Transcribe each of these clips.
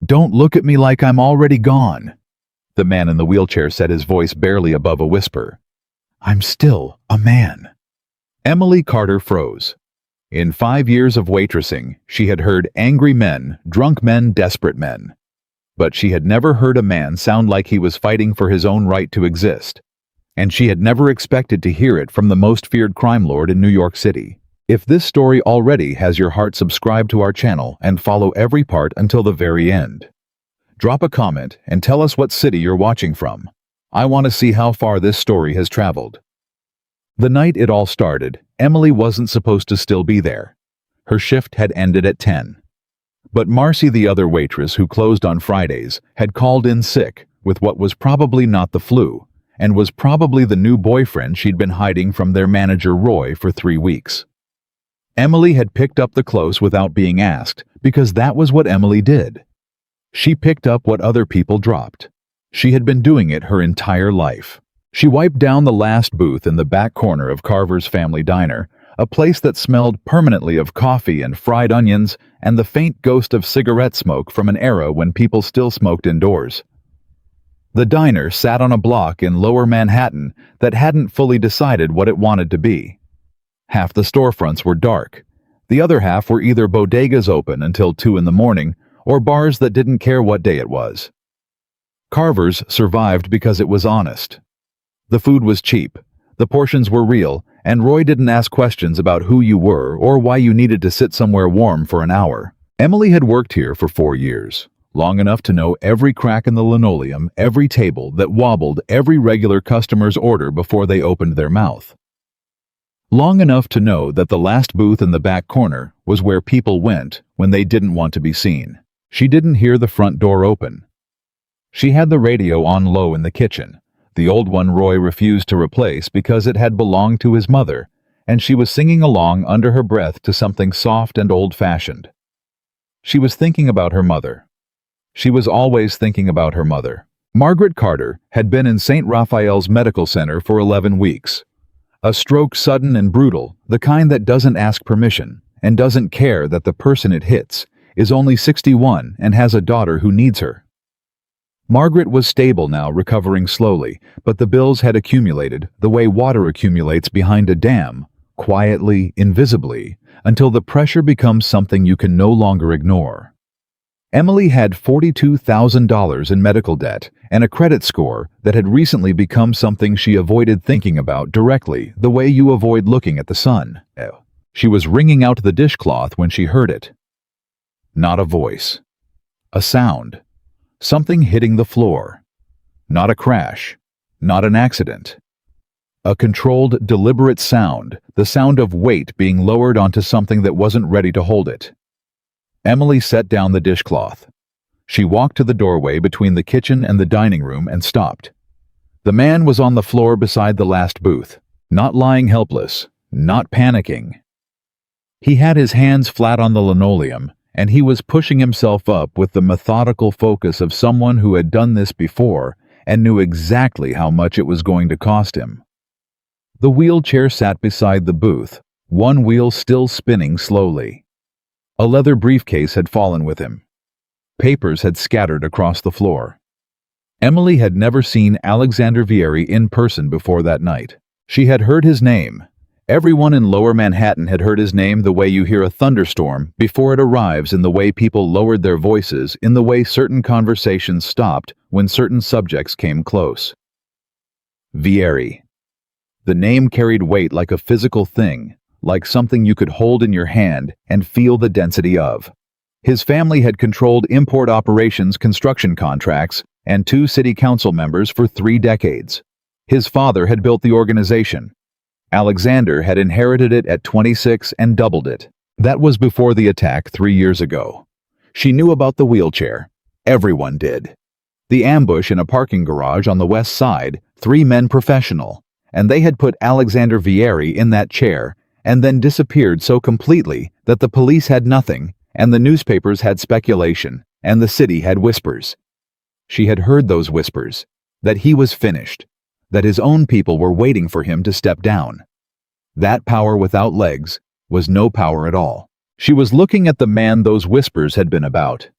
Don't look at me like I'm already gone. The man in the wheelchair said, his voice barely above a whisper. I'm still a man. Emily Carter froze. In 5 years of waitressing, she had heard angry men, drunk men, desperate men. But she had never heard a man sound like he was fighting for his own right to exist. And she had never expected to hear it from the most feared crime lord in New York City. If this story already has your heart, subscribe to our channel and follow every part until the very end. Drop a comment and tell us what city you're watching from. I want to see how far this story has traveled. The night it all started, Emily wasn't supposed to still be there. Her shift had ended at 10. But Marcy, the other waitress who closed on Fridays, had called in sick with what was probably not the flu, and was probably the new boyfriend she'd been hiding from their manager Roy for 3 weeks. Emily had picked up the close without being asked, because that was what Emily did. She picked up what other people dropped. She had been doing it her entire life. She wiped down the last booth in the back corner of Carver's Family Diner, a place that smelled permanently of coffee and fried onions and the faint ghost of cigarette smoke from an era when people still smoked indoors. The diner sat on a block in Lower Manhattan that hadn't fully decided what it wanted to be. Half the storefronts were dark. The other half were either bodegas open until 2 in the morning or bars that didn't care what day it was. Carver's survived because it was honest. The food was cheap, the portions were real, and Roy didn't ask questions about who you were or why you needed to sit somewhere warm for an hour. Emily had worked here for 4 years, long enough to know every crack in the linoleum, every table that wobbled every regular customer's order before they opened their mouth. Long enough to know that the last booth in the back corner was where people went when they didn't want to be seen. She didn't hear the front door open. She had the radio on low in the kitchen. The old one Roy refused to replace because it had belonged to his mother, and she was singing along under her breath to something soft and old-fashioned. She was thinking about her mother. She was always thinking about her mother. Margaret Carter had been in St. Raphael's Medical Center for 11 weeks. A stroke sudden and brutal, the kind that doesn't ask permission and doesn't care that the person it hits is only 61 and has a daughter who needs her. Margaret was stable now, recovering slowly, but the bills had accumulated the way water accumulates behind a dam, quietly, invisibly, until the pressure becomes something you can no longer ignore. Emily had $42,000 in medical debt and a credit score that had recently become something she avoided thinking about directly, the way you avoid looking at the sun. She was wringing out the dishcloth when she heard it. Not a voice. A sound. Something hitting the floor. Not a crash. Not an accident. A controlled, deliberate sound, the sound of weight being lowered onto something that wasn't ready to hold it. Emily set down the dishcloth. She walked to the doorway between the kitchen and the dining room and stopped. The man was on the floor beside the last booth, not lying helpless, not panicking. He had his hands flat on the linoleum, and he was pushing himself up with the methodical focus of someone who had done this before and knew exactly how much it was going to cost him. The wheelchair sat beside the booth, one wheel still spinning slowly. A leather briefcase had fallen with him. Papers had scattered across the floor. Emily had never seen Alexander Vieri in person before that night. She had heard his name. Everyone in Lower Manhattan had heard his name the way you hear a thunderstorm before it arrives, in the way people lowered their voices, in the way certain conversations stopped when certain subjects came close. Vieri. The name carried weight like a physical thing, like something you could hold in your hand and feel the density of. His family had controlled import operations, construction contracts, and 2 city council members for 3 decades. His father had built the organization. Alexander had inherited it at 26 and doubled it. That was before the attack 3 years ago. She knew about the wheelchair. Everyone did. The ambush in a parking garage on the west side, 3 men professional, and they had put Alexander Vieri in that chair and then disappeared so completely that the police had nothing, and the newspapers had speculation, and the city had whispers. She had heard those whispers, that he was finished, that his own people were waiting for him to step down. That power without legs was no power at all. She was looking at the man those whispers had been about.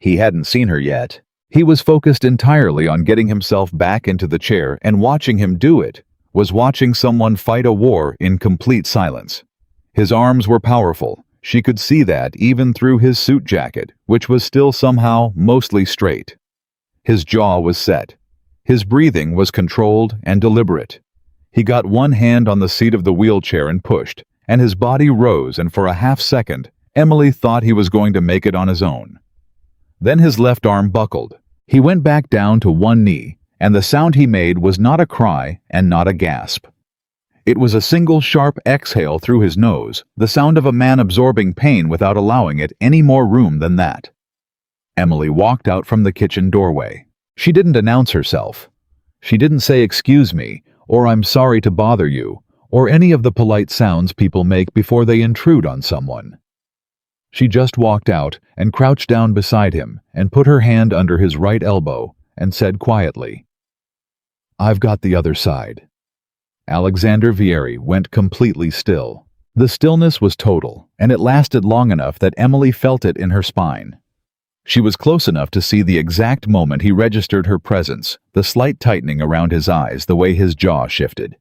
He hadn't seen her yet. He was focused entirely on getting himself back into the chair, and watching him do it was watching someone fight a war in complete silence. His arms were powerful. She could see that even through his suit jacket, which was still somehow mostly straight. His jaw was set. His breathing was controlled and deliberate. He got one hand on the seat of the wheelchair and pushed, and his body rose, and for a half-second, Emily thought he was going to make it on his own. Then his left arm buckled. He went back down to one knee, and the sound he made was not a cry and not a gasp. It was a single sharp exhale through his nose, the sound of a man absorbing pain without allowing it any more room than that. Emily walked out from the kitchen doorway. She didn't announce herself. She didn't say "excuse me," or "I'm sorry to bother you," or any of the polite sounds people make before they intrude on someone. She just walked out and crouched down beside him and put her hand under his right elbow and said quietly, "I've got the other side." Alexander Vieri went completely still. The stillness was total, and it lasted long enough that Emily felt it in her spine. She was close enough to see the exact moment he registered her presence, the slight tightening around his eyes, the way his jaw shifted.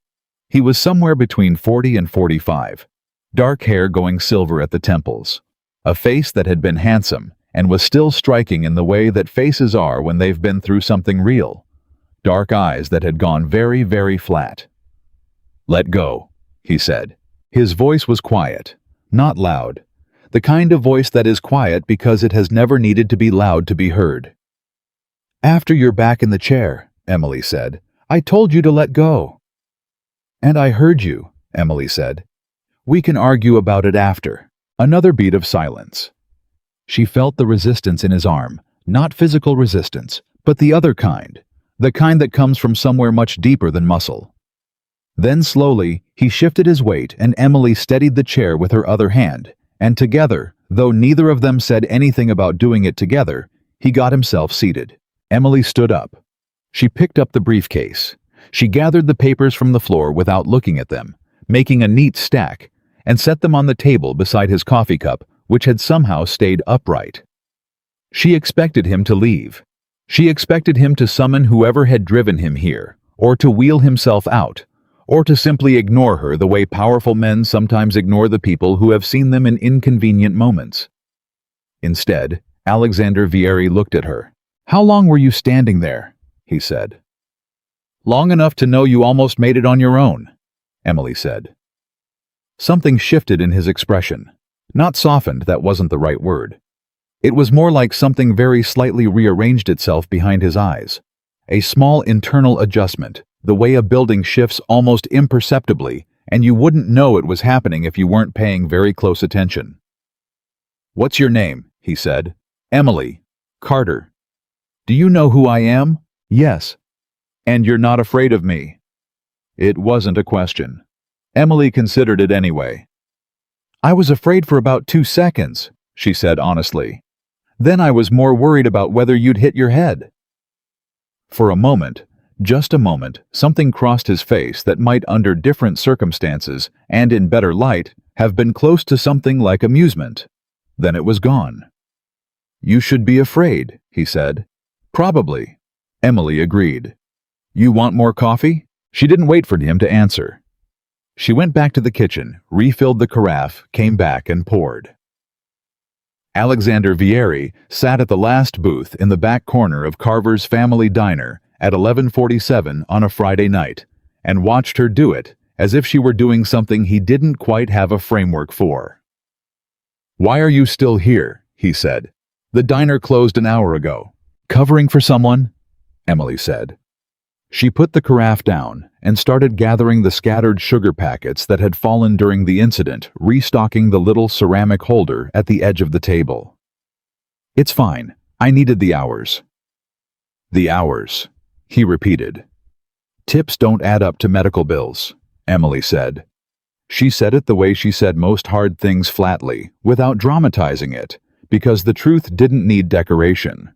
He was somewhere between 40 and 45, dark hair going silver at the temples, a face that had been handsome and was still striking in the way that faces are when they've been through something real, dark eyes that had gone very, very flat. "Let go," he said. His voice was quiet, not loud, the kind of voice that is quiet because it has never needed to be loud to be heard. "After you're back in the chair," Emily said, "I told you to let go." "And I heard you," Emily said. "We can argue about it after." Another beat of silence. She felt the resistance in his arm, not physical resistance, but the other kind, the kind that comes from somewhere much deeper than muscle. Then slowly, he shifted his weight and Emily steadied the chair with her other hand, and together, though neither of them said anything about doing it together, he got himself seated. Emily stood up. She picked up the briefcase. She gathered the papers from the floor without looking at them, making a neat stack, and set them on the table beside his coffee cup, which had somehow stayed upright. She expected him to leave. She expected him to summon whoever had driven him here, or to wheel himself out, or to simply ignore her the way powerful men sometimes ignore the people who have seen them in inconvenient moments. Instead, Alexander Vieri looked at her. "How long were you standing there?" he said. "Long enough to know you almost made it on your own," Emily said. Something shifted in his expression. Not softened, that wasn't the right word. It was more like something very slightly rearranged itself behind his eyes. A small internal adjustment, the way a building shifts almost imperceptibly, and you wouldn't know it was happening if you weren't paying very close attention. "What's your name?" he said. "Emily. Carter." "Do you know who I am?" "Yes." "And you're not afraid of me?" It wasn't a question. Emily considered it anyway. "I was afraid for about 2 seconds, she said honestly. "Then I was more worried about whether you'd hit your head." For a moment, just a moment, something crossed his face that might, under different circumstances and in better light, have been close to something like amusement. Then it was gone. "You should be afraid," he said. "Probably," Emily agreed. "You want more coffee?" She didn't wait for him to answer. She went back to the kitchen, refilled the carafe, came back and poured. Alexander Vieri sat at the last booth in the back corner of Carver's family diner at 11:47 on a Friday night, and watched her do it as if she were doing something he didn't quite have a framework for. "Why are you still here?" he said. "The diner closed an hour ago." "Covering for someone?" Emily said. She put the carafe down and started gathering the scattered sugar packets that had fallen during the incident, restocking the little ceramic holder at the edge of the table. "It's fine. I needed the hours." "The hours," he repeated. "Tips don't add up to medical bills," Emily said. She said it the way she said most hard things, flatly, without dramatizing it, because the truth didn't need decoration.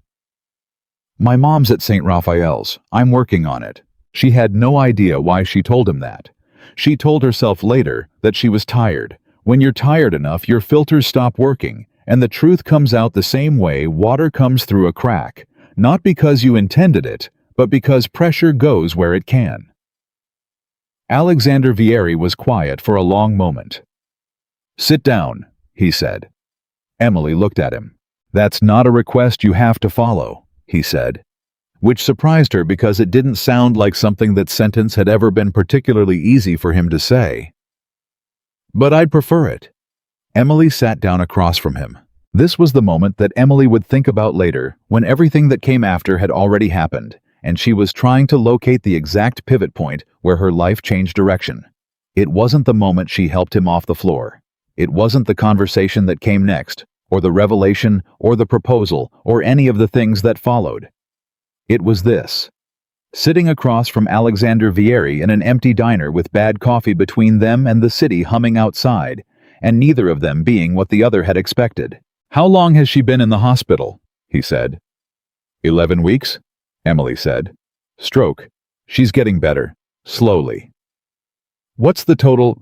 "My mom's at St. Raphael's. I'm working on it." She had no idea why she told him that. She told herself later that she was tired. When you're tired enough, your filters stop working, and the truth comes out the same way water comes through a crack, not because you intended it, but because pressure goes where it can. Alexander Vieri was quiet for a long moment. "Sit down," he said. Emily looked at him. "That's not a request you have to follow," he said, which surprised her because it didn't sound like something that sentence had ever been particularly easy for him to say. "But I'd prefer it." Emily sat down across from him. This was the moment that Emily would think about later, when everything that came after had already happened, and she was trying to locate the exact pivot point where her life changed direction. It wasn't the moment she helped him off the floor. It wasn't the conversation that came next, or the revelation, or the proposal, or any of the things that followed. It was this. Sitting across from Alexander Vieri in an empty diner with bad coffee between them and the city humming outside, and neither of them being what the other had expected. "How long has she been in the hospital?" he said. 11 weeks, Emily said. "Stroke. She's getting better. Slowly." "What's the total?"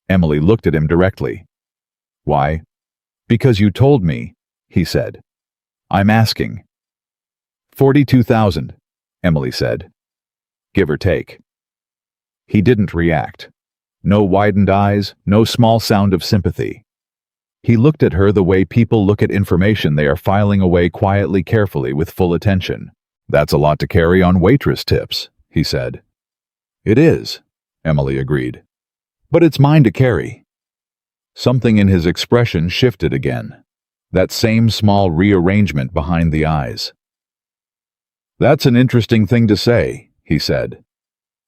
Emily looked at him directly. "Why?" "Because you told me," he said. "I'm asking." 42,000, Emily said. "Give or take." He didn't react. No widened eyes, no small sound of sympathy. He looked at her the way people look at information they are filing away quietly, carefully, with full attention. "That's a lot to carry on waitress tips," he said. "It is," Emily agreed. "But it's mine to carry." Something in his expression shifted again. That same small rearrangement behind the eyes. "That's an interesting thing to say," he said.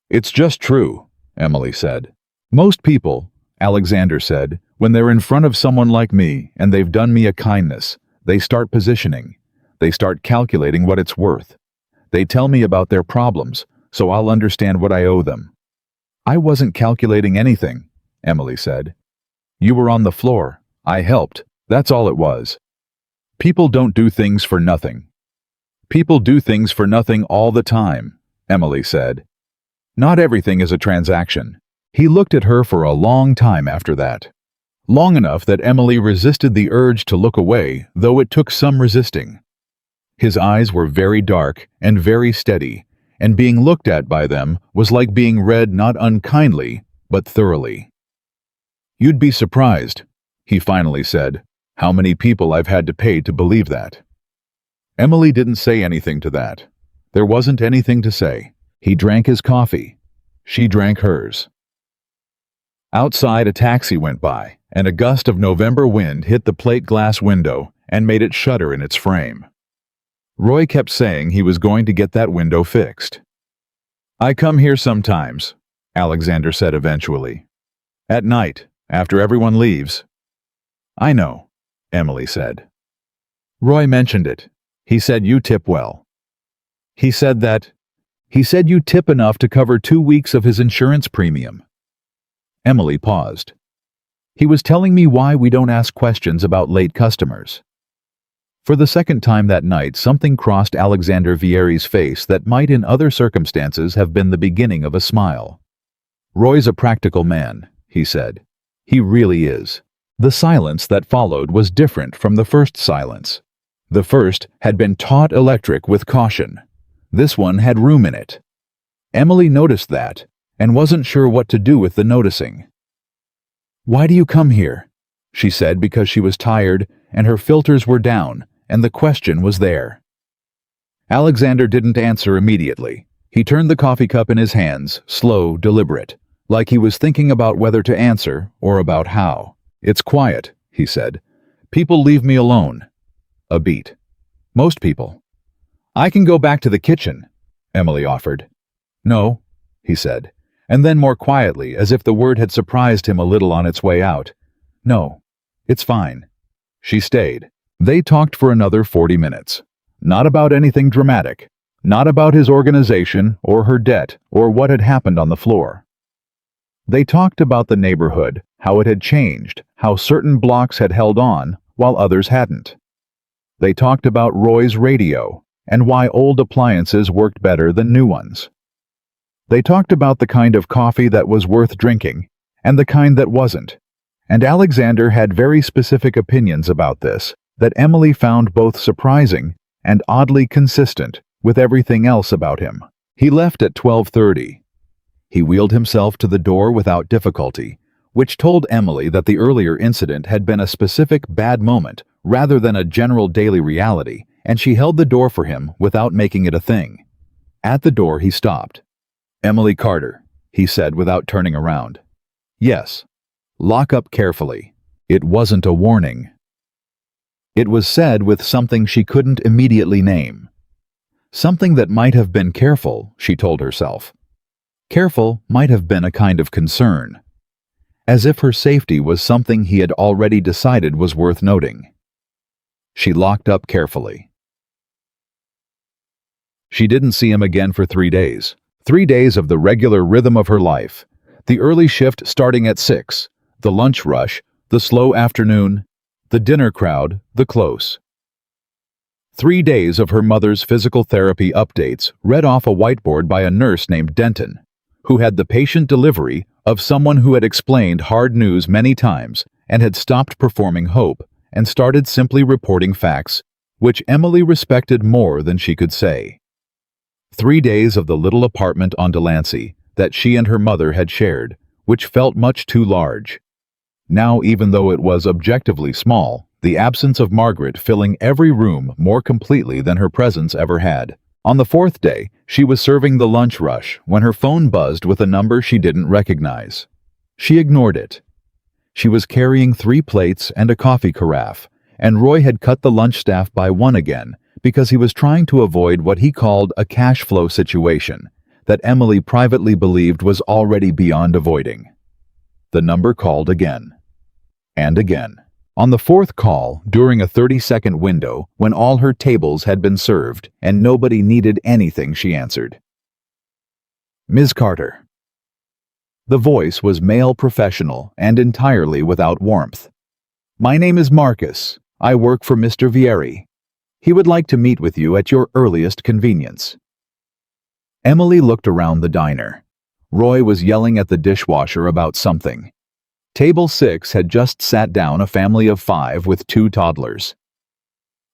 "It's just true," Emily said. "Most people," Alexander said, "when they're in front of someone like me and they've done me a kindness, they start positioning. They start calculating what it's worth. They tell me about their problems, so I'll understand what I owe them." "I wasn't calculating anything," Emily said. "You were on the floor. I helped. That's all it was." "People don't do things for nothing." "People do things for nothing all the time," Emily said. "Not everything is a transaction." He looked at her for a long time after that. Long enough that Emily resisted the urge to look away, though it took some resisting. His eyes were very dark and very steady, and being looked at by them was like being read not unkindly, but thoroughly. "You'd be surprised," he finally said, "how many people I've had to pay to believe that." Emily didn't say anything to that. There wasn't anything to say. He drank his coffee. She drank hers. Outside, a taxi went by, and a gust of November wind hit the plate glass window and made it shudder in its frame. Roy kept saying he was going to get that window fixed. "I come here sometimes," Alexander said eventually. "At night, after everyone leaves." "I know," Emily said. "Roy mentioned it. He said you tip well." He said you tip enough to cover 2 weeks of his insurance premium." Emily paused. "He was telling me why we don't ask questions about late customers." For the second time that night, something crossed Alexander Vieri's face that might in other circumstances have been the beginning of a smile. "Roy's a practical man," he said. "He really is." The silence that followed was different from the first silence. The first had been taut electric with caution. This one had room in it. Emily noticed that, and wasn't sure what to do with the noticing. "Why do you come here?" she said, because she was tired, and her filters were down, and the question was there. Alexander didn't answer immediately. He turned the coffee cup in his hands, slow, deliberate, like he was thinking about whether to answer or about how. "It's quiet," he said. "People leave me alone." A beat. "Most people." "I can go back to the kitchen," Emily offered. "No," he said, and then more quietly, as if the word had surprised him a little on its way out. "No, it's fine." She stayed. They talked for another 40 minutes. Not about anything dramatic. Not about his organization, or her debt, or what had happened on the floor. They talked about the neighborhood, how it had changed, how certain blocks had held on, while others hadn't. They talked about Roy's radio, and why old appliances worked better than new ones. They talked about the kind of coffee that was worth drinking, and the kind that wasn't, And Alexander had very specific opinions about this, that Emily found both surprising and oddly consistent with everything else about him. He left at 12:30. He wheeled himself to the door without difficulty, which told Emily that the earlier incident had been a specific bad moment rather than a general daily reality, and she held the door for him without making it a thing. At the door he stopped. "Emily Carter," he said without turning around. "Yes. Lock up carefully." It wasn't a warning. It was said with something she couldn't immediately name. Something that might have been careful, she told herself. Careful might have been a kind of concern. As if her safety was something he had already decided was worth noting. She locked up carefully. She didn't see him again for 3 days. 3 days of the regular rhythm of her life. The early shift starting at 6, the lunch rush, the slow afternoon, the dinner crowd, the close. 3 days of her mother's physical therapy updates read off a whiteboard by a nurse named Denton, who had the patient delivery of someone who had explained hard news many times and had stopped performing hope and started simply reporting facts, which Emily respected more than she could say. 3 days of the little apartment on Delancey that she and her mother had shared, which felt much too large. Now, even though it was objectively small, the absence of Margaret filling every room more completely than her presence ever had. On the 4th day, she was serving the lunch rush when her phone buzzed with a number she didn't recognize. She ignored it. She was carrying 3 plates and a coffee carafe, and Roy had cut the lunch staff by 1 again because he was trying to avoid what he called a cash flow situation that Emily privately believed was already beyond avoiding. The number called again. And again. On the 4th call, during a 30-second window, when all her tables had been served and nobody needed anything, she answered. "Ms. Carter." The voice was male professional and entirely without warmth. "My name is Marcus. I work for Mr. Vieri. He would like to meet with you at your earliest convenience." Emily looked around the diner. Roy was yelling at the dishwasher about something. Table 6 had just sat down a family of 5 with 2 toddlers.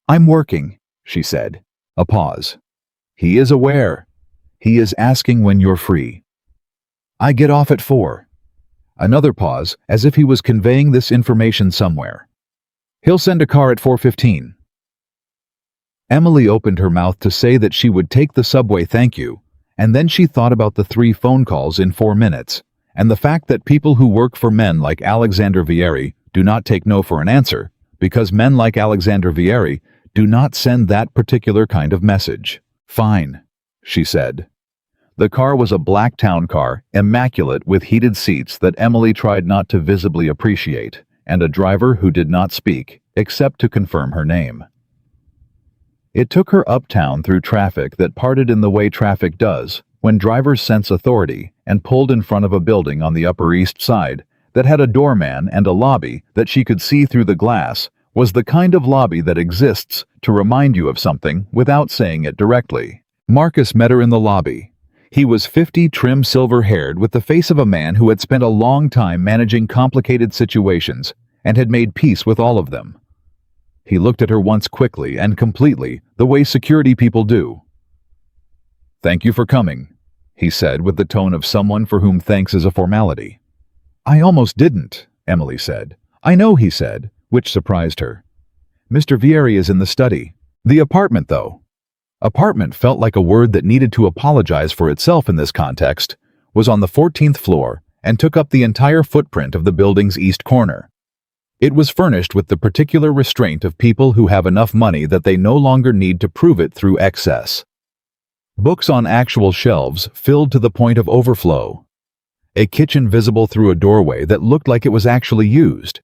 "I'm working," she said. A pause. "He is aware. He is asking when you're free." "I get off at 4. Another pause, as if he was conveying this information somewhere. "He'll send a car at 4:15. Emily opened her mouth to say that she would take the subway, thank you, and then she thought about the 3 phone calls in 4 minutes, and the fact that people who work for men like Alexander Vieri do not take no for an answer, because men like Alexander Vieri do not send that particular kind of message. "Fine," she said. The car was a black town car, immaculate with heated seats that Emily tried not to visibly appreciate, and a driver who did not speak, except to confirm her name. It took her uptown through traffic that parted in the way traffic does when drivers sense authority, and pulled in front of a building on the Upper East Side that had a doorman and a lobby that she could see through the glass, was the kind of lobby that exists to remind you of something without saying it directly. Marcus met her in the lobby. He was 50, trim, silver-haired, with the face of a man who had spent a long time managing complicated situations and had made peace with all of them. He looked at her once quickly and completely, the way security people do. "Thank you for coming," he said with the tone of someone for whom thanks is a formality. "I almost didn't," Emily said. "I know," he said, which surprised her. "Mr. Vieri is in the study." The apartment, though. Apartment felt like a word that needed to apologize for itself in this context, was on the 14th floor and took up the entire footprint of the building's east corner. It was furnished with the particular restraint of people who have enough money that they no longer need to prove it through excess. Books on actual shelves filled to the point of overflow. A kitchen visible through a doorway that looked like it was actually used.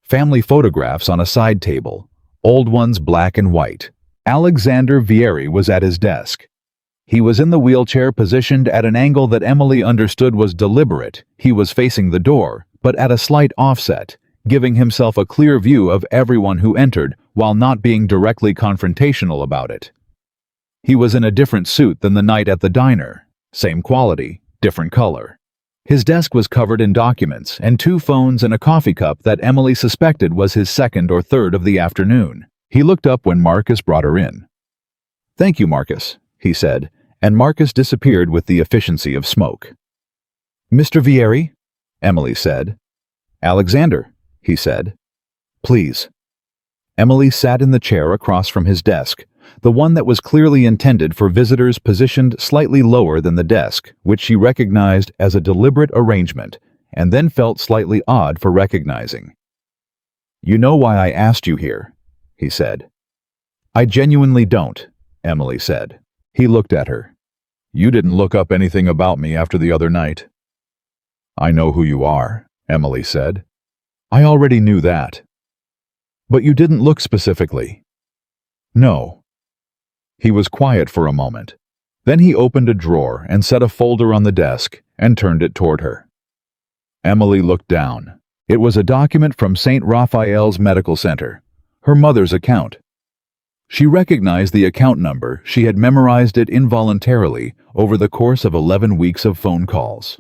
Family photographs on a side table, old ones black and white. Alexander Vieri was at his desk. He was in the wheelchair, positioned at an angle that Emily understood was deliberate. He was facing the door, but at a slight offset, giving himself a clear view of everyone who entered while not being directly confrontational about it. He was in a different suit than the night at the diner. Same quality, different color. His desk was covered in documents and 2 phones and a coffee cup that Emily suspected was his second or third of the afternoon. He looked up when Marcus brought her in. "Thank you, Marcus," he said, and Marcus disappeared with the efficiency of smoke. "Mr. Vieri?" Emily said. "Alexander," he said. "Please." Emily sat in the chair across from his desk, the one that was clearly intended for visitors positioned slightly lower than the desk, which she recognized as a deliberate arrangement, and then felt slightly odd for recognizing. "You know why I asked you here," he said. "I genuinely don't," Emily said. He looked at her. "You didn't look up anything about me after the other night." "I know who you are," Emily said. "I already knew that." "But you didn't look specifically." "No." He was quiet for a moment. Then he opened a drawer and set a folder on the desk and turned it toward her. Emily looked down. It was a document from St. Raphael's Medical Center, her mother's account. She recognized the account number. She had memorized it involuntarily over the course of 11 weeks of phone calls.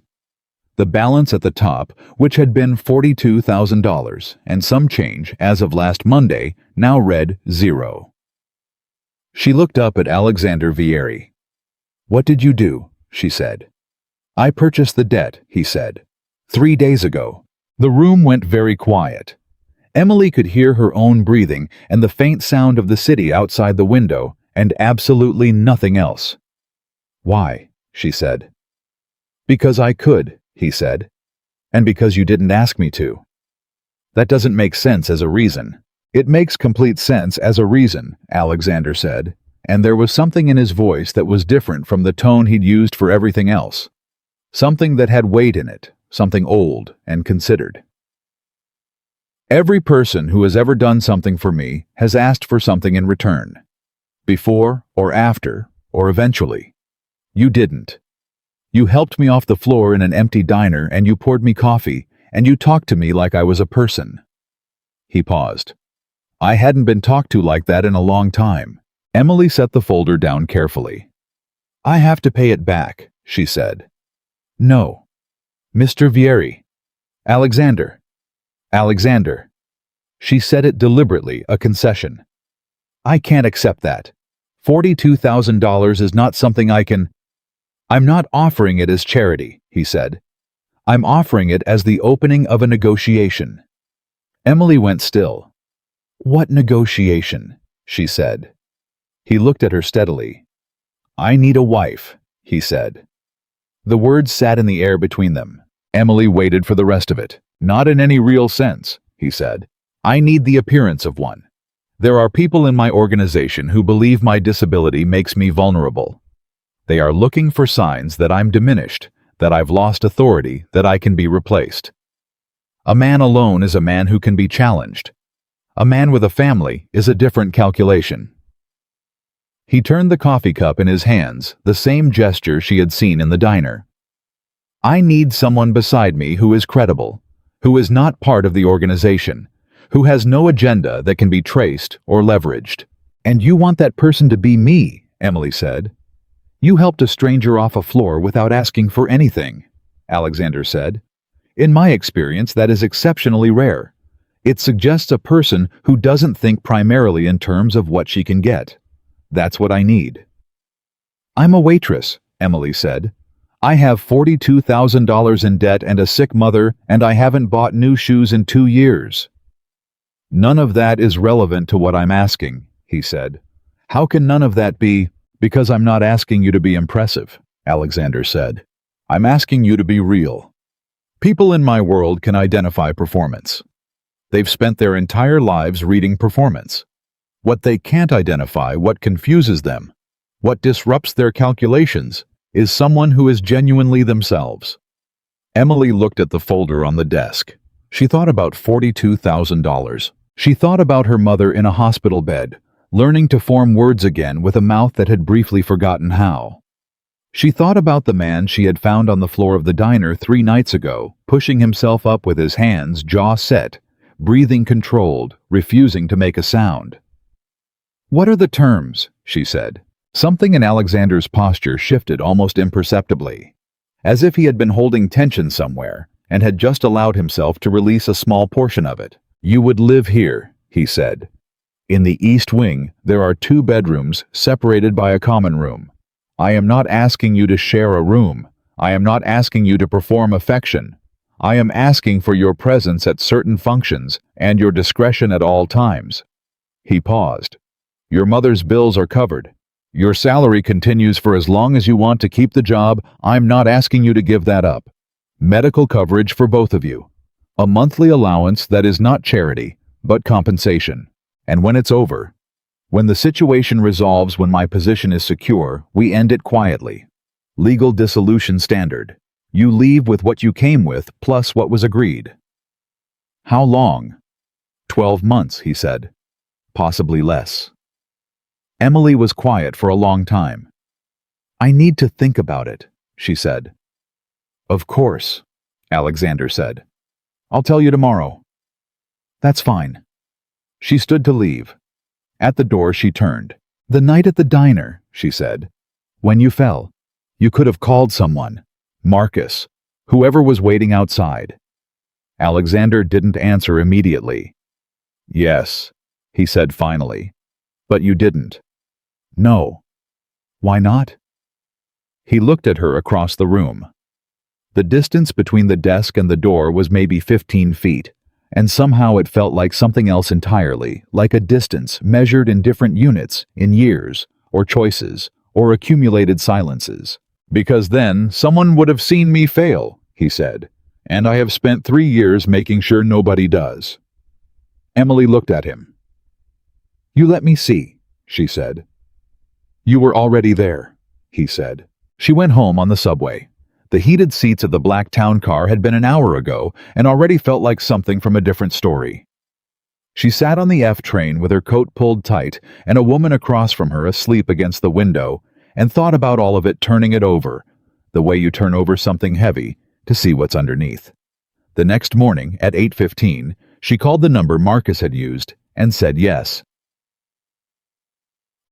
The balance at the top, which had been $42,000 and some change as of last Monday, now read 0. She looked up at Alexander Vieri. "What did you do?" she said. "I purchased the debt," he said. 3 days ago." The room went very quiet. Emily could hear her own breathing and the faint sound of the city outside the window, and absolutely nothing else. "Why?" she said. "Because I could," he said. "And because you didn't ask me to." "That doesn't make sense as a reason." "It makes complete sense as a reason," Alexander said, and there was something in his voice that was different from the tone he'd used for everything else. Something that had weight in it, something old and considered. "Every person who has ever done something for me has asked for something in return. Before or after or eventually. You didn't. You helped me off the floor in an empty diner and you poured me coffee and you talked to me like I was a person." He paused. "I hadn't been talked to like that in a long time." Emily set the folder down carefully. "I have to pay it back," she said. "No. Mr. Vieri. Alexander. Alexander." She said it deliberately, a concession. "I can't accept that. $42,000 is not something I can—" "I'm not offering it as charity," he said. "I'm offering it as the opening of a negotiation." Emily went still. "What negotiation?" she said. He looked at her steadily. "I need a wife," he said. The words sat in the air between them. Emily waited for the rest of it. "Not in any real sense," he said. "I need the appearance of one. There are people in my organization who believe my disability makes me vulnerable. They are looking for signs that I'm diminished, that I've lost authority, that I can be replaced. A man alone is a man who can be challenged. A man with a family is a different calculation." He turned the coffee cup in his hands, the same gesture she had seen in the diner. "I need someone beside me who is credible, who is not part of the organization, who has no agenda that can be traced or leveraged." "And you want that person to be me," Emily said. "You helped a stranger off a floor without asking for anything," Alexander said. "In my experience, that is exceptionally rare. It suggests a person who doesn't think primarily in terms of what she can get. That's what I need." "I'm a waitress," Emily said. "I have $42,000 in debt and a sick mother, and I haven't bought new shoes in 2 years." "None of that is relevant to what I'm asking," he said. "How can none of that be?" "Because I'm not asking you to be impressive," Alexander said. "I'm asking you to be real. People in my world can identify performance. They've spent their entire lives reading performance. What they can't identify, what confuses them, what disrupts their calculations, is someone who is genuinely themselves." Emily looked at the folder on the desk. She thought about $42,000. She thought about her mother in a hospital bed, learning to form words again with a mouth that had briefly forgotten how. She thought about the man she had found on the floor of the diner 3 nights ago, pushing himself up with his hands, jaw set, breathing controlled, refusing to make a sound. "What are the terms?" she said. Something in Alexander's posture shifted almost imperceptibly. as if he had been holding tension somewhere and had just allowed himself to release a small portion of it. "You would live here," he said. "In the East Wing, there are 2 bedrooms separated by a common room. I am not asking you to share a room. I am not asking you to perform affection. I am asking for your presence at certain functions and your discretion at all times." He paused. "Your mother's bills are covered. Your salary continues for as long as you want to keep the job. I'm not asking you to give that up. Medical coverage for both of you. A monthly allowance that is not charity, but compensation. And when it's over, when the situation resolves, when my position is secure, we end it quietly. Legal dissolution standard. You leave with what you came with, plus what was agreed." "How long?" 12 months, he said. "Possibly less." Emily was quiet for a long time. "I need to think about it," she said. "Of course," Alexander said. "I'll tell you tomorrow." "That's fine." She stood to leave. At the door she turned. "The night at the diner," she said. "When you fell, you could have called someone. Marcus. Whoever was waiting outside." Alexander didn't answer immediately. "Yes," he said finally. "But you didn't." "No." "Why not?" He looked at her across the room. The distance between the desk and the door was maybe 15 feet, and somehow it felt like something else entirely, like a distance measured in different units, in years, or choices, or accumulated silences. "Because then someone would have seen me fail," he said, "and I have spent 3 years making sure nobody does." Emily looked at him. "You let me see," she said. "You were already there," he said. She went home on the subway. The heated seats of the black town car had been an hour ago and already felt like something from a different story. She sat on the F train with her coat pulled tight and a woman across from her asleep against the window, and thought about all of it, turning it over, the way you turn over something heavy, to see what's underneath. The next morning, at 8:15, she called the number Marcus had used and said yes.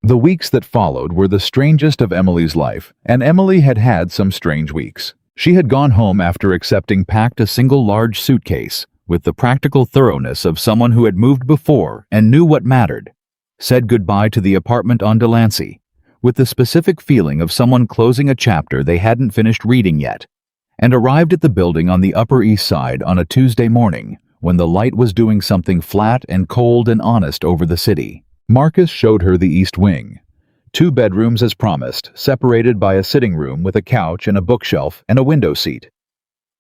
The weeks that followed were the strangest of Emily's life, and Emily had had some strange weeks. She had gone home after accepting packed a single large suitcase, with the practical thoroughness of someone who had moved before and knew what mattered, said goodbye to the apartment on Delancey, with the specific feeling of someone closing a chapter they hadn't finished reading yet, and arrived at the building on the Upper East Side on a Tuesday morning, when the light was doing something flat and cold and honest over the city. Marcus showed her the East Wing. 2 bedrooms as promised, separated by a sitting room with a couch and a bookshelf and a window seat.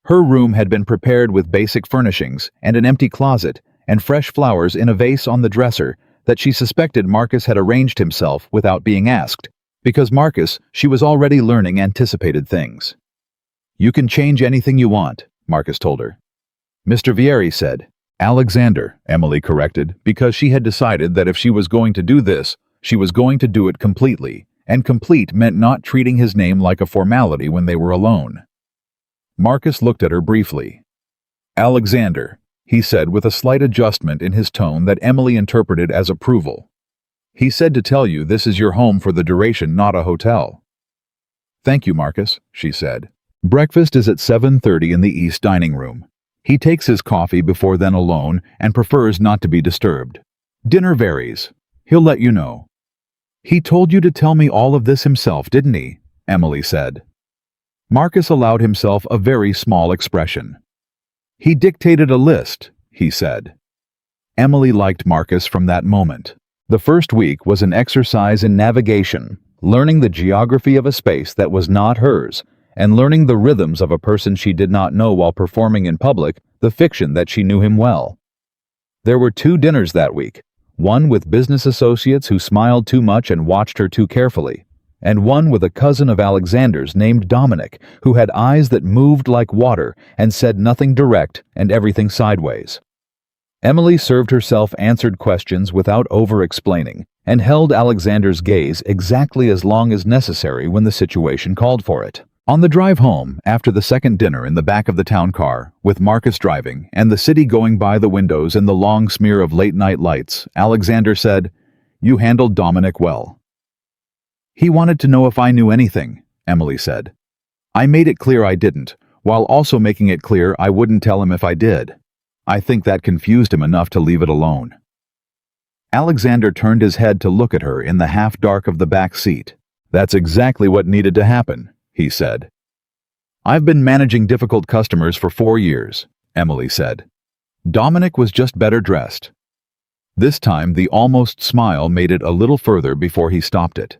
Her room had been prepared with basic furnishings and an empty closet and fresh flowers in a vase on the dresser that she suspected Marcus had arranged himself without being asked, because Marcus, she was already learning, anticipated things. "You can change anything you want," Marcus told her. "Mr. Vieri said." "Alexander," Emily corrected, because she had decided that if she was going to do this, she was going to do it completely, and complete meant not treating his name like a formality when they were alone. Marcus looked at her briefly. "Alexander," he said with a slight adjustment in his tone that Emily interpreted as approval. "He said to tell you this is your home for the duration, not a hotel." "Thank you, Marcus," she said. "Breakfast is at 7:30 in the East dining room. He takes his coffee before then alone and prefers not to be disturbed. Dinner varies. He'll let you know." "He told you to tell me all of this himself, didn't he?" Emily said. Marcus allowed himself a very small expression. "He dictated a list," he said. Emily liked Marcus from that moment. The first week was an exercise in navigation, learning the geography of a space that was not hers, and learning the rhythms of a person she did not know while performing in public the fiction that she knew him well. There were 2 dinners that week, one with business associates who smiled too much and watched her too carefully, and one with a cousin of Alexander's named Dominic, who had eyes that moved like water and said nothing direct and everything sideways. Emily served herself answered questions without over-explaining, and held Alexander's gaze exactly as long as necessary when the situation called for it. On the drive home, after the second dinner in the back of the town car, with Marcus driving and the city going by the windows in the long smear of late-night lights, Alexander said, "You handled Dominic well." "He wanted to know if I knew anything," Emily said. I made it clear I didn't, while also making it clear I wouldn't tell him if I did. I think that confused him enough to leave it alone. Alexander turned his head to look at her in the half-dark of the back seat. That's exactly what needed to happen, he said. I've been managing difficult customers for 4 years, Emily said. Dominic was just better dressed. This time the almost smile made it a little further before he stopped it.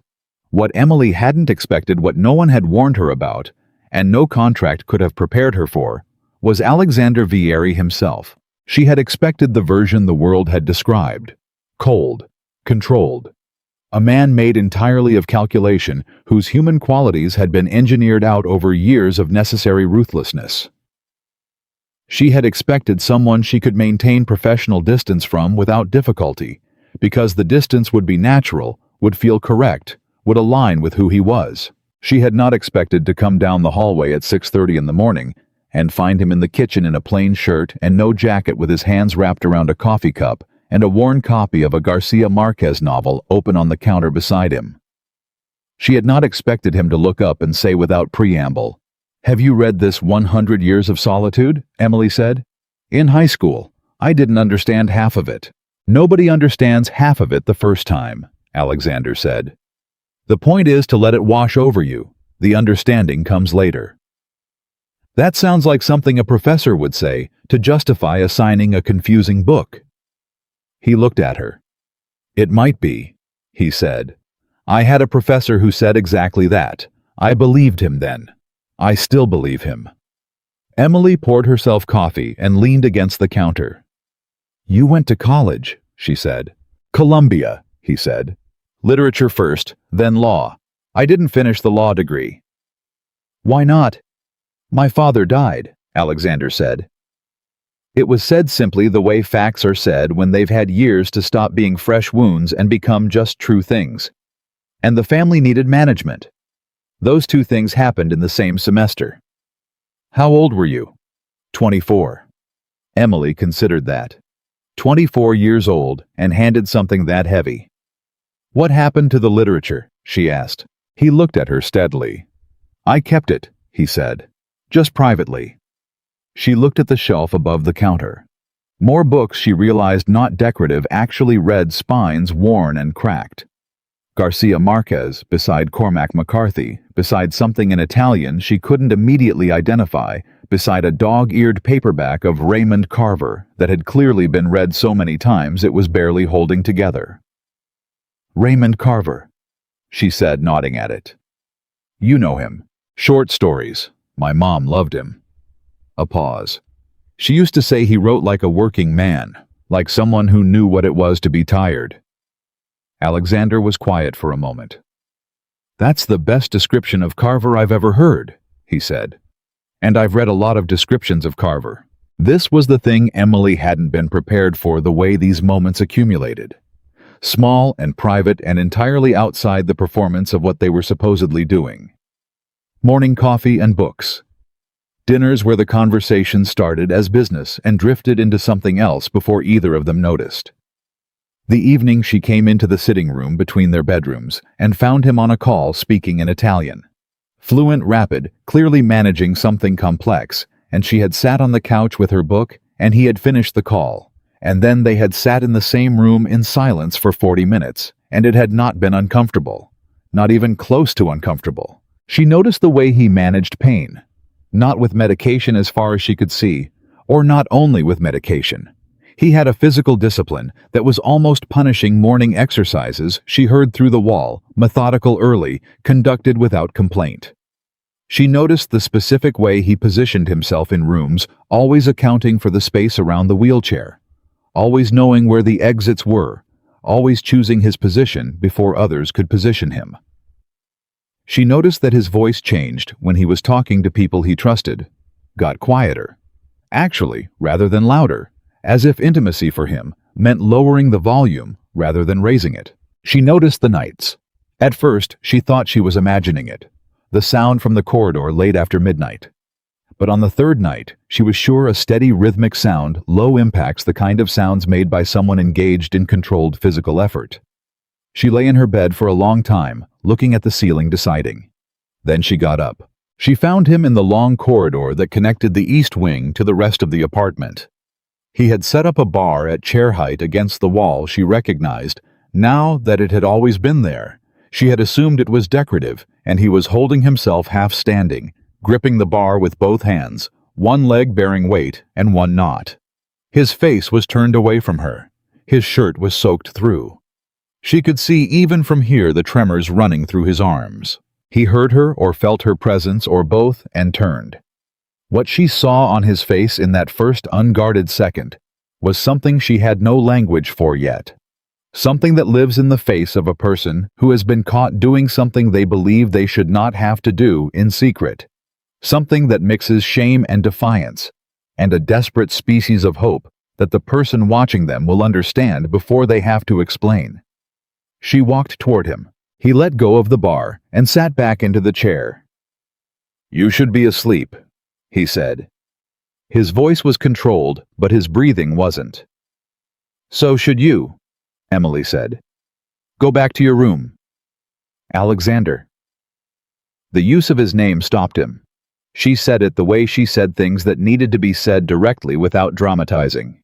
What Emily hadn't expected, what no one had warned her about, and no contract could have prepared her for, was Alexander Vieri himself. She had expected the version the world had described. Cold, controlled. A man made entirely of calculation, whose human qualities had been engineered out over years of necessary ruthlessness. She had expected someone she could maintain professional distance from without difficulty, because the distance would be natural, would feel correct, would align with who he was. She had not expected to come down the hallway at 6:30 in the morning and find him in the kitchen in a plain shirt and no jacket, with his hands wrapped around a coffee cup and a worn copy of a Garcia Marquez novel open on the counter beside him. She had not expected him to look up and say without preamble, "Have you read this 100 Years of Solitude?" Emily said. "In high school, I didn't understand half of it." "Nobody understands half of it the first time," Alexander said. "The point is to let it wash over you. The understanding comes later." That sounds like something a professor would say to justify assigning a confusing book. He looked at her. "It might be," he said. "I had a professor who said exactly that. I believed him then. I still believe him." Emily poured herself coffee and leaned against the counter. "You went to college," she said. "Columbia," he said. "Literature first, then law. I didn't finish the law degree." "Why not?" "My father died," Alexander said. It was said simply the way facts are said when they've had years to stop being fresh wounds and become just true things. And the family needed management. Those two things happened in the same semester. "How old were you?" 24. Emily considered that. 24 years old and handed something that heavy. "What happened to the literature?" she asked. He looked at her steadily. "I kept it," he said. "Just privately." She looked at the shelf above the counter. More books, she realized, not decorative, actually read, spines worn and cracked. Garcia Marquez, beside Cormac McCarthy, beside something in Italian she couldn't immediately identify, beside a dog-eared paperback of Raymond Carver that had clearly been read so many times it was barely holding together. "Raymond Carver," she said, nodding at it. "You know him. Short stories. My mom loved him." A pause. "She used to say he wrote like a working man, like someone who knew what it was to be tired." Alexander was quiet for a moment. "That's the best description of Carver I've ever heard," he said. "And I've read a lot of descriptions of Carver." This was the thing Emily hadn't been prepared for, the way these moments accumulated. Small and private and entirely outside the performance of what they were supposedly doing. Morning coffee and books. Dinners where the conversation started as business and drifted into something else before either of them noticed. The evening she came into the sitting room between their bedrooms and found him on a call speaking in Italian. Fluent, rapid, clearly managing something complex, and she had sat on the couch with her book and he had finished the call, and then they had sat in the same room in silence for 40 minutes, and it had not been uncomfortable, not even close to uncomfortable. She noticed the way he managed pain. Not with medication as far as she could see, or not only with medication. He had a physical discipline that was almost punishing. Morning exercises she heard through the wall, methodical, early, conducted without complaint. She noticed the specific way he positioned himself in rooms, always accounting for the space around the wheelchair, always knowing where the exits were, always choosing his position before others could position him. She noticed that his voice changed when he was talking to people he trusted, got quieter, actually, rather than louder, as if intimacy for him meant lowering the volume rather than raising it. She noticed the nights. At first, she thought she was imagining it, the sound from the corridor late after midnight. But on the third night, she was sure a steady rhythmic sound, low impacts, the kind of sounds made by someone engaged in controlled physical effort. She lay in her bed for a long time, looking at the ceiling, deciding. Then she got up. She found him in the long corridor that connected the east wing to the rest of the apartment. He had set up a bar at chair height against the wall she recognized, now that it had always been there. She had assumed it was decorative, and he was holding himself half-standing, gripping the bar with both hands, one leg bearing weight and one not. His face was turned away from her. His shirt was soaked through. She could see even from here the tremors running through his arms. He heard her or felt her presence or both and turned. What she saw on his face in that first unguarded second was something she had no language for yet. Something that lives in the face of a person who has been caught doing something they believe they should not have to do in secret. Something that mixes shame and defiance, and a desperate species of hope that the person watching them will understand before they have to explain. She walked toward him. He let go of the bar and sat back into the chair. "You should be asleep," he said. His voice was controlled, but his breathing wasn't. "So should you," Emily said. "Go back to your room." "Alexander." The use of his name stopped him. She said it the way she said things that needed to be said directly without dramatizing.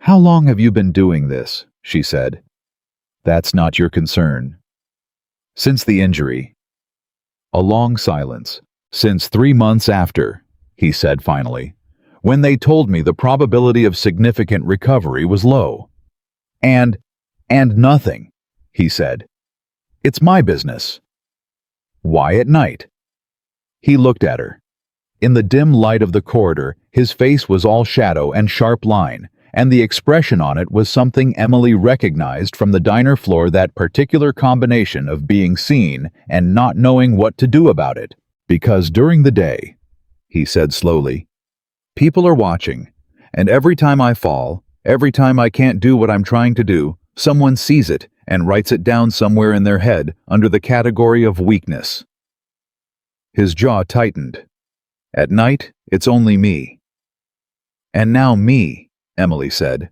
"How long have you been doing this?" she said. "That's not your concern." "Since the injury." A long silence. "Since 3 months after," he said finally, "when they told me the probability of significant recovery was low." And nothing," he said. "It's my business." "Why at night?" He looked at her. In the dim light of the corridor, his face was all shadow and sharp line, and the expression on it was something Emily recognized from the diner floor, that particular combination of being seen and not knowing what to do about it. "Because during the day," he said slowly, "people are watching, and every time I fall, every time I can't do what I'm trying to do, someone sees it and writes it down somewhere in their head under the category of weakness." His jaw tightened. "At night, it's only me." "And now me," Emily said.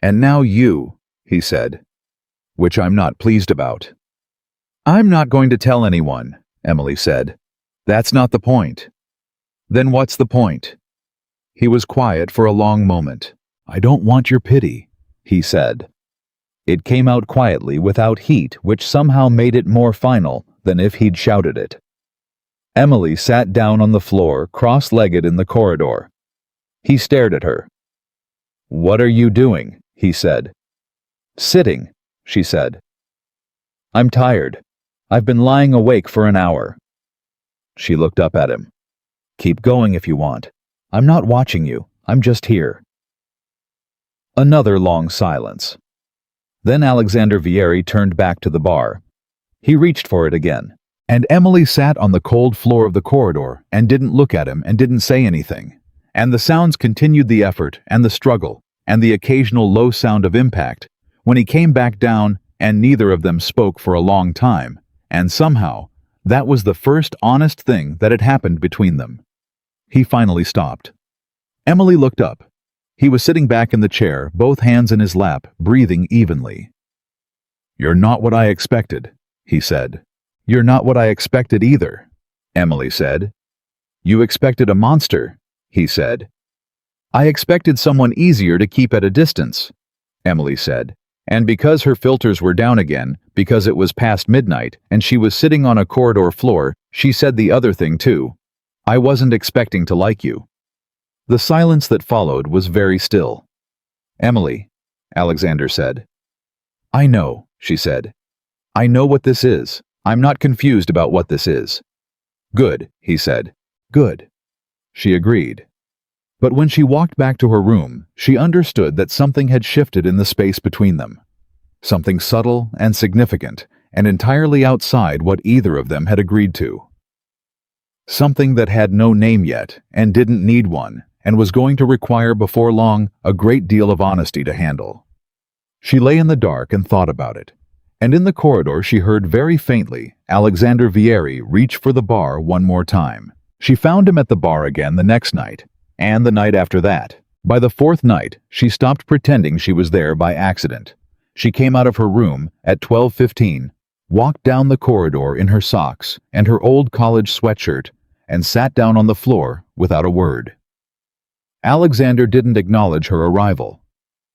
"And now you," he said, "which I'm not pleased about." "I'm not going to tell anyone," Emily said. "That's not the point." "Then what's the point?" He was quiet for a long moment. "I don't want your pity," he said. It came out quietly, without heat, which somehow made it more final than if he'd shouted it. Emily sat down on the floor, cross-legged in the corridor. He stared at her. "What are you doing?" he said. "Sitting," she said. "I'm tired. I've been lying awake for an hour." She looked up at him. "Keep going if you want. I'm not watching you. I'm just here." Another long silence. Then Alexander Vieri turned back to the bar. He reached for it again, and Emily sat on the cold floor of the corridor and didn't look at him and didn't say anything. And the sounds continued, the effort and the struggle and the occasional low sound of impact, when he came back down, and neither of them spoke for a long time, and somehow that was the first honest thing that had happened between them. He finally stopped. Emily looked up. He was sitting back in the chair, both hands in his lap, breathing evenly. "You're not what I expected," he said. "You're not what I expected either," Emily said. "You expected a monster," he said. "I expected someone easier to keep at a distance," Emily said. And because her filters were down again, because it was past midnight and she was sitting on a corridor floor, she said the other thing too. "I wasn't expecting to like you." The silence that followed was very still. "Emily," Alexander said. "I know," she said. "I know what this is. I'm not confused about what this is." "Good," he said. "Good." She agreed. But when she walked back to her room, she understood that something had shifted in the space between them. Something subtle and significant, and entirely outside what either of them had agreed to. Something that had no name yet, and didn't need one, and was going to require before long a great deal of honesty to handle. She lay in the dark and thought about it, and in the corridor she heard very faintly Alexander Vieri reach for the bar one more time. She found him at the bar again the next night, and the night after that. By the fourth night, she stopped pretending she was there by accident. She came out of her room at 12:15, walked down the corridor in her socks and her old college sweatshirt, and sat down on the floor without a word. Alexander didn't acknowledge her arrival.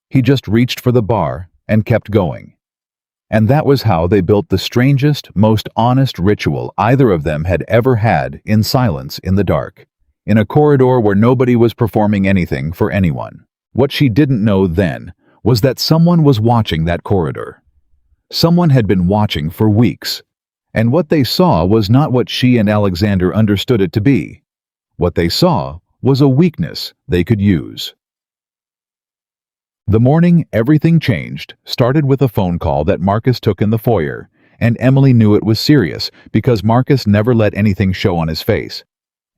He just reached for the bar and kept going. And that was how they built the strangest, most honest ritual either of them had ever had, in silence, in the dark, in a corridor where nobody was performing anything for anyone. What she didn't know then was that someone was watching that corridor. Someone had been watching for weeks, and what they saw was not what she and Alexander understood it to be. What they saw was a weakness they could use. The morning everything changed started with a phone call that Marcus took in the foyer, and Emily knew it was serious because Marcus never let anything show on his face.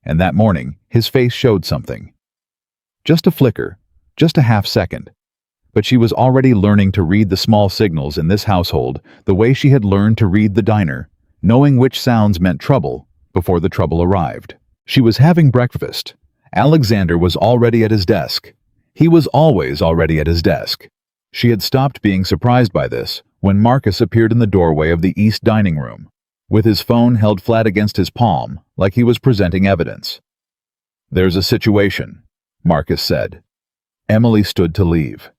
And that morning, his face showed something. Just a flicker, just a half second. But she was already learning to read the small signals in this household the way she had learned to read the diner, knowing which sounds meant trouble before the trouble arrived. She was having breakfast. Alexander was already at his desk. He was always already at his desk. She had stopped being surprised by this when Marcus appeared in the doorway of the east dining room, with his phone held flat against his palm like he was presenting evidence. "There's a situation," Marcus said. Emily stood to leave.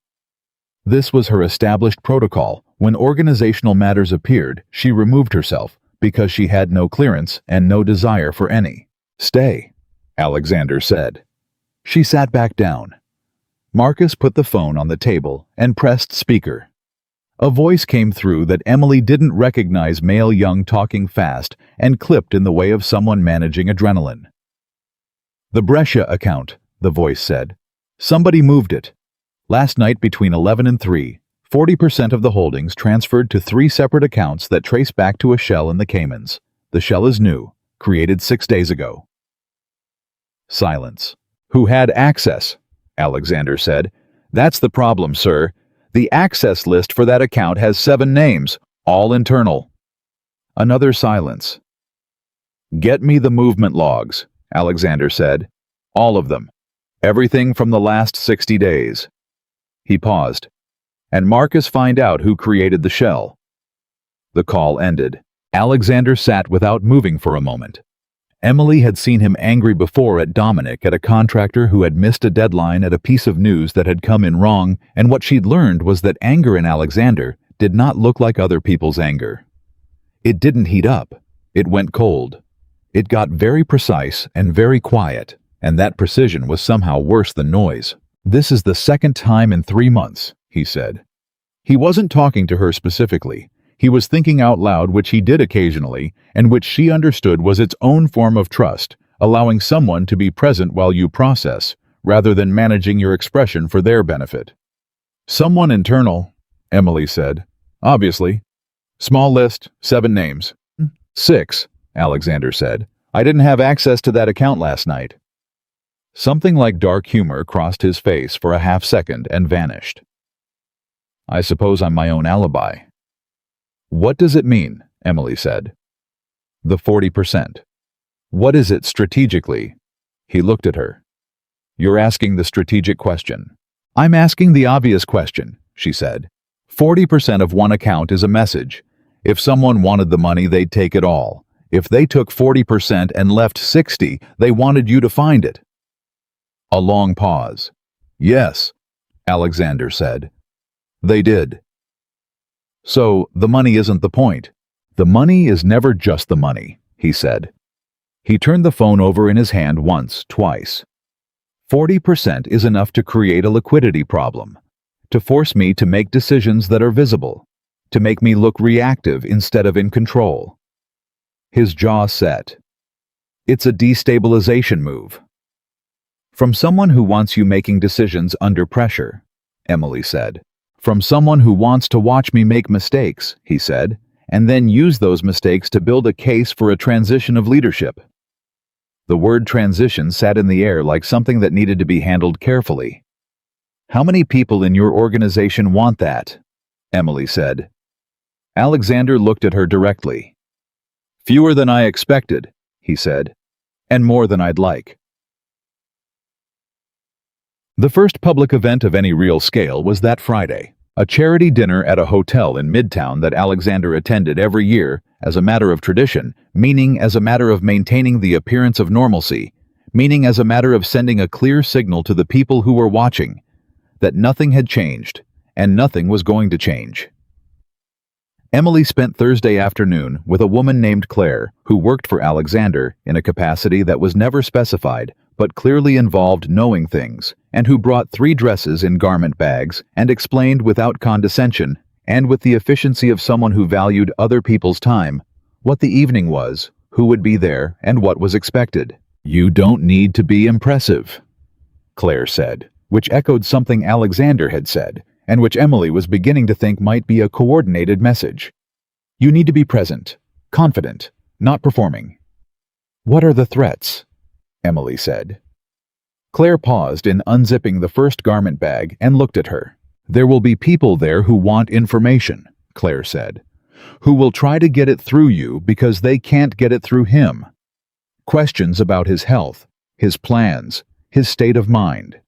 This was her established protocol. When organizational matters appeared, she removed herself because she had no clearance and no desire for any. "Stay," Alexander said. She sat back down. Marcus put the phone on the table and pressed speaker. A voice came through that Emily didn't recognize, male, young, talking fast and clipped in the way of someone managing adrenaline. "The Brescia account," the voice said. "Somebody moved it. Last night between 11 and 3, 40% of the holdings transferred to 3 separate accounts that trace back to a shell in the Caymans. The shell is new, created 6 days ago." Silence. "Who had access?" Alexander said. "That's the problem, sir. The access list for that account has 7 names, all internal." Another silence. "Get me the movement logs," Alexander said. "All of them. Everything from the last 60 days. He paused. "And Marcus, find out who created the shell." The call ended. Alexander sat without moving for a moment. Emily had seen him angry before at Dominic, at a contractor who had missed a deadline, at a piece of news that had come in wrong, and what she'd learned was that anger in Alexander did not look like other people's anger. It didn't heat up. It went cold. It got very precise and very quiet, and that precision was somehow worse than noise. "This is the second time in 3 months," he said. He wasn't talking to her specifically. He was thinking out loud, which he did occasionally, and which she understood was its own form of trust, allowing someone to be present while you process, rather than managing your expression for their benefit. "Someone internal," Emily said. "Obviously. Small list, 7 names. 6, Alexander said. "I didn't have access to that account last night." Something like dark humor crossed his face for a half second and vanished. "I suppose I'm my own alibi." "What does it mean?" Emily said. "The 40%. What is it strategically?" He looked at her. "You're asking the strategic question." "I'm asking the obvious question," she said. 40% of one account is a message. If someone wanted the money, they'd take it all. If they took 40% and left 60, they wanted you to find it." A long pause. "Yes," Alexander said. "They did." "So, the money isn't the point." "The money is never just the money," he said. He turned the phone over in his hand once, twice. 40% is enough to create a liquidity problem, to force me to make decisions that are visible, to make me look reactive instead of in control. His jaw set. "It's a destabilization move." "From someone who wants you making decisions under pressure," Emily said. "From someone who wants to watch me make mistakes," he said, "and then use those mistakes to build a case for a transition of leadership." The word transition sat in the air like something that needed to be handled carefully. "How many people in your organization want that?" Emily said. Alexander looked at her directly. "Fewer than I expected," he said, "and more than I'd like." The first public event of any real scale was that Friday. A charity dinner at a hotel in Midtown that Alexander attended every year as a matter of tradition, meaning as a matter of maintaining the appearance of normalcy, meaning as a matter of sending a clear signal to the people who were watching that nothing had changed and nothing was going to change. Emily spent Thursday afternoon with a woman named Claire who worked for Alexander in a capacity that was never specified but clearly involved knowing things, and who brought 3 dresses in garment bags and explained without condescension and with the efficiency of someone who valued other people's time what the evening was, who would be there, and what was expected. "You don't need to be impressive," Claire said, which echoed something Alexander had said, and which Emily was beginning to think might be a coordinated message. "You need to be present, confident, not performing." "What are the threats?" Emily said. Claire paused in unzipping the first garment bag and looked at her. "There will be people there who want information," Claire said, "who will try to get it through you because they can't get it through him. Questions about his health, his plans, his state of mind.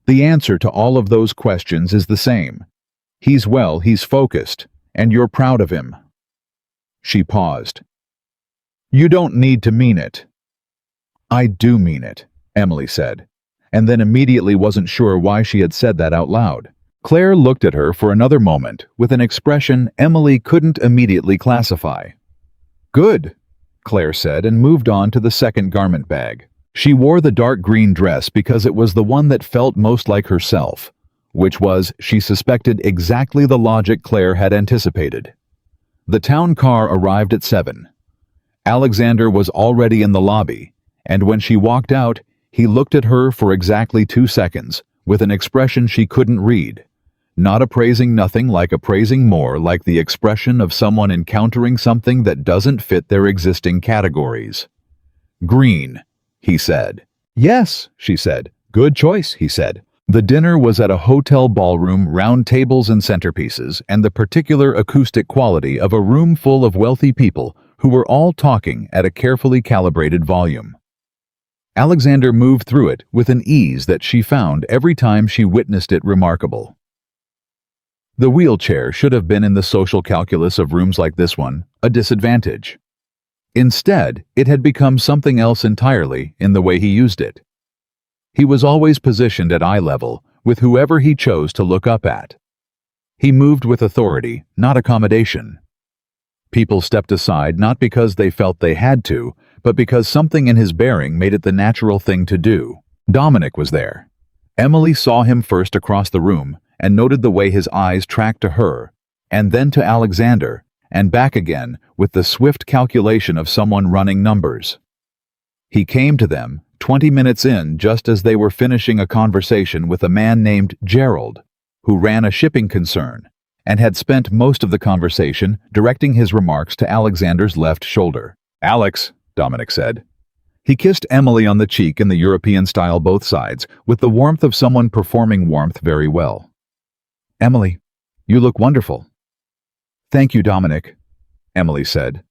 The answer to all of those questions is the same. He's well, he's focused, and you're proud of him." She paused. "You don't need to mean it." "I do mean it," Emily said, and then immediately wasn't sure why she had said that out loud. Claire looked at her for another moment with an expression Emily couldn't immediately classify. "Good," Claire said, and moved on to the second garment bag. She wore the dark green dress because it was the one that felt most like herself, which was, she suspected, exactly the logic Claire had anticipated. The town car arrived at 7. Alexander was already in the lobby, and when she walked out, he looked at her for exactly 2 seconds, with an expression she couldn't read. Not appraising nothing like appraising more, like the expression of someone encountering something that doesn't fit their existing categories. "Green," he said. "Yes," she said. "Good choice," he said. The dinner was at a hotel ballroom, round tables and centerpieces, and the particular acoustic quality of a room full of wealthy people who were all talking at a carefully calibrated volume. Alexander moved through it with an ease that she found every time she witnessed it remarkable. The wheelchair should have been in the social calculus of rooms like this one, a disadvantage. Instead, it had become something else entirely in the way he used it. He was always positioned at eye level with whoever he chose to look up at. He moved with authority, not accommodation. People stepped aside not because they felt they had to, but because something in his bearing made it the natural thing to do. Dominic was there. Emily saw him first across the room and noted the way his eyes tracked to her, and then to Alexander, and back again with the swift calculation of someone running numbers. He came to them 20 minutes in just as they were finishing a conversation with a man named Gerald, who ran a shipping concern, and had spent most of the conversation directing his remarks to Alexander's left shoulder. "Alex," Dominic said. He kissed Emily on the cheek in the European style both sides, with the warmth of someone performing warmth very well. "Emily, you look wonderful." "Thank you, Dominic," Emily said.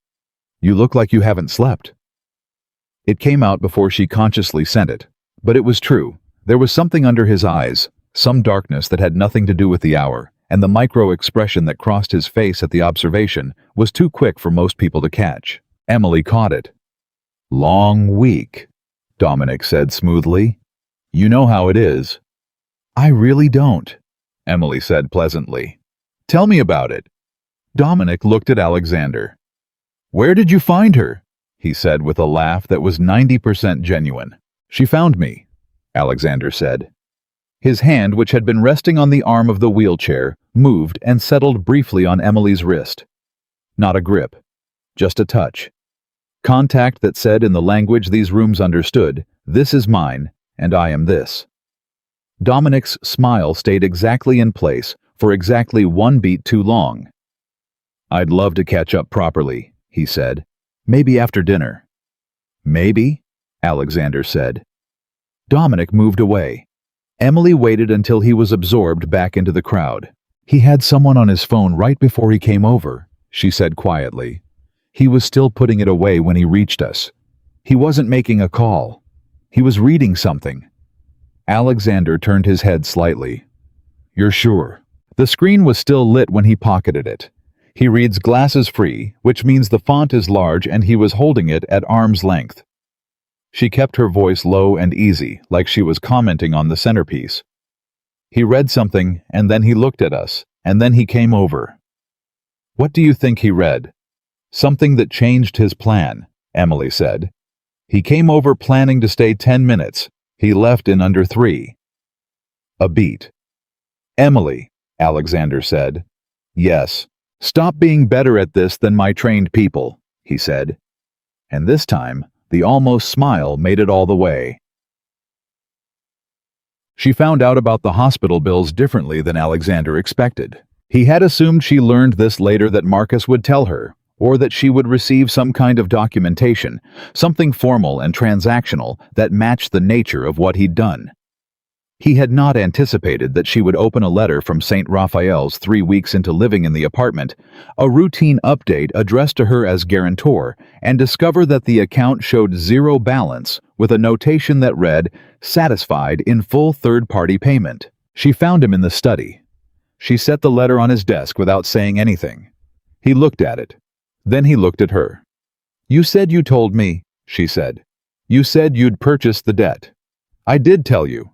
"You look like you haven't slept." It came out before she consciously sent it, but it was true. There was something under his eyes, some darkness that had nothing to do with the hour, and the micro-expression that crossed his face at the observation was too quick for most people to catch. Emily caught it. "Long week," Dominic said smoothly. "You know how it is." "I really don't," Emily said pleasantly. "Tell me about it." Dominic looked at Alexander. "Where did you find her?" he said with a laugh that was 90% genuine. "She found me," Alexander said. His hand, which had been resting on the arm of the wheelchair, moved and settled briefly on Emily's wrist. Not a grip, just a touch. Contact that said in the language these rooms understood, "This is mine, and I am this." Dominic's smile stayed exactly in place for exactly 1 beat too long. "I'd love to catch up properly," he said. "Maybe after dinner." "Maybe?" Alexander said. Dominic moved away. Emily waited until he was absorbed back into the crowd. "He had someone on his phone right before he came over," she said quietly. "He was still putting it away when he reached us. He wasn't making a call. He was reading something." Alexander turned his head slightly. "You're sure?" The screen was still lit when he pocketed it. He reads glasses free, which means the font is large and he was holding it at arm's length. She kept her voice low and easy, like she was commenting on the centerpiece. He read something, and then he looked at us, and then he came over. What do you think he read? Something that changed his plan, Emily said. He came over planning to stay 10 minutes. He left in under 3. A beat. Emily, Alexander said. Yes. Stop being better at this than my trained people, he said. And this time, the almost smile made it all the way. She found out about the hospital bills differently than Alexander expected. He had assumed she learned this later, that Marcus would tell her, or that she would receive some kind of documentation, something formal and transactional that matched the nature of what he'd done. He had not anticipated that she would open a letter from St. Raphael's 3 weeks into living in the apartment, a routine update addressed to her as guarantor, and discover that the account showed zero balance with a notation that read, "Satisfied in full third-party payment." She found him in the study. She set the letter on his desk without saying anything. He looked at it. Then he looked at her. "You said you told me," she said. "You said you'd purchased the debt." "I did tell you."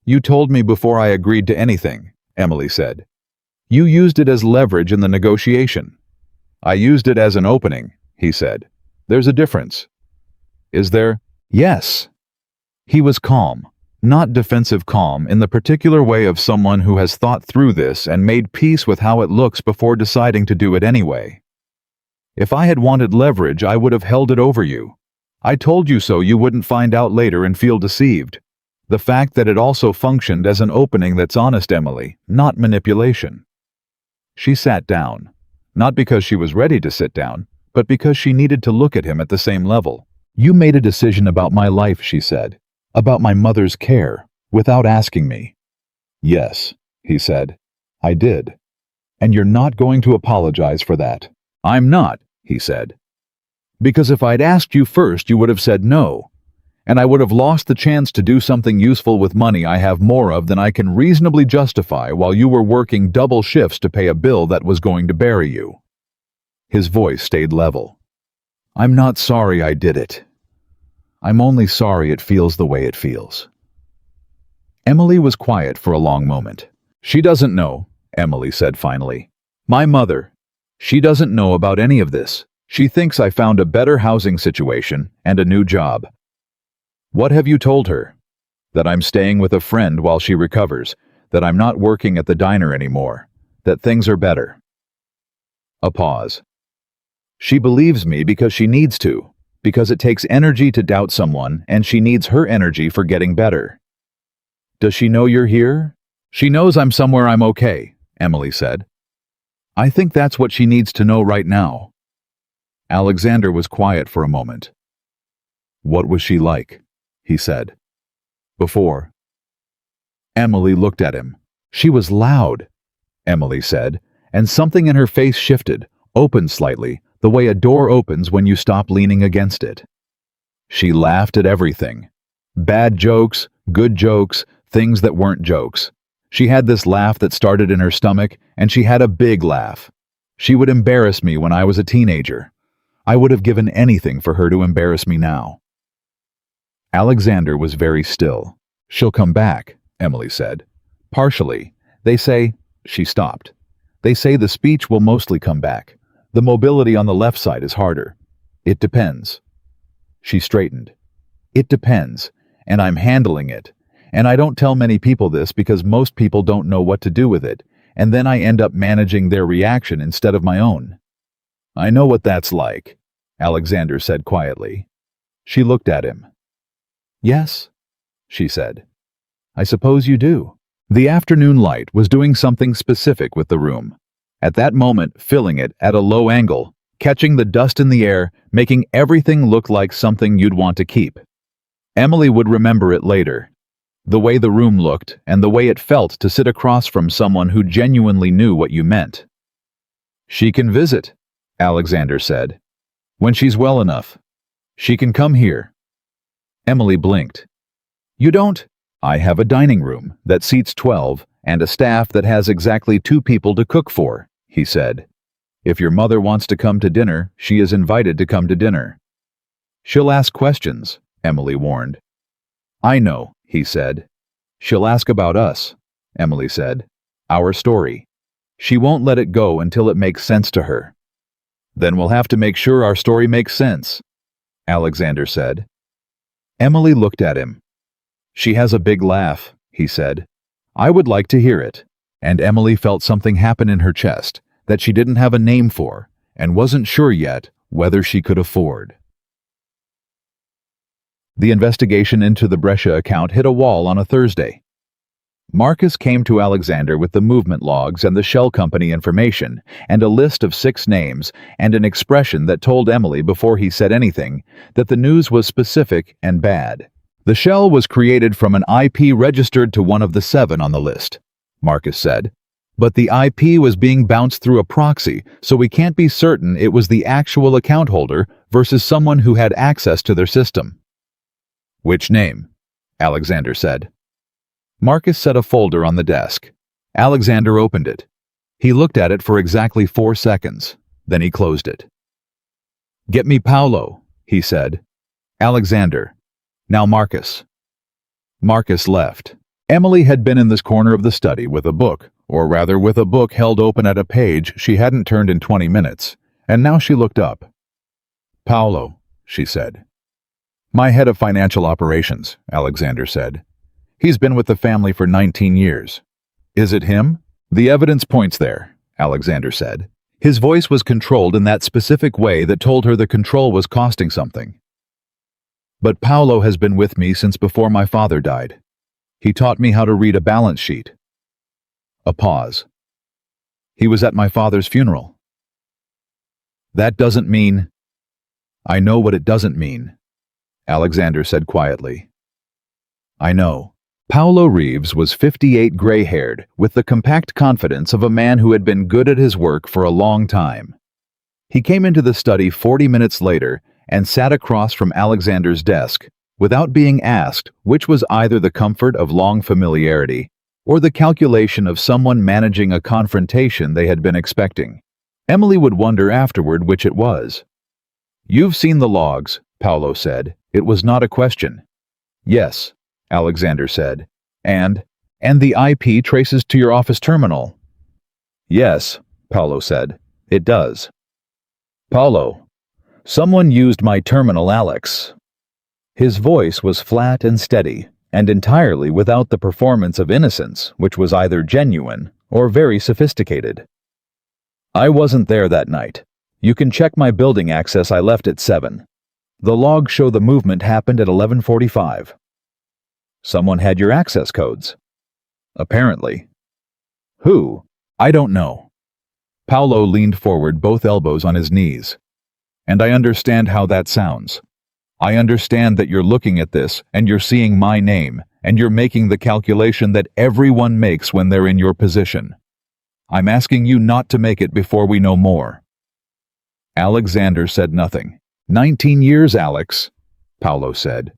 "You told me before I agreed to anything," Emily said. "You used it as leverage in the negotiation." "I used it as an opening," he said. "There's a difference." "Is there?" "Yes." He was calm, not defensive calm in the particular way of someone who has thought through this and made peace with how it looks before deciding to do it anyway. "If I had wanted leverage, I would have held it over you. I told you so you wouldn't find out later and feel deceived. The fact that it also functioned as an opening that's honest, Emily, not manipulation." She sat down, not because she was ready to sit down, but because she needed to look at him at the same level. "You made a decision about my life," she said, "about my mother's care, without asking me." "Yes," he said, "I did. And you're not going to apologize for that." "I'm not," he said. "Because if I'd asked you first, you would have said no. And I would have lost the chance to do something useful with money I have more of than I can reasonably justify while you were working double shifts to pay a bill that was going to bury you." His voice stayed level. "I'm not sorry I did it. I'm only sorry it feels the way it feels." Emily was quiet for a long moment. "She doesn't know," Emily said finally. "My mother. She doesn't know about any of this. She thinks I found a better housing situation and a new job." "What have you told her?" "That I'm staying with a friend while she recovers, that I'm not working at the diner anymore, that things are better." A pause. "She believes me because she needs to, because it takes energy to doubt someone, and she needs her energy for getting better." "Does she know you're here?" "She knows I'm somewhere I'm okay," Emily said. "I think that's what she needs to know right now." Alexander was quiet for a moment. "What was she like?" he said. "Before?" Emily looked at him. "She was loud," Emily said, and something in her face shifted, opened slightly, the way a door opens when you stop leaning against it. She laughed at everything. Bad jokes, good jokes, things that weren't jokes. She had this laugh that started in her stomach, and she had a big laugh. She would embarrass me when I was a teenager. I would have given anything for her to embarrass me now. Alexander was very still. "She'll come back," Emily said. "Partially. They say—" She stopped. "They say the speech will mostly come back. The mobility on the left side is harder. It depends." She straightened. "It depends, and I'm handling it. And I don't tell many people this because most people don't know what to do with it, and then I end up managing their reaction instead of my own." "I know what that's like," Alexander said quietly. She looked at him. "Yes," she said. "I suppose you do." The afternoon light was doing something specific with the room. At that moment, filling it at a low angle, catching the dust in the air, making everything look like something you'd want to keep. Emily would remember it later. The way the room looked, and the way it felt to sit across from someone who genuinely knew what you meant. "She can visit," Alexander said. "When she's well enough. She can come here." Emily blinked. "You don't?" "I have a dining room that seats 12, and a staff that has exactly 2 people to cook for, he said. If your mother wants to come to dinner, she is invited to come to dinner. She'll ask questions, Emily warned. I know, he said. She'll ask about us, Emily said. Our story. She won't let it go until it makes sense to her. Then we'll have to make sure our story makes sense, Alexander said. Emily looked at him. She has a big laugh, he said. I would like to hear it. And Emily felt something happen in her chest that she didn't have a name for and wasn't sure yet whether she could afford. The investigation into the Brescia account hit a wall on a Thursday. Marcus came to Alexander with the movement logs and the shell company information and a list of 6 names and an expression that told Emily before he said anything that the news was specific and bad. The shell was created from an IP registered to one of the 7 on the list, Marcus said. But the IP was being bounced through a proxy, so we can't be certain it was the actual account holder versus someone who had access to their system. Which name? Alexander said. Marcus set a folder on the desk. Alexander opened it. He looked at it for exactly 4 seconds. Then he closed it. Get me Paolo, he said. Alexander. Now Marcus. Marcus left. Emily had been in this corner of the study with a book, or rather with a book held open at a page she hadn't turned in 20 minutes, and now she looked up. Paolo, she said. My head of financial operations, Alexander said. He's been with the family for 19 years. Is it him? The evidence points there, Alexander said. His voice was controlled in that specific way that told her the control was costing something. But Paolo has been with me since before my father died. He taught me how to read a balance sheet. A pause. He was at my father's funeral. That doesn't mean... I know what it doesn't mean, Alexander said quietly. I know. Paolo Reeves was 58, gray-haired, with the compact confidence of a man who had been good at his work for a long time. He came into the study 40 minutes later and sat across from Alexander's desk, without being asked, which was either the comfort of long familiarity or the calculation of someone managing a confrontation they had been expecting. Emily would wonder afterward which it was. You've seen the logs, Paolo said. It was not a question. Yes, Alexander said. And the IP traces to your office terminal. Yes, Paolo said. It does. Paolo, someone used my terminal, Alex. His voice was flat and steady, and entirely without the performance of innocence, which was either genuine or very sophisticated. I wasn't there that night. You can check my building access. I left at 7. The logs show the movement happened at 11:45. Someone had your access codes. Apparently. Who? I don't know. Paolo leaned forward, both elbows on his knees. And I understand how that sounds. I understand that you're looking at this and you're seeing my name and you're making the calculation that everyone makes when they're in your position. I'm asking you not to make it before we know more. Alexander said nothing. 19 years, Alex, Paolo said.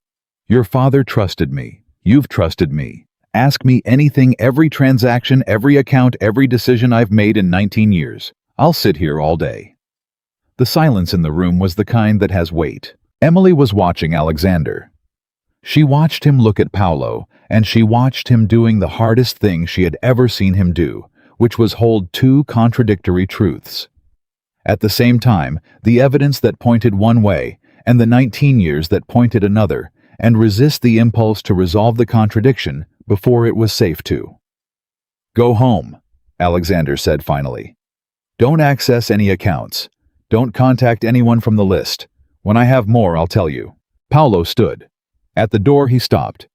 Your father trusted me. You've trusted me. Ask me anything, every transaction, every account, every decision I've made in 19 years. I'll sit here all day. The silence in the room was the kind that has weight. Emily was watching Alexander. She watched him look at Paolo, and she watched him doing the hardest thing she had ever seen him do, which was hold 2 contradictory truths. At the same time, the evidence that pointed one way, and the 19 years that pointed another, and resist the impulse to resolve the contradiction before it was safe to. Go home, Alexander said finally. Don't access any accounts. Don't contact anyone from the list. When I have more, I'll tell you. Paolo stood. At the door, he stopped.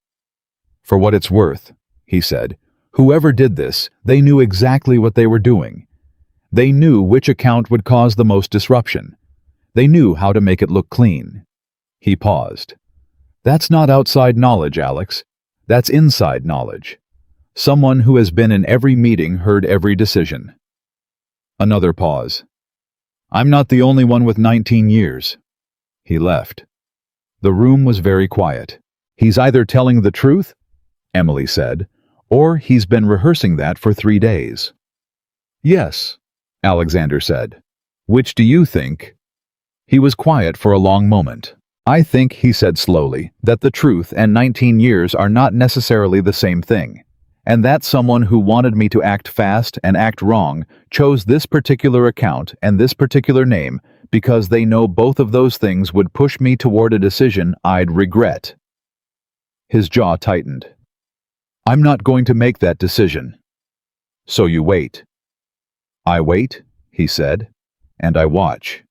For what it's worth, he said, whoever did this, they knew exactly what they were doing. They knew which account would cause the most disruption. They knew how to make it look clean. He paused. That's not outside knowledge, Alex. That's inside knowledge. Someone who has been in every meeting, heard every decision. Another pause. I'm not the only one with 19 years. He left. The room was very quiet. He's either telling the truth, Emily said, Or he's been rehearsing that for 3 days. Yes, Alexander said. Which do you think? He was quiet for a long moment. I think, he said slowly, that the truth and 19 years are not necessarily the same thing, and that someone who wanted me to act fast and act wrong chose this particular account and this particular name because they know both of those things would push me toward a decision I'd regret. His jaw tightened. I'm not going to make that decision. So you wait. I wait, he said, and I watch.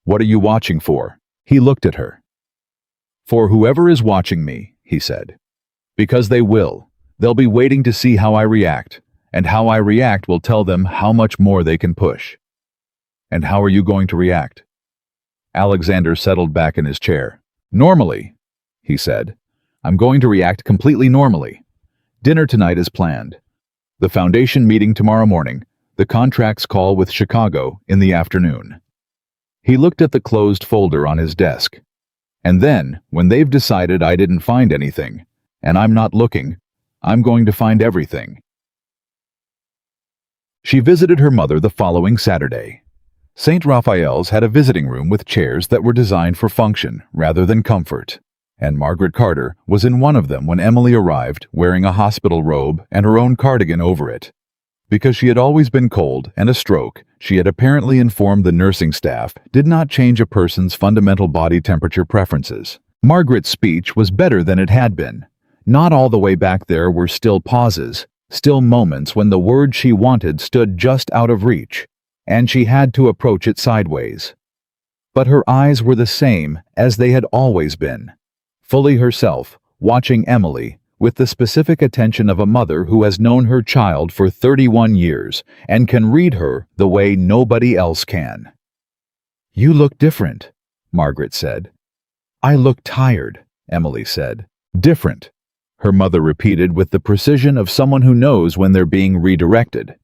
What are you watching for? He looked at her. For whoever is watching me, he said. Because they will. They'll be waiting to see how I react, and how I react will tell them how much more they can push. And how are you going to react? Alexander settled back in his chair. Normally, he said. I'm going to react completely normally. Dinner tonight is planned. The foundation meeting tomorrow morning, the contracts call with Chicago in the afternoon. He looked at the closed folder on his desk. And then, when they've decided I didn't find anything, and I'm not looking, I'm going to find everything. She visited her mother the following Saturday. St. Raphael's had a visiting room with chairs that were designed for function rather than comfort, and Margaret Carter was in one of them when Emily arrived wearing a hospital robe and her own cardigan over it. Because she had always been cold and a stroke, she had apparently informed the nursing staff did not change a person's fundamental body temperature preferences. Margaret's speech was better than it had been. Not all the way back there were still pauses, still moments when the word she wanted stood just out of reach, and she had to approach it sideways. But her eyes were the same as they had always been, fully herself, watching Emily, with the specific attention of a mother who has known her child for 31 years and can read her the way nobody else can. You look different, Margaret said. I look tired, Emily said. Different, her mother repeated with the precision of someone who knows when they're being redirected.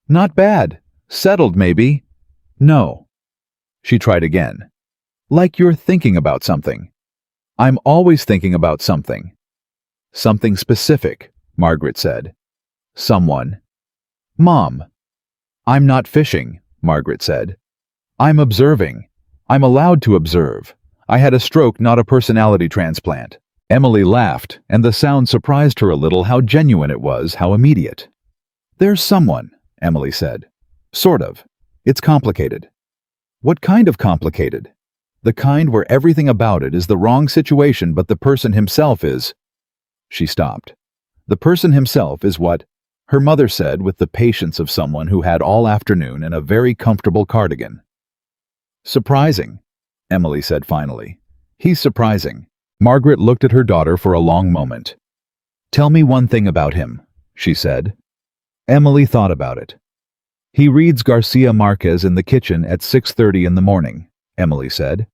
Not bad. Settled, maybe. No. She tried again. Like you're thinking about something. I'm always thinking about something. Something specific, Margaret said. Someone. Mom. I'm not fishing, Margaret said. I'm observing. I'm allowed to observe. I had a stroke, not a personality transplant. Emily laughed, and the sound surprised her a little how genuine it was, how immediate. There's someone, Emily said. Sort of. It's complicated. What kind of complicated? The kind where everything about it is the wrong situation but the person himself is... She stopped. The person himself is what? Her mother said with the patience of someone who had all afternoon in a very comfortable cardigan. Surprising, Emily said finally. He's surprising. Margaret looked at her daughter for a long moment. Tell me one thing about him, she said. Emily thought about it. He reads Garcia Marquez in the kitchen at 6:30 in the morning, Emily said.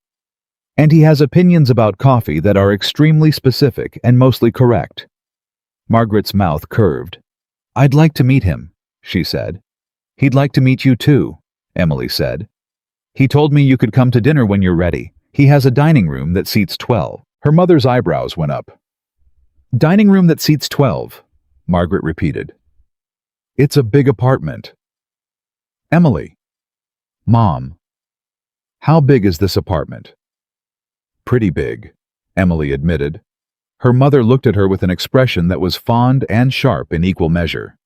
And he has opinions about coffee that are extremely specific and mostly correct. Margaret's mouth curved. I'd like to meet him, she said. He'd like to meet you too, Emily said. He told me you could come to dinner when you're ready. He has a dining room that seats 12. Her mother's eyebrows went up. Dining room that seats 12, Margaret repeated. It's a big apartment. Emily. Mom. How big is this apartment? Pretty big, Emily admitted. Her mother looked at her with an expression that was fond and sharp in equal measure.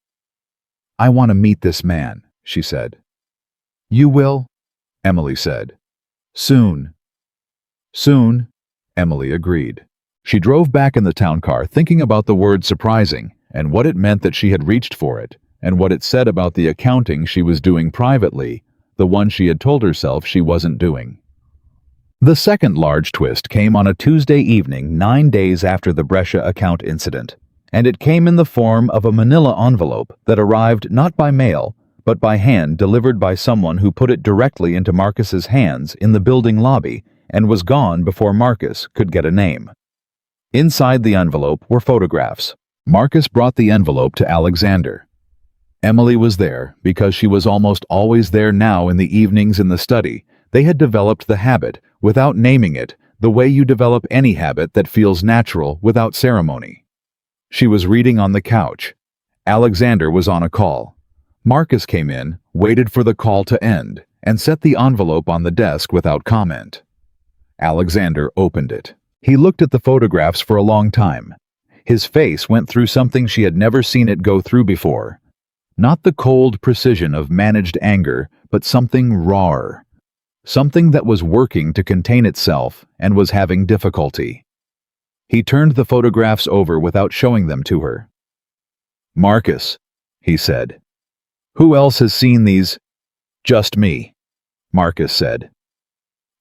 I want to meet this man, she said. You will? Emily said. Soon. Soon, Emily agreed. She drove back in the town car thinking about the word surprising and what it meant that she had reached for it, and what it said about the accounting she was doing privately, the one she had told herself she wasn't doing. The second large twist came on a Tuesday evening 9 days after the Brescia account incident, and it came in the form of a manila envelope that arrived not by mail, but by hand delivered by someone who put it directly into Marcus's hands in the building lobby and was gone before Marcus could get a name. Inside the envelope were photographs. Marcus brought the envelope to Alexander. Emily was there because she was almost always there now in the evenings in the study. They had developed the habit, without naming it, the way you develop any habit that feels natural without ceremony. She was reading on the couch. Alexander was on a call. Marcus came in, waited for the call to end, and set the envelope on the desk without comment. Alexander opened it. He looked at the photographs for a long time. His face went through something she had never seen it go through before. Not the cold precision of managed anger, but something rawer. Something that was working to contain itself and was having difficulty. He turned the photographs over without showing them to her. "Marcus," he said. "Who else has seen these?" "Just me," Marcus said.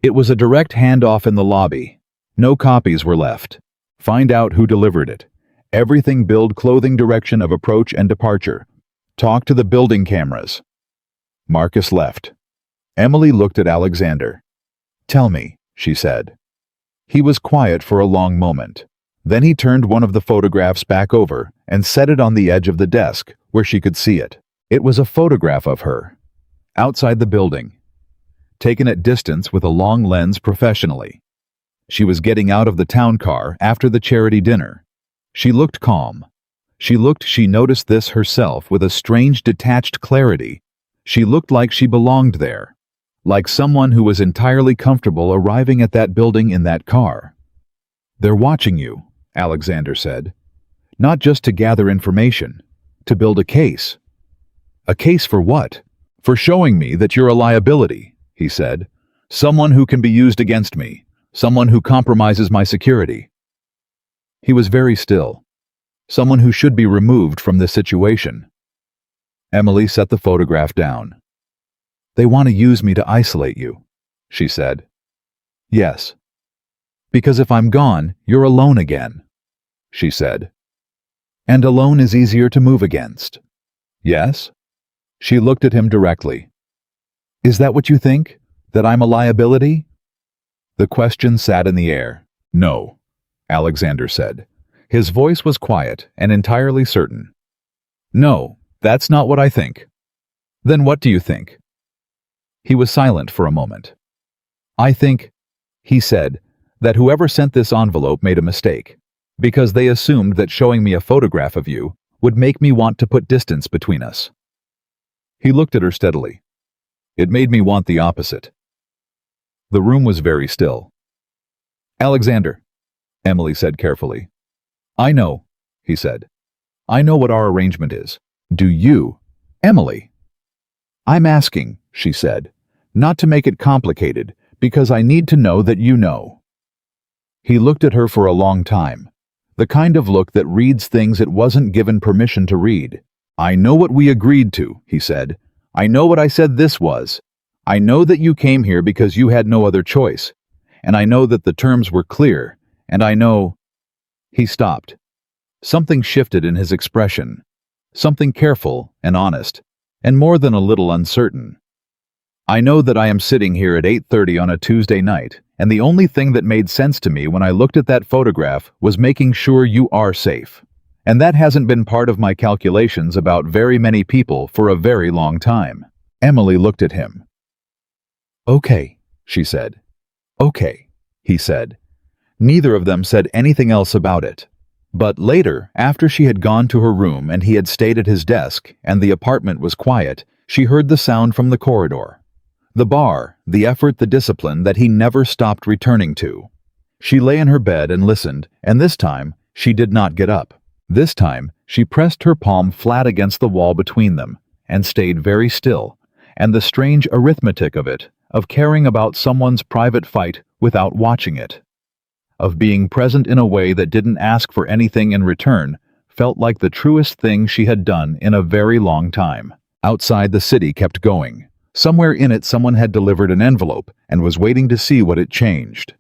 It was a direct handoff in the lobby. No copies were left. Find out who delivered it. Everything build clothing direction of approach and departure. Talk to the building cameras. Marcus left. Emily looked at Alexander. "Tell me," she said. He was quiet for a long moment. Then he turned one of the photographs back over and set it on the edge of the desk where she could see it. It was a photograph of her, outside the building, taken at distance with a long lens professionally. She was getting out of the town car after the charity dinner. She looked calm. She noticed this herself with a strange detached clarity. She looked like she belonged there, like someone who was entirely comfortable arriving at that building in that car. "They're watching you," Alexander said. "Not just to gather information, to build a case." "A case for what?" "For showing me that you're a liability," he said. "Someone who can be used against me. Someone who compromises my security." He was very still. Someone who should be removed from this situation. Emily set the photograph down. "They want to use me to isolate you," she said. "Yes. Because if I'm gone, you're alone again," she said. "And alone is easier to move against." "Yes?" She looked at him directly. "Is that what you think? That I'm a liability?" The question sat in the air. "No," Alexander said. His voice was quiet and entirely certain. "No, that's not what I think." "Then what do you think?" He was silent for a moment. "I think," he said, "that whoever sent this envelope made a mistake, because they assumed that showing me a photograph of you would make me want to put distance between us." He looked at her steadily. "It made me want the opposite." The room was very still. "Alexander," Emily said carefully. "I know," he said. "I know what our arrangement is. Do you?" "Emily." "I'm asking," she said, "not to make it complicated, because I need to know that you know." He looked at her for a long time, the kind of look that reads things it wasn't given permission to read. "I know what we agreed to," he said. "I know what I said this was. I know that you came here because you had no other choice, and I know that the terms were clear, and I know—" He stopped. Something shifted in his expression, something careful and honest, and more than a little uncertain. "I know that I am sitting here at 8:30 on a Tuesday night, and the only thing that made sense to me when I looked at that photograph was making sure you are safe. And that hasn't been part of my calculations about very many people for a very long time." Emily looked at him. "Okay," she said. "Okay," he said. Neither of them said anything else about it. But later, after she had gone to her room and he had stayed at his desk and the apartment was quiet, she heard the sound from the corridor. The bar, the effort, the discipline that he never stopped returning to. She lay in her bed and listened, and this time, she did not get up. This time, she pressed her palm flat against the wall between them and stayed very still, and the strange arithmetic of it, of caring about someone's private fight without watching it, of being present in a way that didn't ask for anything in return, felt like the truest thing she had done in a very long time. Outside, the city kept going. Somewhere in it, someone had delivered an envelope and was waiting to see what it changed.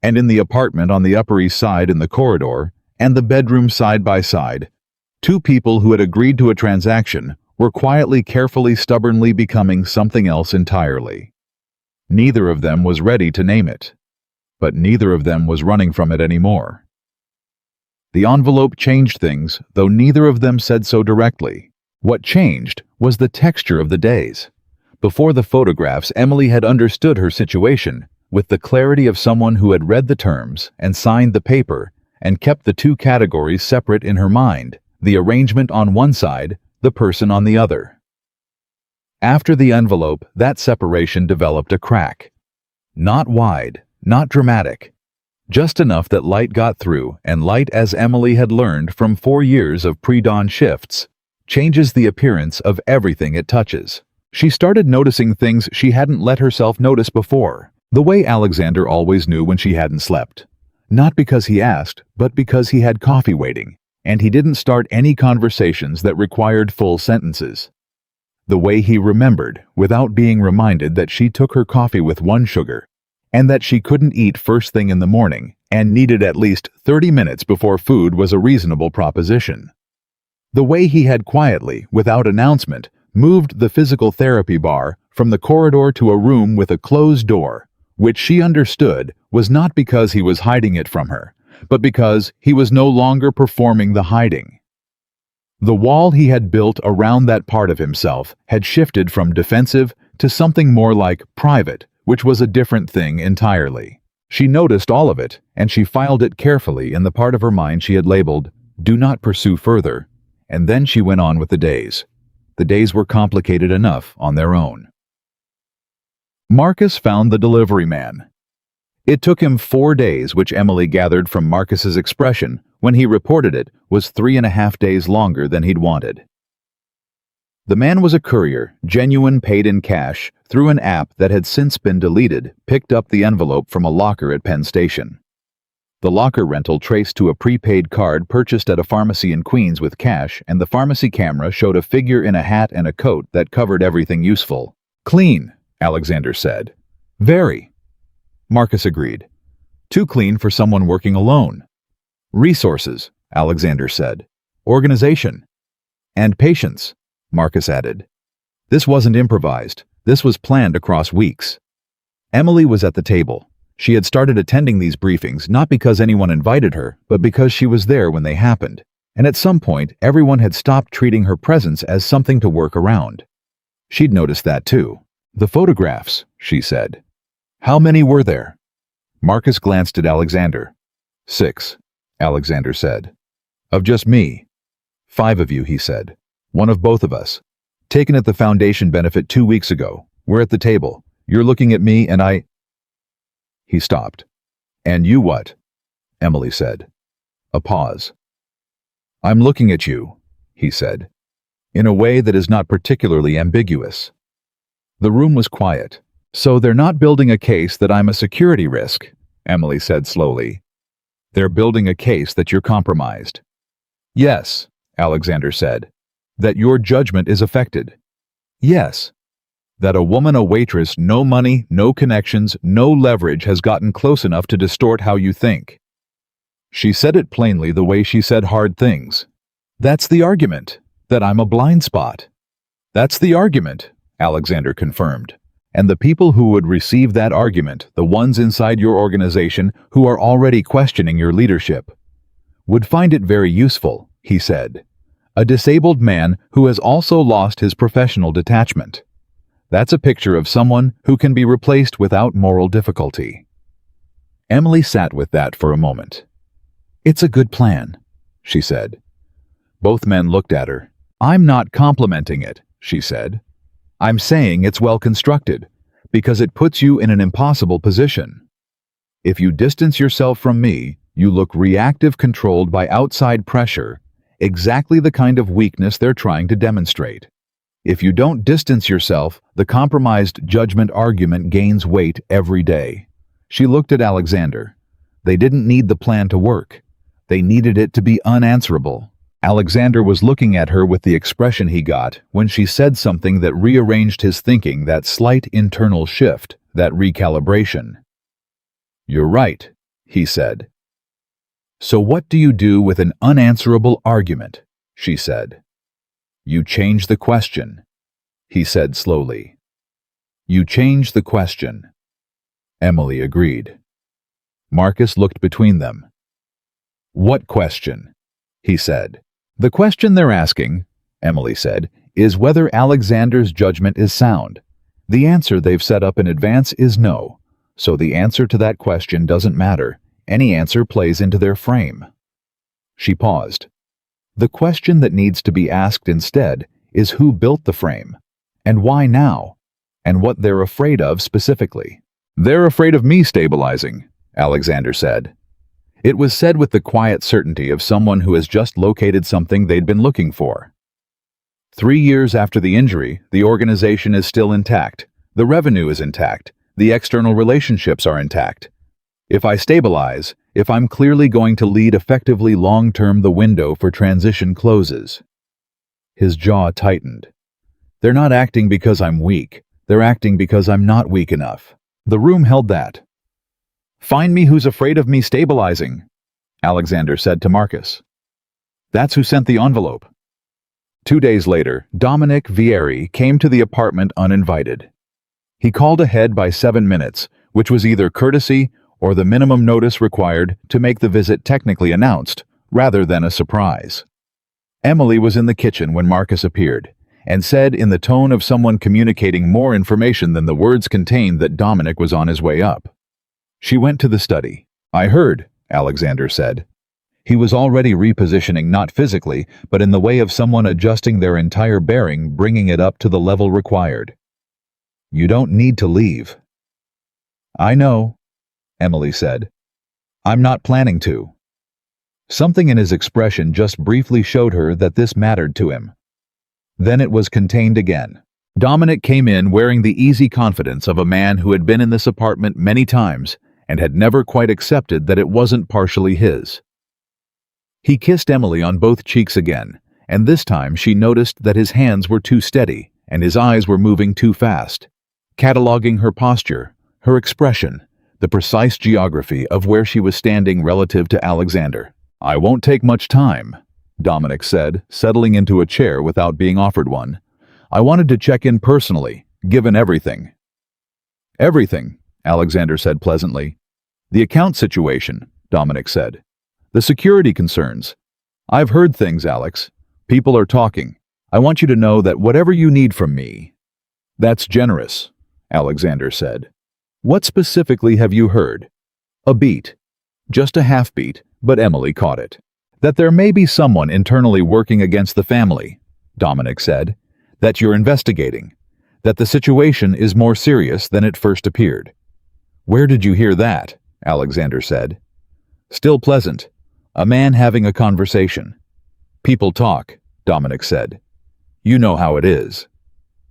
And in the apartment on the Upper East Side, in the corridor, and the bedroom side by side, two people who had agreed to a transaction were quietly, carefully, stubbornly becoming something else entirely. Neither of them was ready to name it, but neither of them was running from it anymore. The envelope changed things, though neither of them said so directly. What changed was the texture of the days. Before the photographs, Emily had understood her situation with the clarity of someone who had read the terms and signed the paper and kept the two categories separate in her mind, the arrangement on one side, the person on the other. After the envelope, that separation developed a crack. Not wide, not dramatic. Just enough that light got through, and light, as Emily had learned from 4 years of pre-dawn shifts, changes the appearance of everything it touches. She started noticing things she hadn't let herself notice before. The way Alexander always knew when she hadn't slept. Not because he asked, but because he had coffee waiting, and he didn't start any conversations that required full sentences. The way he remembered, without being reminded, that she took her coffee with 1 sugar, and that she couldn't eat first thing in the morning, and needed at least 30 minutes before food was a reasonable proposition. The way he had quietly, without announcement, moved the physical therapy bar from the corridor to a room with a closed door, which she understood was not because he was hiding it from her, but because he was no longer performing the hiding. The wall he had built around that part of himself had shifted from defensive to something more like private, which was a different thing entirely. She noticed all of it, and she filed it carefully in the part of her mind she had labeled, "Do not pursue further," and then she went on with the days. The days were complicated enough on their own. Marcus found the delivery man. It took him 4 days, which Emily gathered from Marcus's expression when he reported it was 3.5 days longer than he'd wanted. The man was a courier, genuine, paid in cash, through an app that had since been deleted, picked up the envelope from a locker at Penn Station. The locker rental traced to a prepaid card purchased at a pharmacy in Queens with cash, and the pharmacy camera showed a figure in a hat and a coat that covered everything useful. "Clean," Alexander said. "Very." Marcus agreed. "Too clean for someone working alone." "Resources," Alexander said. "Organization." "And patience," Marcus added. This wasn't improvised. This was planned across weeks. Emily was at the table. She had started attending these briefings not because anyone invited her, but because she was there when they happened. And at some point, everyone had stopped treating her presence as something to work around. She'd noticed that too. "The photographs," she said. "How many were there?" Marcus glanced at Alexander. 6, Alexander said. "Of just me?" "5 of you," he said. "One of both of us. Taken at the foundation benefit 2 weeks ago. We're at the table. You're looking at me and I—" He stopped. "And you what?" Emily said. A pause. "I'm looking at you," he said, in a way that is not particularly ambiguous. The room was quiet. "So they're not building a case that I'm a security risk," Emily said slowly. "They're building a case that you're compromised." "Yes," Alexander said. "That your judgment is affected." "Yes." "That a woman, a waitress, no money, no connections, no leverage, has gotten close enough to distort how you think." She said it plainly the way she said hard things. "That's the argument. That I'm a blind spot." "That's the argument," Alexander confirmed. "And the people who would receive that argument, the ones inside your organization who are already questioning your leadership, would find it very useful," he said. "A disabled man who has also lost his professional detachment. That's a picture of someone who can be replaced without moral difficulty." Emily sat with that for a moment. "It's a good plan," she said. Both men looked at her. "I'm not complimenting it," she said. "I'm saying it's well constructed, because it puts you in an impossible position. If you distance yourself from me, you look reactive, controlled by outside pressure, exactly the kind of weakness they're trying to demonstrate. If you don't distance yourself, the compromised judgment argument gains weight every day." She looked at Alexander. They didn't need the plan to work. They needed it to be unanswerable. Alexander was looking at her with the expression he got when she said something that rearranged his thinking, that slight internal shift, that recalibration. "You're right," he said. "So what do you do with an unanswerable argument?" she said. "You change the question," he said slowly. "You change the question." Emily agreed. Marcus looked between them. "What question?" he said. "The question they're asking," Emily said, "is whether Alexander's judgment is sound. The answer they've set up in advance is no, so the answer to that question doesn't matter. any answer plays into their frame. She paused. The question that needs to be asked instead is who built the frame, and why now, and what they're afraid of specifically. "They're afraid of me stabilizing," Alexander said. It was said with the quiet certainty of someone who has just located something they'd been looking for. 3 years after the injury, the organization is still intact. The revenue is intact. The external relationships are intact. If I stabilize, if I'm clearly going to lead effectively long-term, the window for transition closes. His jaw tightened. They're not acting because I'm weak. They're acting because I'm not weak enough. The room held that. "Find me who's afraid of me stabilizing," Alexander said to Marcus. That's who sent the envelope. 2 days later, Dominic Vieri came to the apartment uninvited. He called ahead by 7 minutes, which was either courtesy or the minimum notice required to make the visit technically announced, rather than a surprise. Emily was in the kitchen when Marcus appeared, and said in the tone of someone communicating more information than the words contained that Dominic was on his way up. She went to the study. "I heard," Alexander said. He was already repositioning, not physically, but in the way of someone adjusting their entire bearing, bringing it up to the level required. "You don't need to leave." "I know," Emily said. "I'm not planning to." Something in his expression just briefly showed her that this mattered to him. Then it was contained again. Dominic came in wearing the easy confidence of a man who had been in this apartment many times and had never quite accepted that it wasn't partially his. He kissed Emily on both cheeks again, and this time she noticed that his hands were too steady and his eyes were moving too fast, cataloging her posture, her expression, the precise geography of where she was standing relative to Alexander. "I won't take much time," Dominic said, settling into a chair without being offered one. "I wanted to check in personally, given everything." "Everything," Alexander said pleasantly. "The account situation," Dominic said. "The security concerns. I've heard things, Alex. People are talking. I want you to know that whatever you need from me." "That's generous," Alexander said. "What specifically have you heard?" "A beat. Just a half beat, but Emily caught it. That there may be someone internally working against the family," Dominic said. "That you're investigating. That the situation is more serious than it first appeared." "Where did you hear that?" Alexander said. "Still pleasant. A man having a conversation." "People talk," Dominic said. "You know how it is."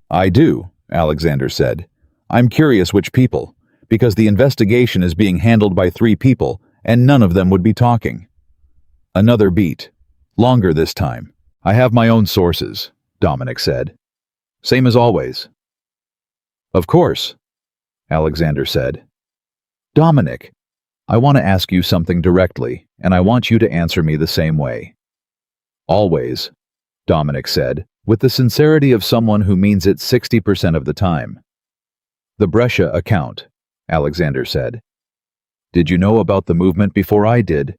"I do," Alexander said. "I'm curious which people, because the investigation is being handled by 3 people, and none of them would be talking." Another beat. Longer this time. "I have my own sources," Dominic said. "Same as always." "Of course," Alexander said. "Dominic, I want to ask you something directly, and I want you to answer me the same way." "Always," Dominic said, with the sincerity of someone who means it 60% of the time. "The Brescia account," Alexander said. "Did you know about the movement before I did?"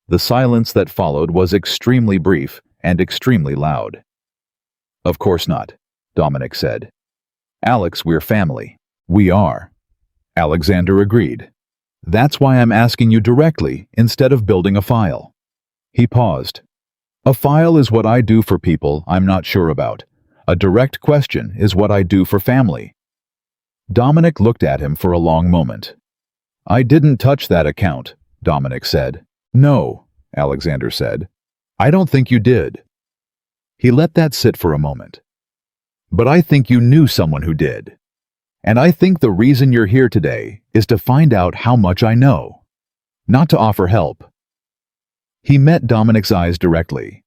The silence that followed was extremely brief and extremely loud. "Of course not," Dominic said. "Alex, we're family." "We are," Alexander agreed. "That's why I'm asking you directly instead of building a file." He paused. "A file is what I do for people I'm not sure about. A direct question is what I do for family." Dominic looked at him for a long moment. "I didn't touch that account," Dominic said. "No," Alexander said. "I don't think you did." He let that sit for a moment. "But I think you knew someone who did. And I think the reason you're here today is to find out how much I know, not to offer help." He met Dominic's eyes directly.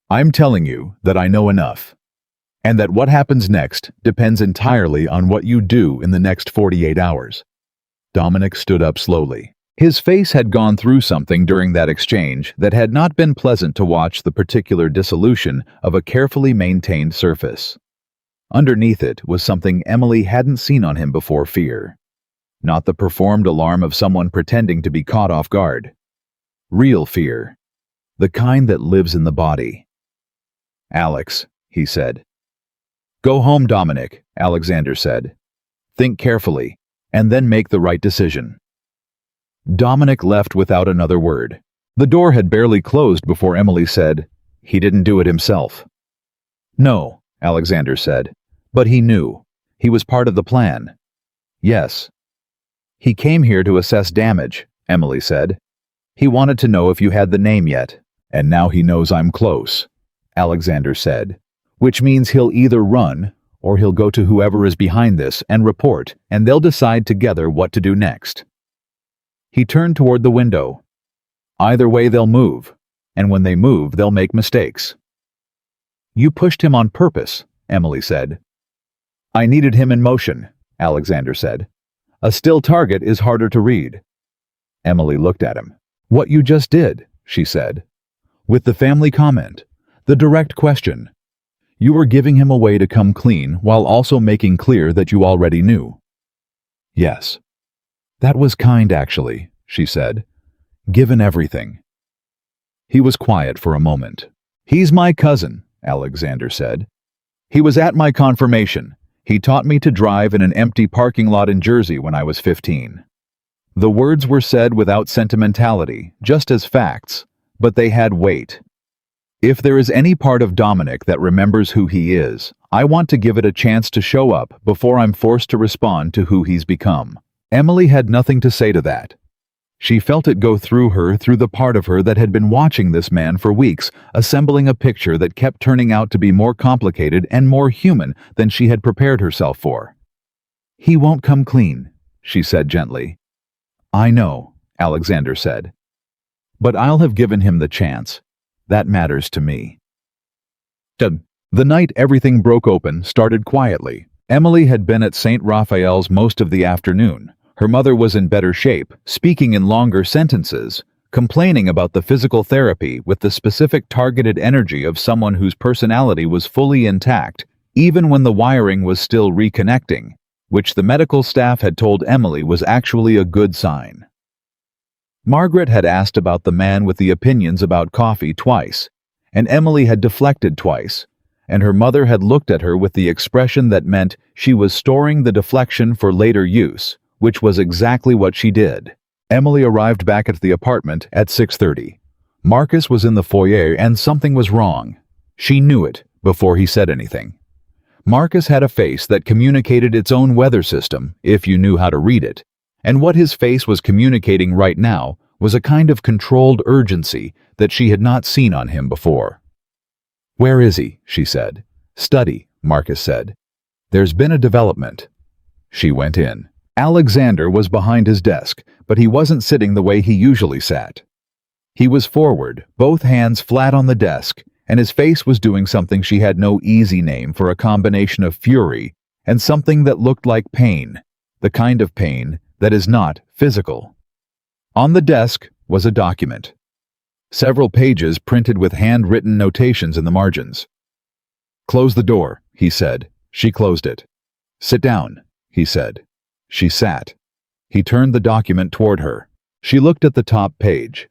"I'm telling you that I know enough, and that what happens next depends entirely on what you do in the next 48 hours. Dominic stood up slowly. His face had gone through something during that exchange that had not been pleasant to watch, the particular dissolution of a carefully maintained surface. Underneath it was something Emily hadn't seen on him before: fear. Not the performed alarm of someone pretending to be caught off guard. Real fear. The kind that lives in the body. "Alex," he said. "Go home, Dominic," Alexander said. "Think carefully, and then make the right decision." Dominic left without another word. The door had barely closed before Emily said, "He didn't do it himself." "No," Alexander said. "But he knew. He was part of the plan." "Yes." "He came here to assess damage," Emily said. "He wanted to know if you had the name yet, and now he knows I'm close," Alexander said. "Which means he'll either run, or he'll go to whoever is behind this and report, and they'll decide together what to do next." He turned toward the window. "Either way they'll move, and when they move they'll make mistakes." "You pushed him on purpose," Emily said. "I needed him in motion," Alexander said. "A still target is harder to read." Emily looked at him. "What you just did," she said. With the family comment, the direct question. You were giving him a way to come clean while also making clear that you already knew. "Yes." "That was kind, actually," she said. "Given everything." He was quiet for a moment. "He's my cousin," Alexander said. "He was at my confirmation. He taught me to drive in an empty parking lot in Jersey when I was 15. The words were said without sentimentality, just as facts, but they had weight. If there is any part of Dominic that remembers who he is, I want to give it a chance to show up before I'm forced to respond to who he's become." Emily had nothing to say to that. She felt it go through her, through the part of her that had been watching this man for weeks, assembling a picture that kept turning out to be more complicated and more human than she had prepared herself for. "He won't come clean," she said gently. "I know," Alexander said. "But I'll have given him the chance. That matters to me." The night everything broke open started quietly. Emily had been at St. Raphael's most of the afternoon. Her mother was in better shape, speaking in longer sentences, complaining about the physical therapy with the specific targeted energy of someone whose personality was fully intact, even when the wiring was still reconnecting, which the medical staff had told Emily was actually a good sign. Margaret had asked about the man with the opinions about coffee twice, and Emily had deflected twice, and her mother had looked at her with the expression that meant she was storing the deflection for later use, which was exactly what she did. Emily arrived back at the apartment at 6:30. Marcus was in the foyer and something was wrong. She knew it before he said anything. Marcus had a face that communicated its own weather system, if you knew how to read it, and what his face was communicating right now was a kind of controlled urgency that she had not seen on him before. "Where is he?" she said. "Study," Marcus said. "There's been a development." She went in. Alexander was behind his desk, but he wasn't sitting the way he usually sat. He was forward, both hands flat on the desk, and his face was doing something she had no easy name for, a combination of fury and something that looked like pain, the kind of pain that is not physical. On the desk was a document. Several pages printed with handwritten notations in the margins. "Close the door," he said. She closed it. "Sit down," he said. She sat. He turned the document toward her. She looked at the top page.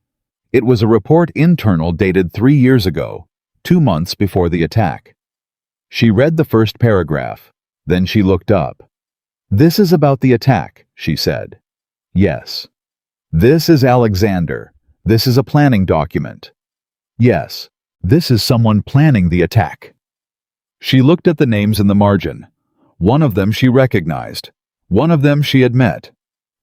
It was a report internal dated 3 years ago, 2 months before the attack. She read the first paragraph. Then she looked up. "This is about the attack," she said. "Yes." "This is Alexander. This is a planning document." "Yes. This is someone planning the attack." She looked at the names in the margin. One of them she recognized. One of them she had met.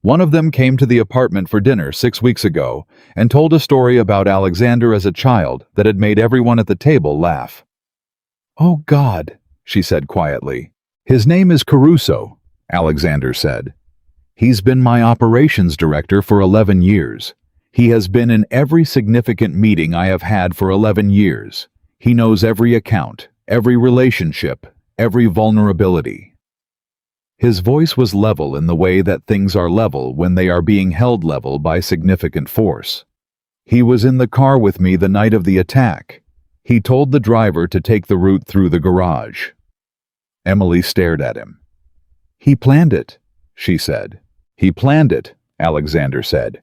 One of them came to the apartment for dinner 6 weeks ago and told a story about Alexander as a child that had made everyone at the table laugh. "Oh God," she said quietly. "His name is Caruso," Alexander said. "He's been my operations director for 11 years. He has been in every significant meeting I have had for 11 years. He knows every account, every relationship, every vulnerability." His voice was level in the way that things are level when they are being held level by significant force. "He was in the car with me the night of the attack. He told the driver to take the route through the garage." Emily stared at him. "He planned it," she said. "He planned it," Alexander said.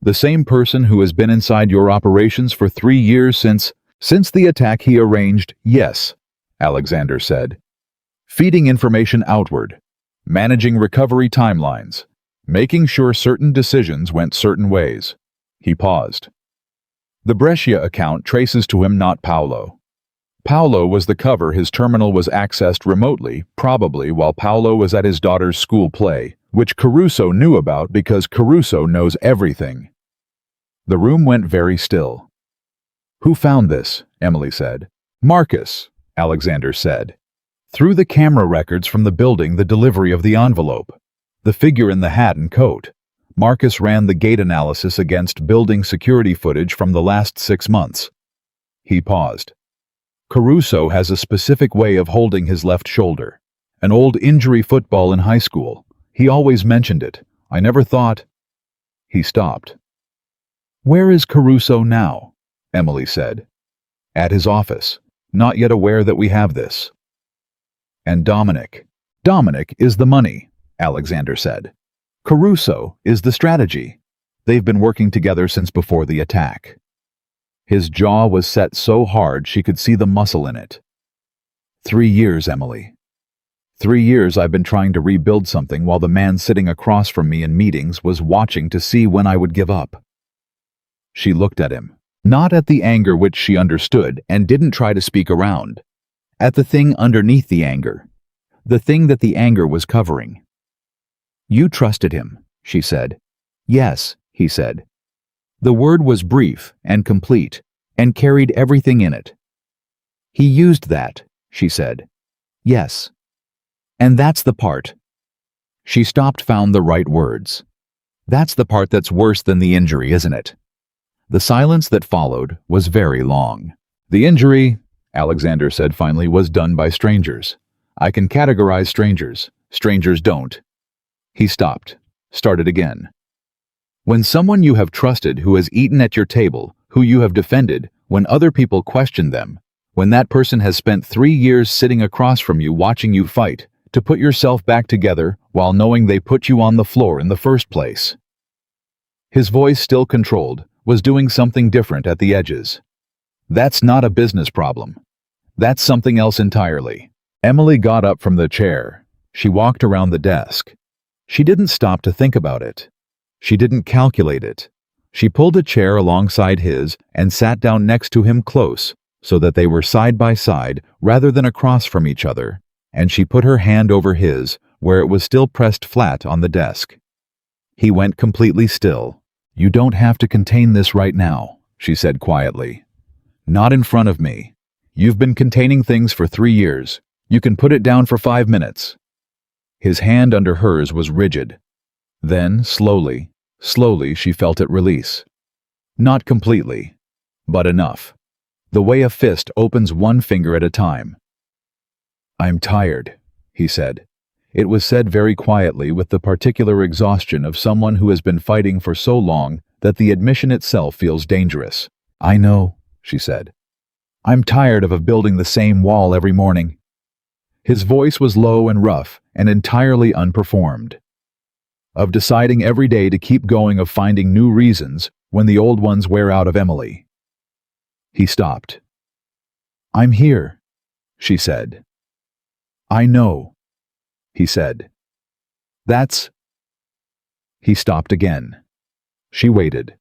"The same person who has been inside your operations for 3 years since the attack he arranged, yes," Alexander said. "Feeding information outward. Managing recovery timelines. making sure certain decisions went certain ways. He paused. The Brescia account traces to him not Paolo. Paolo was the cover. His terminal was accessed remotely, probably while Paolo was at his daughter's school play, which Caruso knew about because Caruso knows everything. The room went very still. "Who found this?" Emily said. "Marcus," Alexander said. "Through the camera records from the building, the delivery of the envelope. The figure in the hat and coat. Marcus ran the gate analysis against building security footage from the last 6 months." He paused. "Caruso has a specific way of holding his left shoulder. An old injury football in high school. He always mentioned it. I never thought—" He stopped. "Where is Caruso now?" Emily said. "At his office, not yet aware that we have this." "And Dominic? Dominic is the money," Alexander said. "Caruso is the strategy. They've been working together since before the attack." His jaw was set so hard she could see the muscle in it. 3 years, Emily. 3 years I've been trying to rebuild something while the man sitting across from me in meetings was watching to see when I would give up." She looked at him, not at the anger which she understood and didn't try to speak around, at the thing underneath the anger, the thing that the anger was covering. "You trusted him," she said. "Yes," he said. The word was brief and complete, and carried everything in it. "He used that," she said. "Yes. And that's the part." She stopped, found the right words. "That's the part that's worse than the injury, isn't it?" The silence that followed was very long. "The injury," Alexander said finally, "was done by strangers. I can categorize strangers. Strangers don't." He stopped, started again. "When someone you have trusted who has eaten at your table, who you have defended, when other people question them, when that person has spent 3 years sitting across from you watching you fight, to put yourself back together while knowing they put you on the floor in the first place." His voice, still controlled, was doing something different at the edges. "That's not a business problem. That's something else entirely." Emily got up from the chair. She walked around the desk. She didn't stop to think about it. She didn't calculate it. She pulled a chair alongside his and sat down next to him close, so that they were side by side rather than across from each other, and she put her hand over his, where it was still pressed flat on the desk. He went completely still. "You don't have to contain this right now," she said quietly. "Not in front of me. You've been containing things for 3 years. You can put it down for 5 minutes." His hand under hers was rigid. Then, slowly, she felt it release. Not completely, but enough. The way a fist opens one finger at a time. "I'm tired," he said. It was said very quietly, with the particular exhaustion of someone who has been fighting for so long that the admission itself feels dangerous. "I know," she said. "I'm tired of building the same wall every morning." His voice was low and rough and entirely unperformed. "Of deciding every day to keep going, of finding new reasons when the old ones wear out of Emily." He stopped. "I'm here," she said. "I know," he said. "That's—" He stopped again. She waited.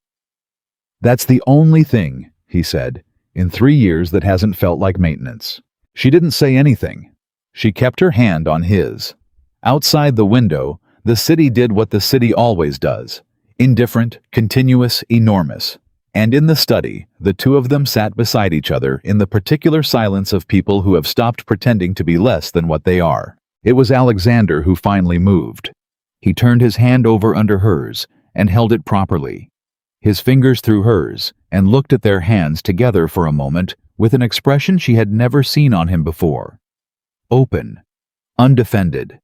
"That's the only thing," he said, "in 3 years that hasn't felt like maintenance." She didn't say anything. She kept her hand on his. Outside the window, the city did what the city always does. Indifferent, continuous, enormous. And in the study, the two of them sat beside each other in the particular silence of people who have stopped pretending to be less than what they are. It was Alexander who finally moved. He turned his hand over under hers and held it properly. His fingers through hers, and looked at their hands together for a moment with an expression she had never seen on him before. Open, undefended,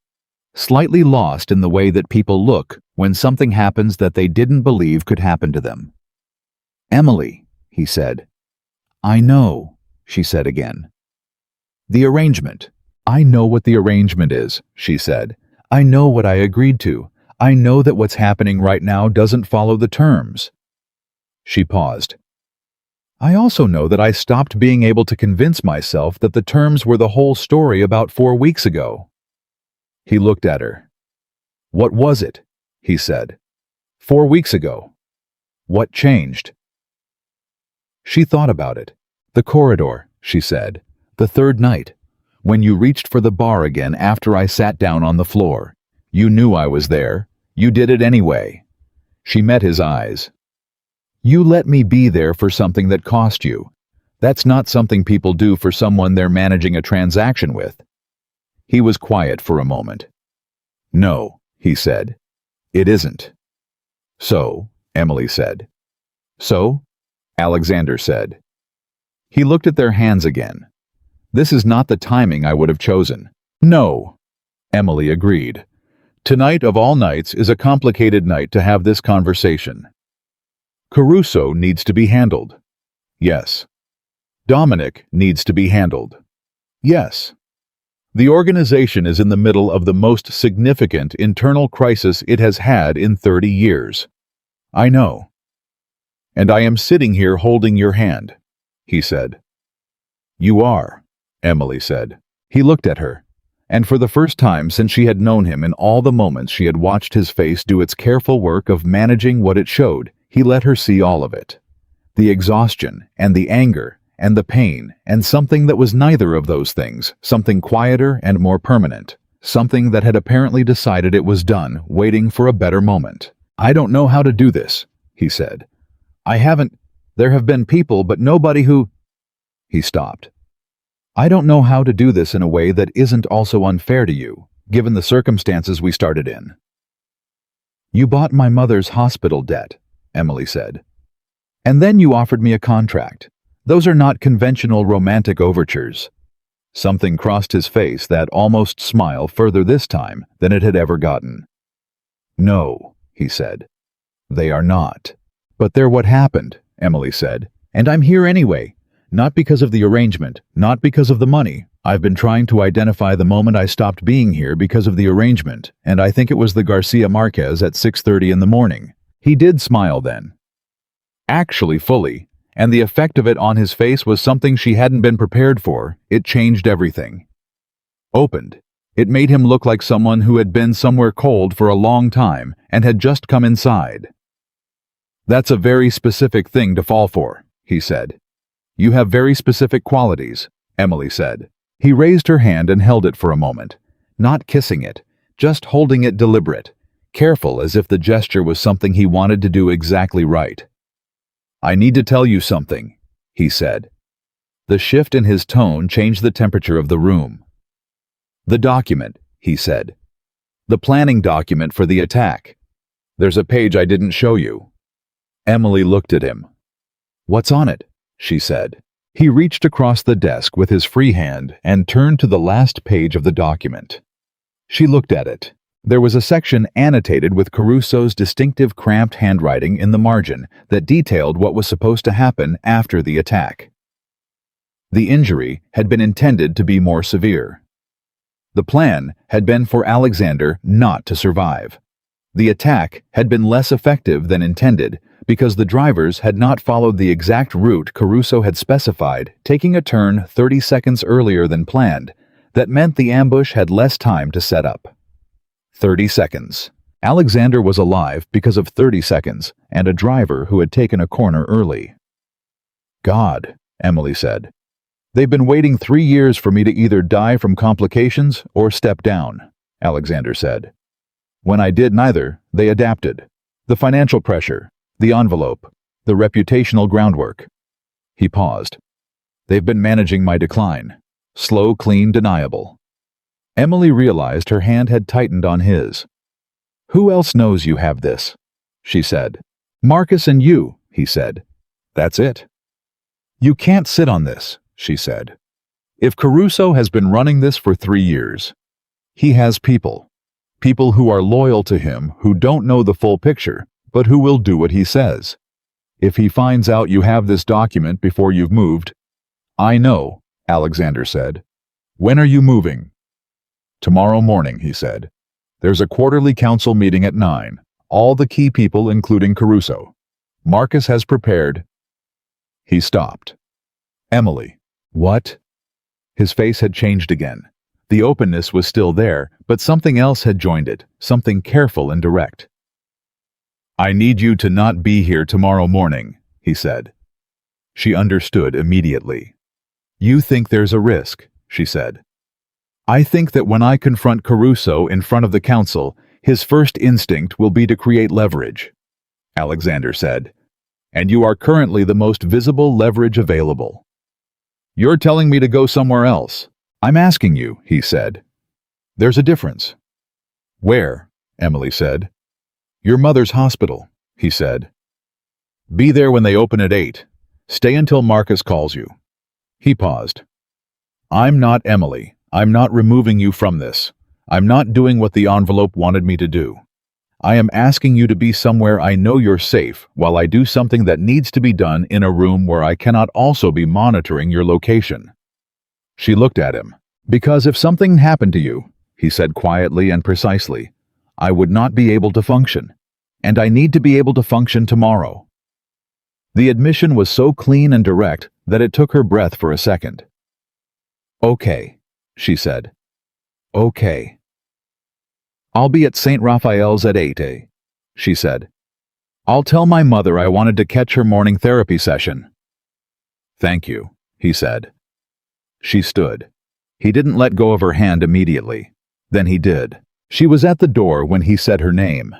slightly lost in the way that people look when something happens that they didn't believe could happen to them. "Emily," he said. "I know," she said again. "The arrangement. I know what the arrangement is," she said. "I know what I agreed to. I know that what's happening right now doesn't follow the terms." She paused. "I also know that I stopped being able to convince myself that the terms were the whole story about 4 weeks ago." He looked at her. "What was it?" he said. 4 weeks ago. What changed? She thought about it. The corridor, she said. The third night. When you reached for the bar again after I sat down on the floor. You knew I was there. You did it anyway. She met his eyes. You let me be there for something that cost you. That's not something people do for someone they're managing a transaction with. He was quiet for a moment. No, he said. It isn't. So, Emily said. So? Alexander said. He looked at their hands again. This is not the timing I would have chosen. No, Emily agreed. Tonight of all nights is a complicated night to have this conversation. Caruso needs to be handled. Yes. Dominic needs to be handled. Yes. The organization is in the middle of the most significant internal crisis it has had in 30 years. I know. And I am sitting here holding your hand, he said. You are, Emily said. He looked at her, and for the first time since she had known him in all the moments she had watched his face do its careful work of managing what it showed, he let her see all of it. The exhaustion, and the anger, and the pain, and something that was neither of those things, something quieter and more permanent, something that had apparently decided it was done, waiting for a better moment. I don't know how to do this, he said. There have been people, but nobody who... He stopped. I don't know how to do this in a way that isn't also unfair to you, given the circumstances we started in. You bought my mother's hospital debt, Emily said. And then you offered me a contract. Those are not conventional romantic overtures. Something crossed his face, that almost smile further this time than it had ever gotten. No, he said. They are not. But they're what happened, Emily said. And I'm here anyway. Not because of the arrangement, not because of the money. I've been trying to identify the moment I stopped being here because of the arrangement, and I think it was the Garcia Marquez at 6:30 in the morning. He did smile then. Actually fully, and the effect of it on his face was something she hadn't been prepared for. It changed everything. Opened. It made him look like someone who had been somewhere cold for a long time and had just come inside. That's a very specific thing to fall for, he said. You have very specific qualities, Emily said. He raised her hand and held it for a moment, not kissing it, just holding it deliberate, careful as if the gesture was something he wanted to do exactly right. I need to tell you something, he said. The shift in his tone changed the temperature of the room. The document, he said. The planning document for the attack. There's a page I didn't show you. Emily looked at him. What's on it? She said. He reached across the desk with his free hand and turned to the last page of the document. She looked at it. There was a section annotated with Caruso's distinctive cramped handwriting in the margin that detailed what was supposed to happen after the attack. The injury had been intended to be more severe. The plan had been for Alexander not to survive. The attack had been less effective than intended because the drivers had not followed the exact route Caruso had specified, taking a turn 30 seconds earlier than planned. That meant the ambush had less time to set up. 30 seconds. Alexander was alive because of 30 seconds and a driver who had taken a corner early. God, Emily said. They've been waiting 3 years for me to either die from complications or step down, Alexander said. When I did neither, they adapted. The financial pressure, the envelope, the reputational groundwork. He paused. They've been managing my decline. Slow, clean, deniable. Emily realized her hand had tightened on his. Who else knows you have this? She said. Marcus and you, he said. That's it. You can't sit on this, she said. If Caruso has been running this for 3 years, he has people. People who are loyal to him, who don't know the full picture, but who will do what he says. If he finds out you have this document before you've moved... I know, Alexander said. When are you moving? Tomorrow morning, he said. There's a quarterly council meeting at 9. All the key people, including Caruso. Marcus has prepared... He stopped. Emily. What? His face had changed again. The openness was still there, but something else had joined it, something careful and direct. I need you to not be here tomorrow morning, he said. She understood immediately. You think there's a risk, she said. I think that when I confront Caruso in front of the council, his first instinct will be to create leverage, Alexander said. And you are currently the most visible leverage available. You're telling me to go somewhere else. I'm asking you, he said. There's a difference. Where? Emily said. Your mother's hospital, he said. Be there when they open at 8. Stay until Marcus calls you. He paused. I'm not Emily. I'm not removing you from this. I'm not doing what the envelope wanted me to do. I am asking you to be somewhere I know you're safe while I do something that needs to be done in a room where I cannot also be monitoring your location. She looked at him. Because if something happened to you, he said quietly and precisely, I would not be able to function. And I need to be able to function tomorrow. The admission was so clean and direct that it took her breath for a second. Okay, she said. Okay. I'll be at St. Raphael's at 8, she said. I'll tell my mother I wanted to catch her morning therapy session. Thank you, he said. She stood. He didn't let go of her hand immediately. Then he did. She was at the door when he said her name.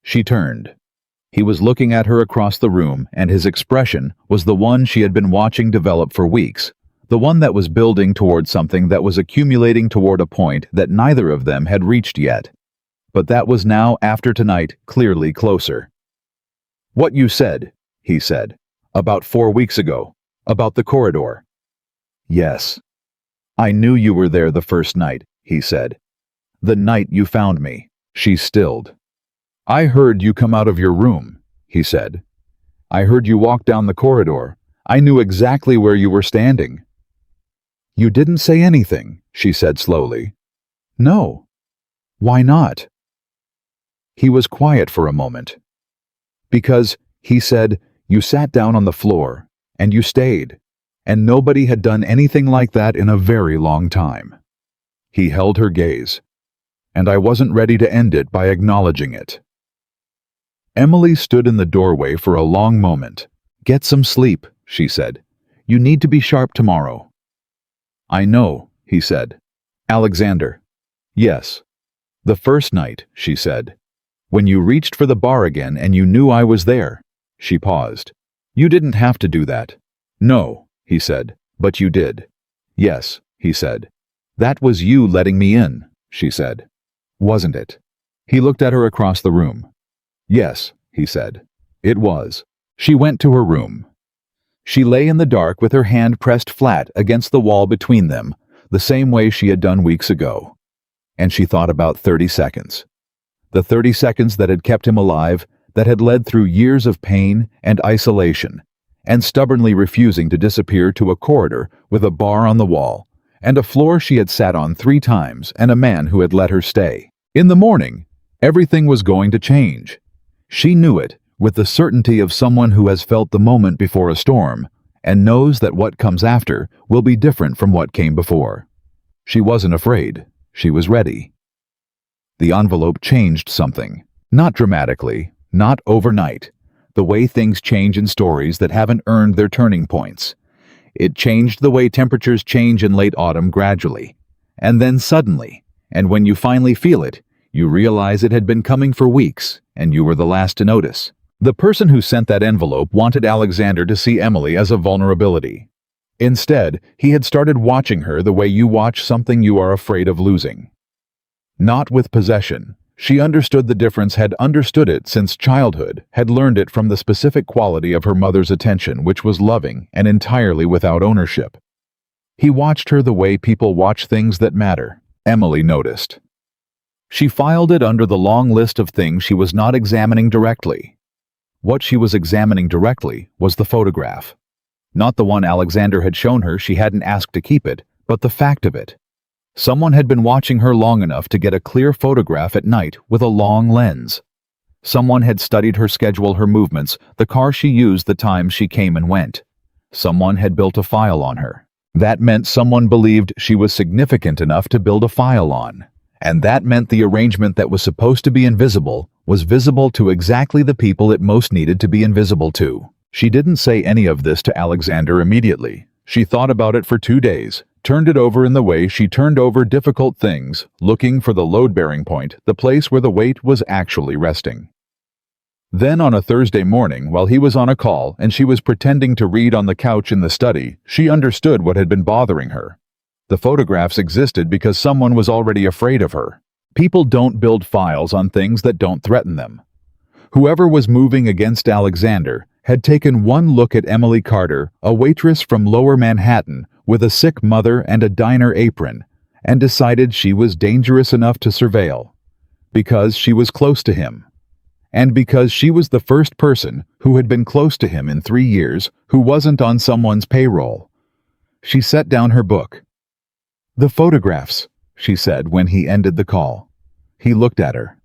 She turned. He was looking at her across the room, and his expression was the one she had been watching develop for weeks, the one that was building toward something that was accumulating toward a point that neither of them had reached yet. But that was now, after tonight, clearly closer. What you said, he said, about 4 weeks ago, about the corridor. Yes. I knew you were there the first night, he said. The night you found me. She stilled. I heard you come out of your room, he said. I heard you walk down the corridor. I knew exactly where you were standing. You didn't say anything, she said slowly. No. Why not? He was quiet for a moment. Because, he said, you sat down on the floor, and you stayed, and nobody had done anything like that in a very long time. He held her gaze, and I wasn't ready to end it by acknowledging it. Emily stood in the doorway for a long moment. Get some sleep, she said. You need to be sharp tomorrow. I know, he said. Alexander. Yes. The first night, she said. When you reached for the bar again and you knew I was there. She paused. You didn't have to do that. No, he said, but you did. Yes, he said. That was you letting me in, she said. Wasn't it? He looked at her across the room. Yes, he said. It was. She went to her room. She lay in the dark with her hand pressed flat against the wall between them, the same way she had done weeks ago. And she thought about 30 seconds. The 30 seconds that had kept him alive, that had led through years of pain and isolation, and stubbornly refusing to disappear to a corridor with a bar on the wall, and a floor she had sat on 3 times, and a man who had let her stay. In the morning, everything was going to change. She knew it, with the certainty of someone who has felt the moment before a storm, and knows that what comes after will be different from what came before. She wasn't afraid. She was ready. The envelope changed something. Not dramatically, not overnight, the way things change in stories that haven't earned their turning points. It changed the way temperatures change in late autumn gradually, and then suddenly, and when you finally feel it, you realize it had been coming for weeks, and you were the last to notice. The person who sent that envelope wanted Alexander to see Emily as a vulnerability. Instead, he had started watching her the way you watch something you are afraid of losing. Not with possession. She understood the difference, had understood it since childhood, had learned it from the specific quality of her mother's attention, which was loving and entirely without ownership. He watched her the way people watch things that matter. Emily noticed. She filed it under the long list of things she was not examining directly. What she was examining directly was the photograph. Not the one Alexander had shown her. She hadn't asked to keep it, but the fact of it. Someone had been watching her long enough to get a clear photograph at night with a long lens. Someone had studied her schedule, her movements, the car she used, the times she came and went. Someone had built a file on her. That meant someone believed she was significant enough to build a file on. And that meant the arrangement that was supposed to be invisible was visible to exactly the people it most needed to be invisible to. She didn't say any of this to Alexander immediately. She thought about it for 2 days, turned it over in the way she turned over difficult things, looking for the load-bearing point, the place where the weight was actually resting. Then on a Thursday morning, while he was on a call and she was pretending to read on the couch in the study, she understood what had been bothering her. The photographs existed because someone was already afraid of her. People don't build files on things that don't threaten them. Whoever was moving against Alexander had taken one look at Emily Carter, a waitress from Lower Manhattan with a sick mother and a diner apron, and decided she was dangerous enough to surveil. Because she was close to him. And because she was the first person who had been close to him in 3 years who wasn't on someone's payroll. She set down her book. "The photographs," she said when he ended the call. He looked at her.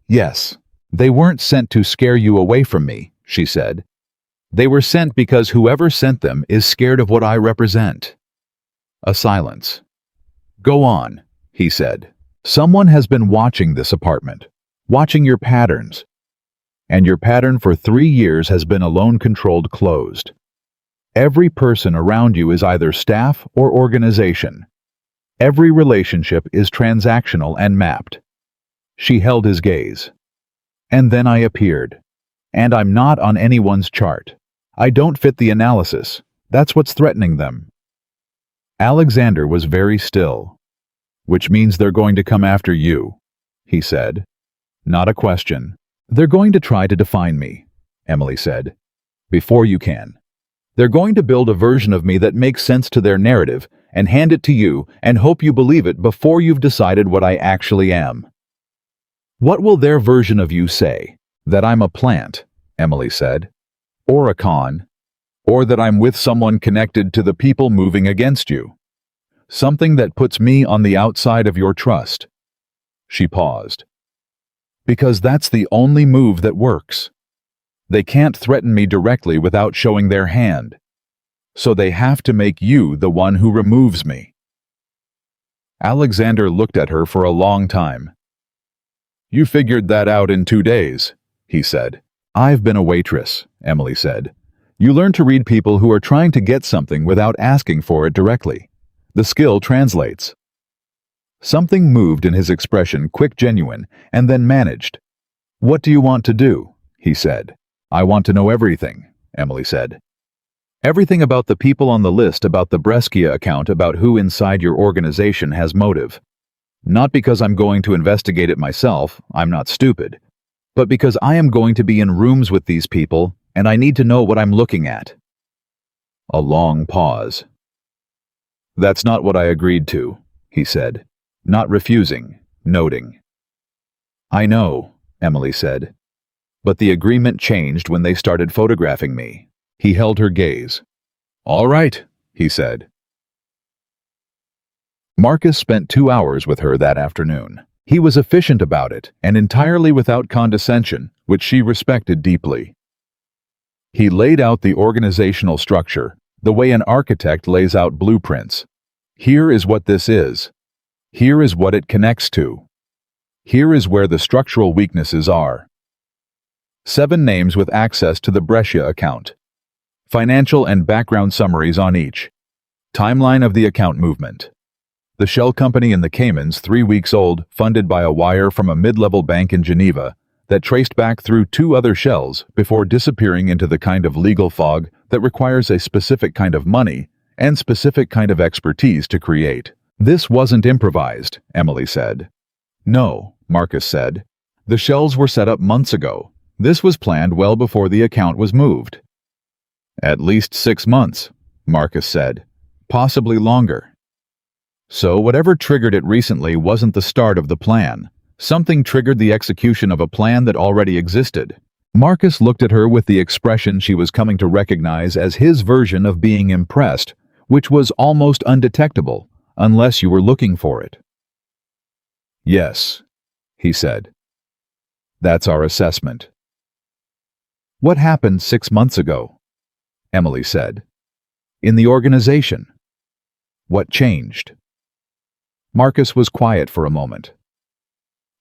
"Yes, they weren't sent to scare you away from me," she said. "They were sent because whoever sent them is scared of what I represent." A silence. "Go on," he said. "Someone has been watching this apartment, watching your patterns. And your pattern for 3 years has been alone-controlled closed. Every person around you is either staff or organization. Every relationship is transactional and mapped." She held his gaze. "And then I appeared. And I'm not on anyone's chart. I don't fit the analysis. That's what's threatening them." Alexander was very still. "Which means they're going to come after you," he said. "Not a question." "They're going to try to define me," Emily said. "Before you can. They're going to build a version of me that makes sense to their narrative and hand it to you and hope you believe it before you've decided what I actually am." "What will their version of you say? That I'm a plant," Emily said. "Or a con? Or that I'm with someone connected to the people moving against you? Something that puts me on the outside of your trust?" She paused. "Because that's the only move that works. They can't threaten me directly without showing their hand. So they have to make you the one who removes me." Alexander looked at her for a long time. "You figured that out in 2 days," he said. "I've been a waitress," Emily said. "You learn to read people who are trying to get something without asking for it directly. The skill translates." Something moved in his expression, quick, genuine, and then managed. "What do you want to do?" he said. "I want to know everything," Emily said. "Everything about the people on the list, about the Brescia account, about who inside your organization has motive. Not because I'm going to investigate it myself, I'm not stupid, but because I am going to be in rooms with these people, and I need to know what I'm looking at." A long pause. "That's not what I agreed to," he said. Not refusing, noting. "I know," Emily said. "But the agreement changed when they started photographing me." He held her gaze. "All right," he said. Marcus spent 2 hours with her that afternoon. He was efficient about it, and entirely without condescension, which she respected deeply. He laid out the organizational structure, the way an architect lays out blueprints. Here is what this is. Here is what it connects to. Here is where the structural weaknesses are. 7 names with access to the Brescia account. Financial and background summaries on each. Timeline of the account movement. The shell company in the Caymans, 3 weeks old, funded by a wire from a mid-level bank in Geneva that traced back through 2 other shells before disappearing into the kind of legal fog that requires a specific kind of money and specific kind of expertise to create. "This wasn't improvised," Emily said. "No," Marcus said. "The shells were set up months ago. This was planned well before the account was moved." "At least 6 months," Marcus said. "Possibly longer." "So whatever triggered it recently wasn't the start of the plan. Something triggered the execution of a plan that already existed." Marcus looked at her with the expression she was coming to recognize as his version of being impressed, which was almost undetectable, unless you were looking for it. "Yes," he said. "That's our assessment." "What happened 6 months ago?" Emily said. "In the organization. What changed?" Marcus was quiet for a moment.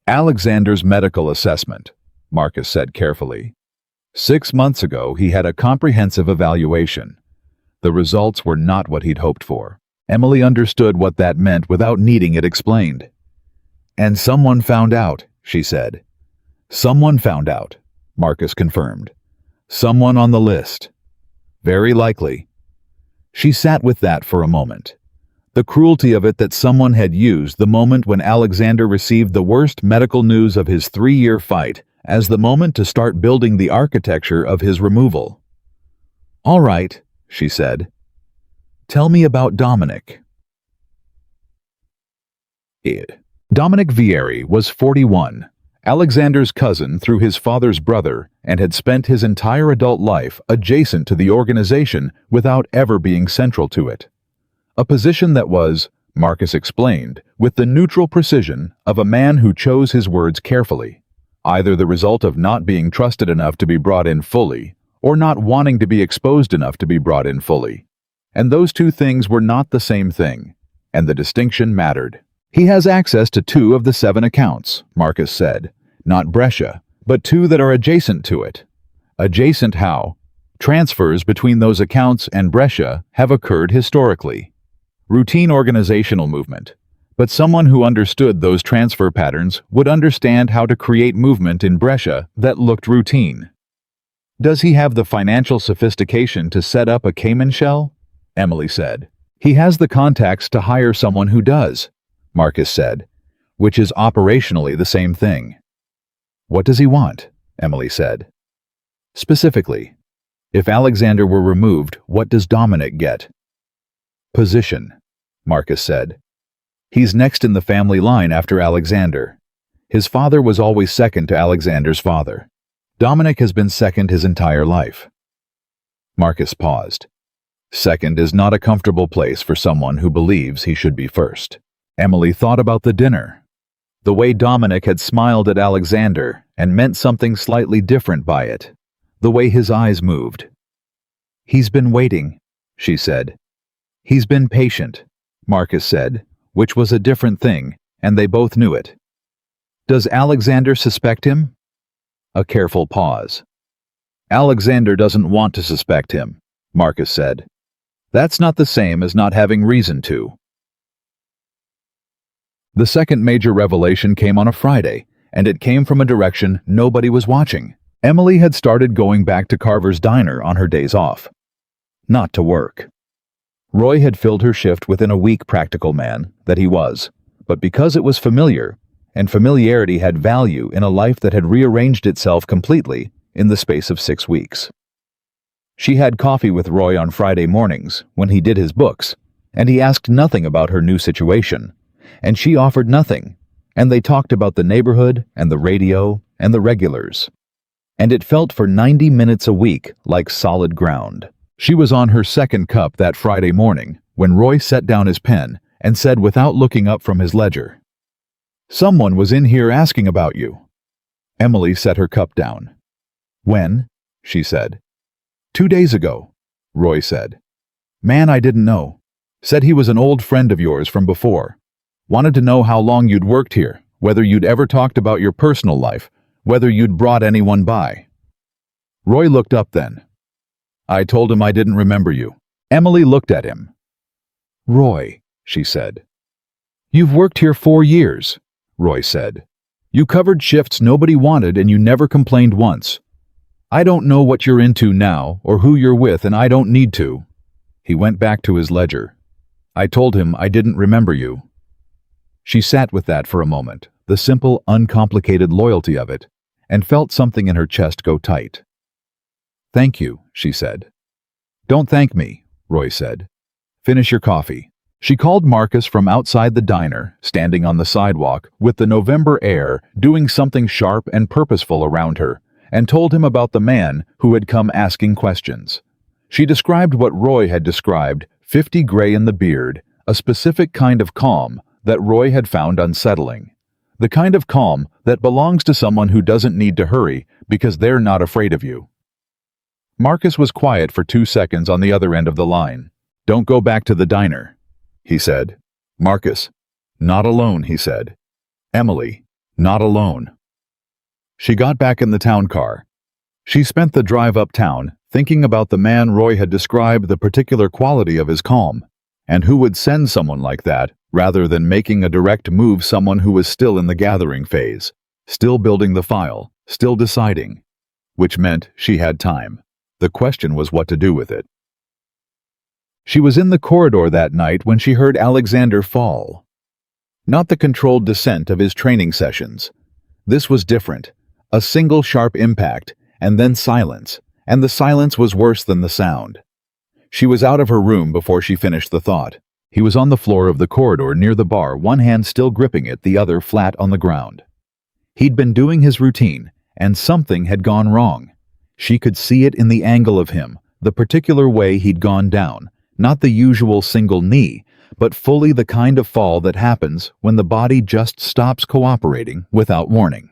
"Alexander's medical assessment," Marcus said carefully. 6 months ago, he had a comprehensive evaluation. The results were not what he'd hoped for. Emily understood what that meant without needing it explained. "And someone found out," she said. "Someone found out," Marcus confirmed. "Someone on the list. Very likely." She sat with that for a moment. The cruelty of it that someone had used the moment when Alexander received the worst medical news of his 3-year fight as the moment to start building the architecture of his removal. "All right," she said. "Tell me about Dominic." Dominic Vieri was 41, Alexander's cousin through his father's brother, and had spent his entire adult life adjacent to the organization without ever being central to it. A position that was, Marcus explained, with the neutral precision of a man who chose his words carefully, either the result of not being trusted enough to be brought in fully, or not wanting to be exposed enough to be brought in fully. And those two things were not the same thing, and the distinction mattered. "He has access to 2 of the 7 accounts," Marcus said. "Not Brescia, but 2 that are adjacent to it." Adjacent how? Transfers between those accounts and Brescia have occurred historically. Routine organizational movement. But someone who understood those transfer patterns would understand how to create movement in Brescia that looked routine. "Does he have the financial sophistication to set up a Cayman shell?" Emily said. "He has the contacts to hire someone who does," Marcus said, "which is operationally the same thing." "What does he want?" Emily said. "Specifically, if Alexander were removed, what does Dominic get?" "Position," Marcus said. "He's next in the family line after Alexander. His father was always second to Alexander's father. Dominic has been second his entire life." Marcus paused. Second is not a comfortable place for someone who believes he should be first. Emily thought about the dinner. The way Dominic had smiled at Alexander and meant something slightly different by it. The way his eyes moved. "He's been waiting," she said. "He's been patient," Marcus said, which was a different thing, and they both knew it. "Does Alexander suspect him?" A careful pause. "Alexander doesn't want to suspect him," Marcus said. "That's not the same as not having reason to." The second major revelation came on a Friday, and it came from a direction nobody was watching. Emily had started going back to Carver's diner on her days off. Not to work. Roy had filled her shift within a week, practical man that he was, but because it was familiar, and familiarity had value in a life that had rearranged itself completely in the space of 6 weeks. She had coffee with Roy on Friday mornings when he did his books, and he asked nothing about her new situation, and she offered nothing, and they talked about the neighborhood and the radio and the regulars. And it felt for 90 minutes a week like solid ground. She was on her second cup that Friday morning when Roy set down his pen and said without looking up from his ledger, "Someone was in here asking about you." Emily set her cup down. "When?" she said. 2 days ago," Roy said. "Man I didn't know. Said he was an old friend of yours from before. Wanted to know how long you'd worked here, whether you'd ever talked about your personal life, whether you'd brought anyone by." Roy looked up then. "I told him I didn't remember you." Emily looked at him. "Roy," she said. "You've worked here 4 years," Roy said. "You covered shifts nobody wanted and you never complained once. I don't know what you're into now or who you're with, and I don't need to." He went back to his ledger. "I told him I didn't remember you." She sat with that for a moment, the simple, uncomplicated loyalty of it, and felt something in her chest go tight. "Thank you," she said. "Don't thank me," Roy said. "Finish your coffee." She called Marcus from outside the diner, standing on the sidewalk, with the November air, doing something sharp and purposeful around her, and told him about the man who had come asking questions. She described what Roy had described, 50 gray in the beard, a specific kind of calm that Roy had found unsettling. The kind of calm that belongs to someone who doesn't need to hurry because they're not afraid of you. Marcus was quiet for 2 seconds on the other end of the line. "Don't go back to the diner," he said. "Marcus, not alone," he said. "Emily, not alone." She got back in the town car. She spent the drive uptown thinking about the man Roy had described, the particular quality of his calm, and who would send someone like that rather than making a direct move, someone who was still in the gathering phase, still building the file, still deciding, which meant she had time. The question was what to do with it. She was in the corridor that night when she heard Alexander fall. Not the controlled descent of his training sessions. This was different. A single sharp impact, and then silence, and the silence was worse than the sound. She was out of her room before she finished the thought. He was on the floor of the corridor near the bar, one hand still gripping it, the other flat on the ground. He'd been doing his routine, and something had gone wrong. She could see it in the angle of him, the particular way he'd gone down, not the usual single knee, but fully the kind of fall that happens when the body just stops cooperating without warning.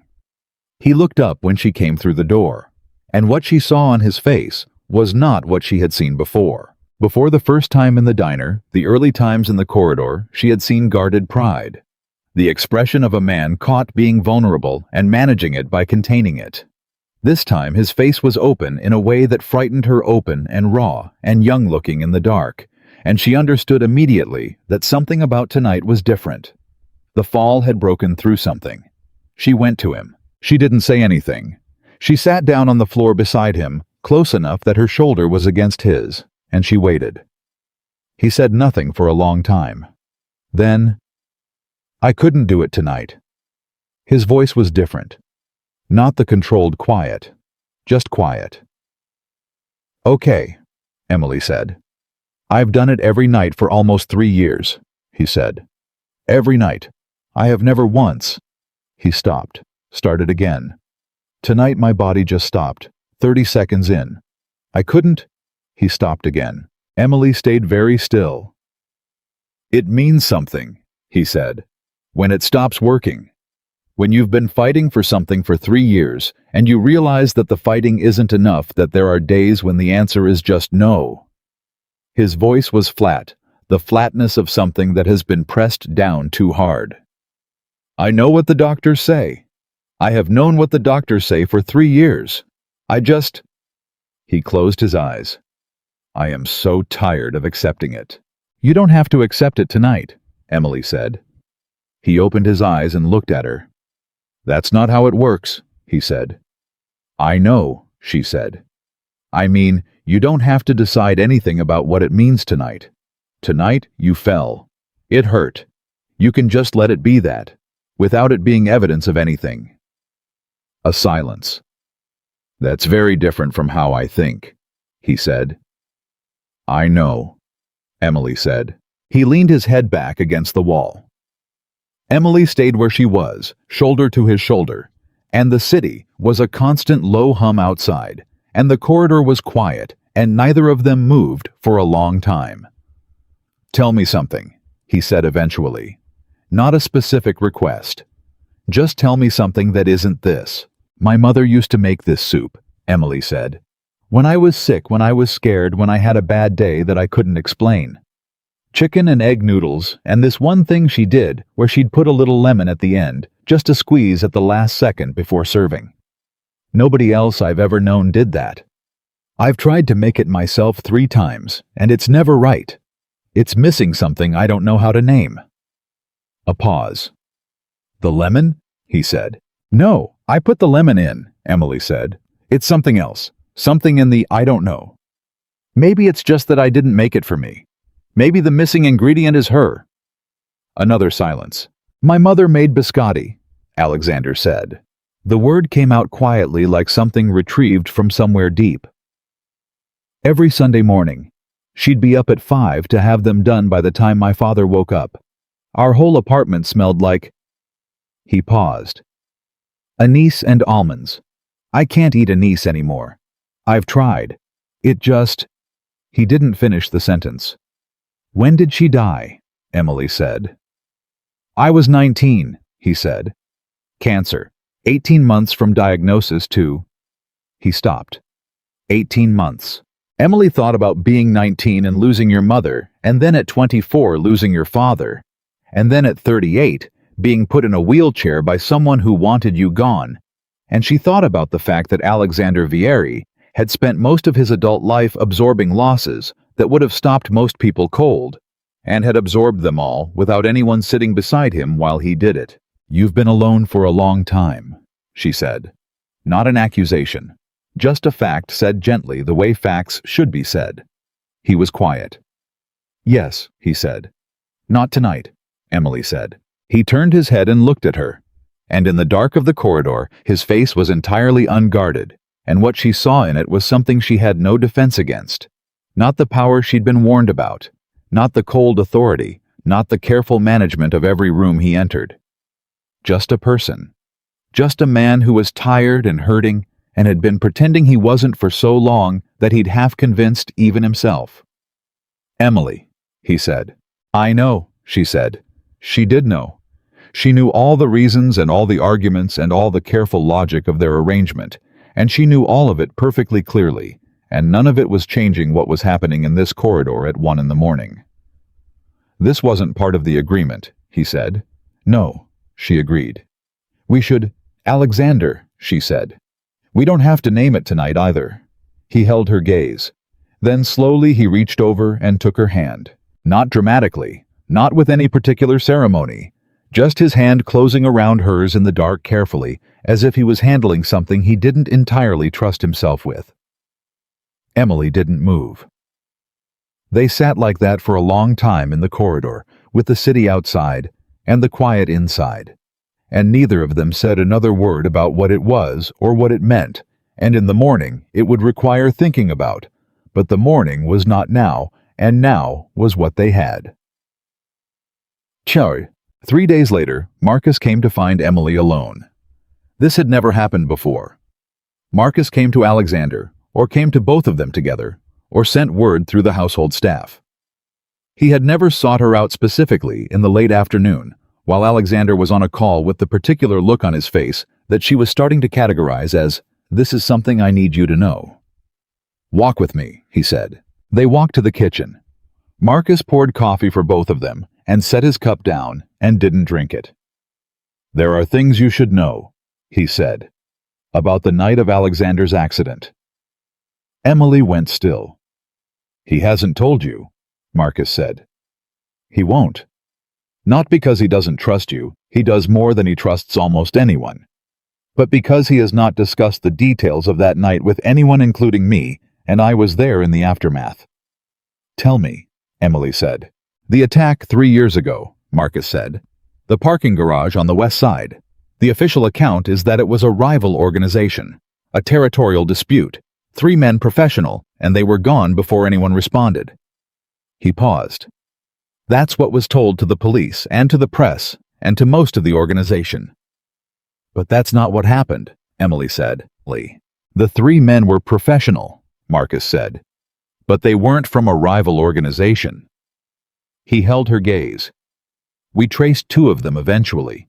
He looked up when she came through the door, and what she saw on his face was not what she had seen before. Before the first time in the diner, the early times in the corridor, she had seen guarded pride. The expression of a man caught being vulnerable and managing it by containing it. This time his face was open in a way that frightened her, open and raw and young-looking in the dark, and she understood immediately that something about tonight was different. The fall had broken through something. She went to him. She didn't say anything. She sat down on the floor beside him, close enough that her shoulder was against his, and she waited. He said nothing for a long time. Then, "I couldn't do it tonight." His voice was different. Not the controlled quiet, just quiet. "Okay," Emily said. "I've done it every night for almost 3 years," he said. "Every night. I have never once." He stopped, started again. "Tonight my body just stopped, 30 seconds in. I couldn't." He stopped again. Emily stayed very still. "It means something," he said, "when it stops working. When you've been fighting for something for 3 years, and you realize that the fighting isn't enough, that there are days when the answer is just no." His voice was flat, the flatness of something that has been pressed down too hard. "I know what the doctors say. I have known what the doctors say for 3 years. I just—" He closed his eyes. "I am so tired of accepting it." "You don't have to accept it tonight," Emily said. He opened his eyes and looked at her. "That's not how it works," he said. "I know," she said. "I mean, you don't have to decide anything about what it means tonight. Tonight, you fell. It hurt. You can just let it be that, without it being evidence of anything." A silence. "That's very different from how I think," he said. "I know," Emily said. He leaned his head back against the wall. Emily stayed where she was, shoulder to his shoulder, and the city was a constant low hum outside, and the corridor was quiet, and neither of them moved for a long time. "Tell me something," he said eventually. "Not a specific request. Just tell me something that isn't this." "My mother used to make this soup," Emily said. "When I was sick, when I was scared, when I had a bad day that I couldn't explain. Chicken and egg noodles, and this one thing she did where she'd put a little lemon at the end, just a squeeze at the last second before serving. Nobody else I've ever known did that. I've tried to make it myself 3 times, and it's never right. It's missing something I don't know how to name." A pause. "The lemon?" he said. "No, I put the lemon in," Emily said. "It's something else. Something in the I don't know. Maybe it's just that I didn't make it for me. Maybe the missing ingredient is her." Another silence. "My mother made biscotti," Alexander said. The word came out quietly like something retrieved from somewhere deep. "Every Sunday morning. She'd be up at 5 to have them done by the time my father woke up. Our whole apartment smelled like—" He paused. "Anise and almonds. I can't eat anise anymore. I've tried. It just—" He didn't finish the sentence. "When did she die?" Emily said. "I was 19, he said. "Cancer. 18 months from diagnosis to—" He stopped. 18 months. Emily thought about being 19 and losing your mother, and then at 24 losing your father, and then at 38 being put in a wheelchair by someone who wanted you gone, and she thought about the fact that Alexander Vieri had spent most of his adult life absorbing losses that would have stopped most people cold, and had absorbed them all without anyone sitting beside him while he did it. "You've been alone for a long time," she said. Not an accusation, just a fact said gently the way facts should be said. He was quiet. "Yes," he said. "Not tonight," Emily said. He turned his head and looked at her, and in the dark of the corridor his face was entirely unguarded, and what she saw in it was something she had no defense against. Not the power she'd been warned about, not the cold authority, not the careful management of every room he entered. Just a person. Just a man who was tired and hurting and had been pretending he wasn't for so long that he'd half convinced even himself. "Emily," he said. "I know," she said. She did know. She knew all the reasons and all the arguments and all the careful logic of their arrangement, and she knew all of it perfectly clearly, and none of it was changing what was happening in this corridor at 1 in the morning. "This wasn't part of the agreement," he said. "No," she agreed. "We should— Alexander," she said. "We don't have to name it tonight either." He held her gaze. Then slowly he reached over and took her hand. Not dramatically, not with any particular ceremony, just his hand closing around hers in the dark carefully, as if he was handling something he didn't entirely trust himself with. Emily didn't move. They sat like that for a long time in the corridor, with the city outside and the quiet inside, and neither of them said another word about what it was or what it meant, and in the morning it would require thinking about, but the morning was not now, and now was what they had. 3 days later, Marcus came to find Emily alone. This had never happened before. Marcus came to Alexander, or came to both of them together, or sent word through the household staff. He had never sought her out specifically in the late afternoon, while Alexander was on a call with the particular look on his face that she was starting to categorize as, "This is something I need you to know." "Walk with me," he said. They walked to the kitchen. Marcus poured coffee for both of them and set his cup down and didn't drink it. "There are things you should know," he said, "about the night of Alexander's accident." Emily went still. "He hasn't told you," Marcus said. "He won't. Not because he doesn't trust you, he does more than he trusts almost anyone, but because he has not discussed the details of that night with anyone including me, and I was there in the aftermath." "Tell me," Emily said. "The attack 3 years ago," Marcus said. "The parking garage on the west side. The official account is that it was a rival organization, a territorial dispute, 3 men professional, and they were gone before anyone responded." He paused. "That's what was told to the police and to the press and to most of the organization." "But that's not what happened," Emily said. "The 3 men were professional," Marcus said. "But they weren't from a rival organization." He held her gaze. "We traced 2 of them eventually,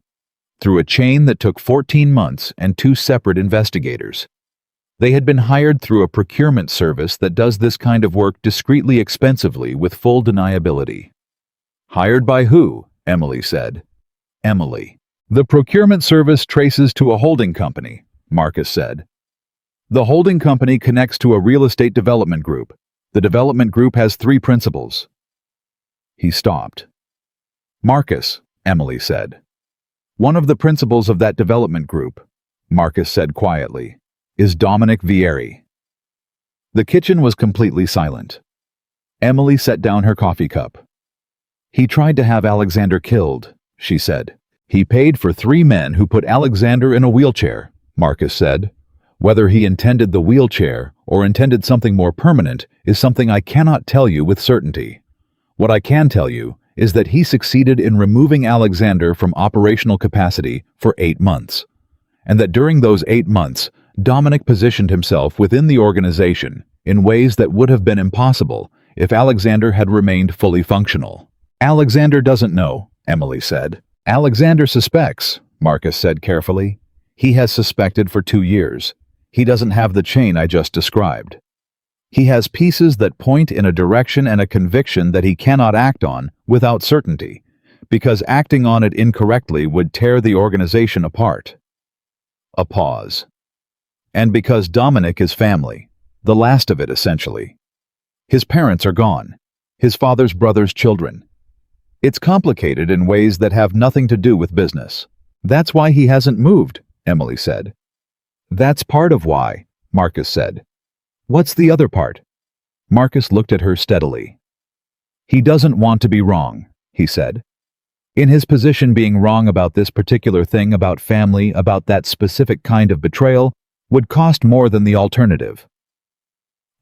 through a chain that took 14 months and 2 separate investigators. They had been hired through a procurement service that does this kind of work discreetly expensively with full deniability." "Hired by who?" Emily said. "Emily. The procurement service traces to a holding company," Marcus said. "The holding company connects to a real estate development group. The development group has 3 principals." He stopped. "Marcus," Emily said. "One of the principals of that development group," Marcus said quietly, "is Dominic Vieri." The kitchen was completely silent. Emily set down her coffee cup. "He tried to have Alexander killed," she said. "He paid for 3 men who put Alexander in a wheelchair," Marcus said. "Whether he intended the wheelchair or intended something more permanent is something I cannot tell you with certainty. What I can tell you is that he succeeded in removing Alexander from operational capacity for 8 months, and that during those 8 months, Dominic positioned himself within the organization in ways that would have been impossible if Alexander had remained fully functional." "Alexander doesn't know," Emily said. "Alexander suspects," Marcus said carefully. "He has suspected for 2 years. He doesn't have the chain I just described. He has pieces that point in a direction and a conviction that he cannot act on without certainty, because acting on it incorrectly would tear the organization apart." A pause. And because Dominic is family, the last of it essentially. His parents are gone, his father's brother's children. It's complicated in ways that have nothing to do with business. That's why he hasn't moved, Emily said. That's part of why, Marcus said. What's the other part? Marcus looked at her steadily. He doesn't want to be wrong, he said. In his position, being wrong about this particular thing, about family, about that specific kind of betrayal, would cost more than the alternative.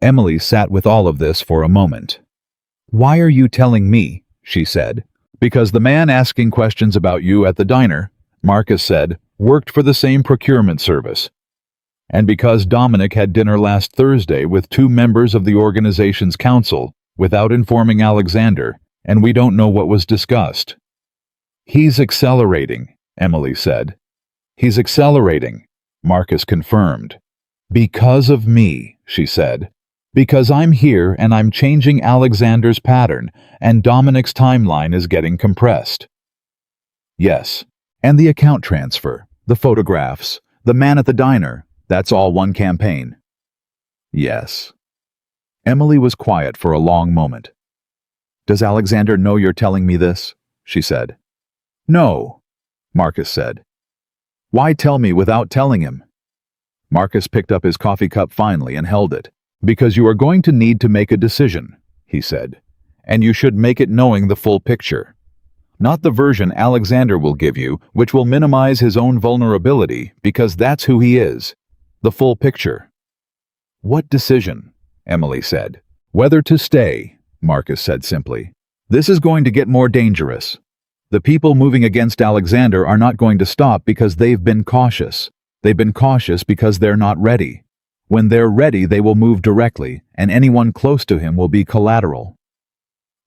Emily sat with all of this for a moment. Why are you telling me? She said. Because the man asking questions about you at the diner, Marcus said, worked for the same procurement service. And because Dominic had dinner last Thursday with 2 members of the organization's council without informing Alexander, and we don't know what was discussed. He's accelerating, Emily said. He's accelerating, Marcus confirmed. Because of me, she said. Because I'm here and I'm changing Alexander's pattern, and Dominic's timeline is getting compressed. Yes, and the account transfer, the photographs, the man at the diner, that's all one campaign. Yes. Emily was quiet for a long moment. Does Alexander know you're telling me this? She said. No, Marcus said. Why tell me without telling him? Marcus picked up his coffee cup finally and held it. Because you are going to need to make a decision, he said, and you should make it knowing the full picture. Not the version Alexander will give you, which will minimize his own vulnerability, because that's who he is. The full picture. What decision? Emily said. Whether to stay, Marcus said simply. This is going to get more dangerous. The people moving against Alexander are not going to stop because they've been cautious. They've been cautious because they're not ready. When they're ready, they will move directly, and anyone close to him will be collateral.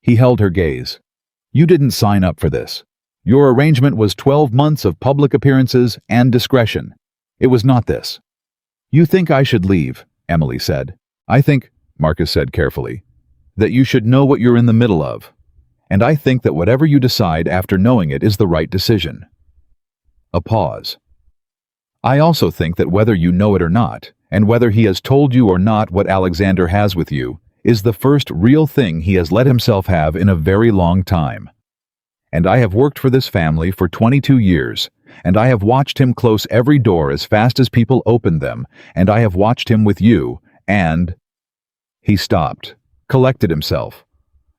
He held her gaze. You didn't sign up for this. Your arrangement was 12 months of public appearances and discretion. It was not this. You think I should leave, Emily said. I think, Marcus said carefully, that you should know what you're in the middle of. And I think that whatever you decide after knowing it is the right decision. A pause. I also think that whether you know it or not, and whether he has told you or not what Alexander has with you, is the first real thing he has let himself have in a very long time. And I have worked for this family for 22 years, and I have watched him close every door as fast as people opened them, and I have watched him with you, and... He stopped, collected himself.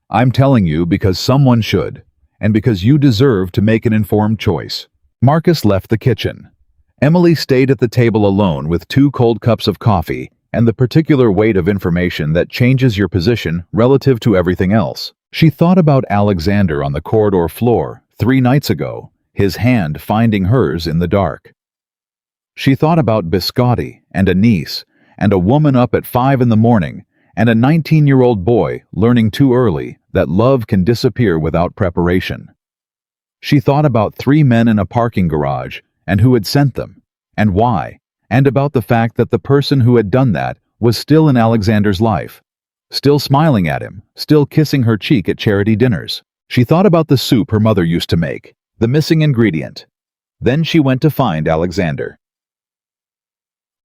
I'm telling you because someone should, and because you deserve to make an informed choice. Marcus left the kitchen. Emily stayed at the table alone with 2 cold cups of coffee and the particular weight of information that changes your position relative to everything else. She thought about Alexander on the corridor floor 3 nights ago, his hand finding hers in the dark. She thought about biscotti and a niece and a woman up at 5 in the morning and a 19-year-old boy learning too early that love can disappear without preparation. She thought about 3 men in a parking garage and who had sent them, and why, and about the fact that the person who had done that was still in Alexander's life, still smiling at him, still kissing her cheek at charity dinners. She thought about the soup her mother used to make, the missing ingredient. Then she went to find Alexander.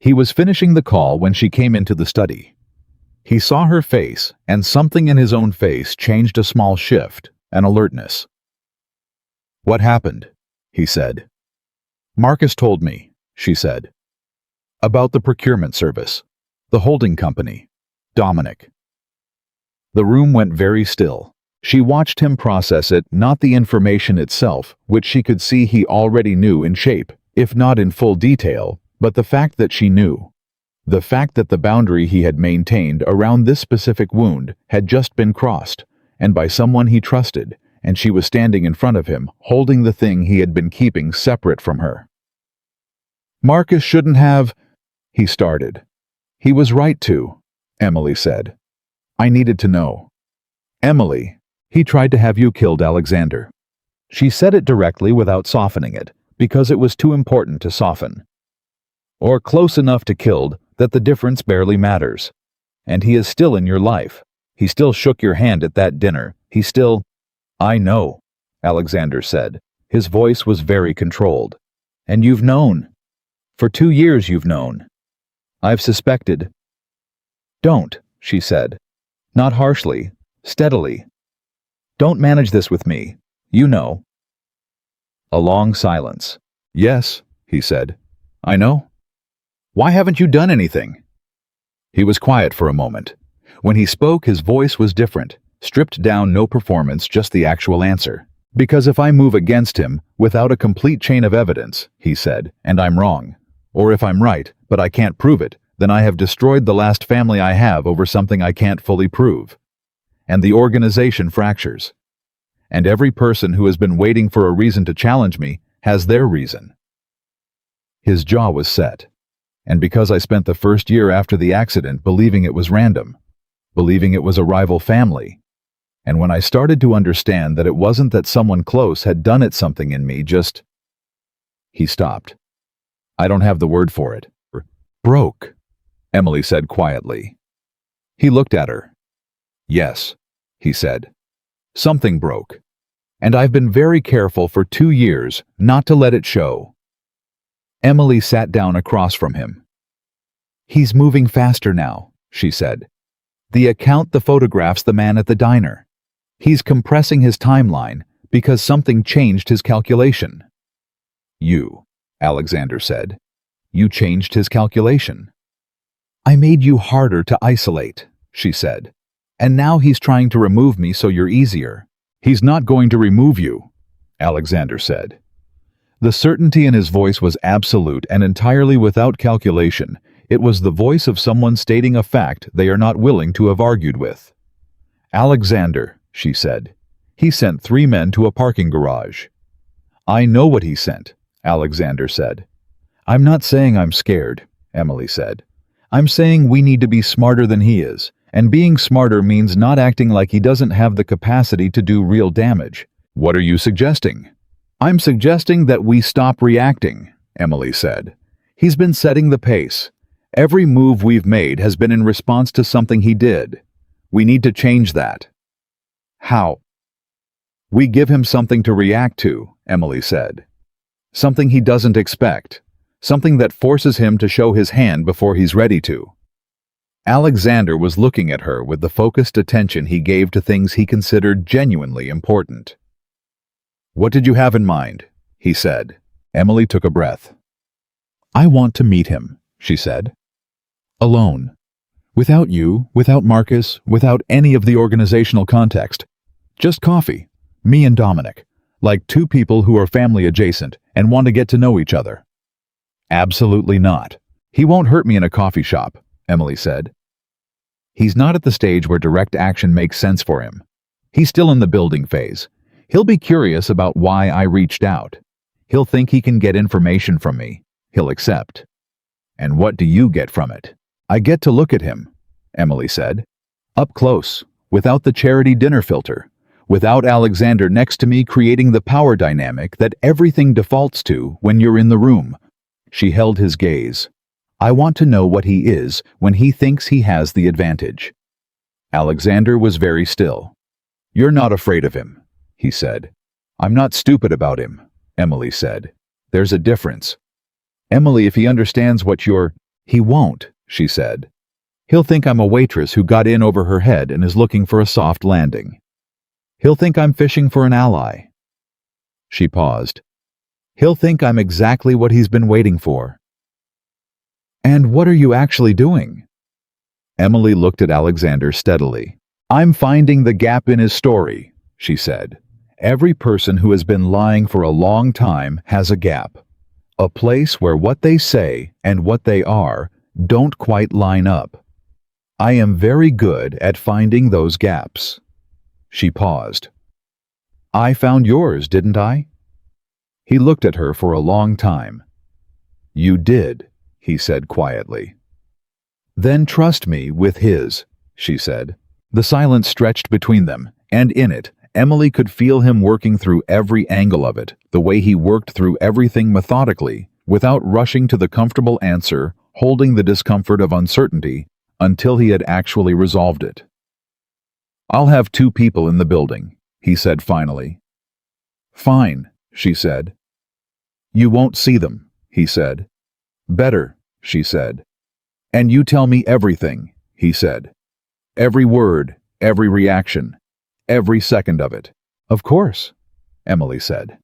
He was finishing the call when she came into the study. He saw her face, and something in his own face changed, a small shift, an alertness. What happened? He said. Marcus told me, she said. About the procurement service, the holding company, Dominic. The room went very still. She watched him process it, not the information itself, which she could see he already knew in shape, if not in full detail, but the fact that she knew. The fact that the boundary he had maintained around this specific wound had just been crossed, and by someone he trusted, and she was standing in front of him, holding the thing he had been keeping separate from her. Marcus shouldn't have, he started. He was right to, Emily said. I needed to know. Emily, he tried to have you killed Alexander. She said it directly without softening it, because it was too important to soften. Or close enough to killed that the difference barely matters. And he is still in your life. He still shook your hand at that dinner. He still... I know, Alexander said. His voice was very controlled. And you've known. For 2 years you've known. I've suspected. Don't, she said. Not harshly, steadily. Don't manage this with me. You know. A long silence. Yes, he said. I know. Why haven't you done anything? He was quiet for a moment. When he spoke, his voice was different, stripped down, no performance, just the actual answer. Because if I move against him, without a complete chain of evidence, he said, and I'm wrong, or if I'm right, but I can't prove it, then I have destroyed the last family I have over something I can't fully prove. And the organization fractures. And every person who has been waiting for a reason to challenge me has their reason. His jaw was set. And because I spent the first year after the accident believing it was random, believing it was a rival family, and when I started to understand that it wasn't that someone close had done it, something in me just... He stopped. I don't have the word for it. Broke, Emily said quietly. He looked at her. Yes, he said. Something broke. And I've been very careful for 2 years not to let it show. Emily sat down across from him. He's moving faster now, she said. The account, the photographs, the man at the diner. He's compressing his timeline because something changed his calculation. You, Alexander said. You changed his calculation. I made you harder to isolate, she said. And now he's trying to remove me so you're easier. He's not going to remove you, Alexander said. The certainty in his voice was absolute and entirely without calculation. It was the voice of someone stating a fact they are not willing to have argued with. Alexander, she said. He sent 3 men to a parking garage. I know what he sent, Alexander said. I'm not saying I'm scared, Emily said. I'm saying we need to be smarter than he is, and being smarter means not acting like he doesn't have the capacity to do real damage. What are you suggesting? I'm suggesting that we stop reacting, Emily said. He's been setting the pace. Every move we've made has been in response to something he did. We need to change that. How? We give him something to react to, Emily said. Something he doesn't expect. Something that forces him to show his hand before he's ready to. Alexander was looking at her with the focused attention he gave to things he considered genuinely important. What did you have in mind? He said. Emily took a breath. I want to meet him, she said. Alone. Without you, without Marcus, without any of the organizational context. Just coffee, me and Dominic, like 2 people who are family adjacent and want to get to know each other. Absolutely not. He won't hurt me in a coffee shop, Emily said. He's not at the stage where direct action makes sense for him. He's still in the building phase. He'll be curious about why I reached out. He'll think he can get information from me. He'll accept. And what do you get from it? I get to look at him, Emily said. Up close, without the charity dinner filter, without Alexander next to me creating the power dynamic that everything defaults to when you're in the room. She held his gaze. I want to know what he is when he thinks he has the advantage. Alexander was very still. You're not afraid of him, he said. I'm not stupid about him, Emily said. There's a difference. Emily, if he understands what you're... He won't, she said. He'll think I'm a waitress who got in over her head and is looking for a soft landing. He'll think I'm fishing for an ally. She paused. He'll think I'm exactly what he's been waiting for. And what are you actually doing? Emily looked at Alexander steadily. I'm finding the gap in his story, she said. Every person who has been lying for a long time has a gap. A place where what they say and what they are don't quite line up. I am very good at finding those gaps. She paused. I found yours, didn't I? He looked at her for a long time. You did, he said quietly. Then trust me with his, she said. The silence stretched between them, and in it, Emily could feel him working through every angle of it, the way he worked through everything methodically, without rushing to the comfortable answer, holding the discomfort of uncertainty, until he had actually resolved it. I'll have 2 people in the building, he said finally. Fine, she said. You won't see them, he said. Better, she said. And you tell me everything, he said. Every word, every reaction, every second of it. Of course, Emily said.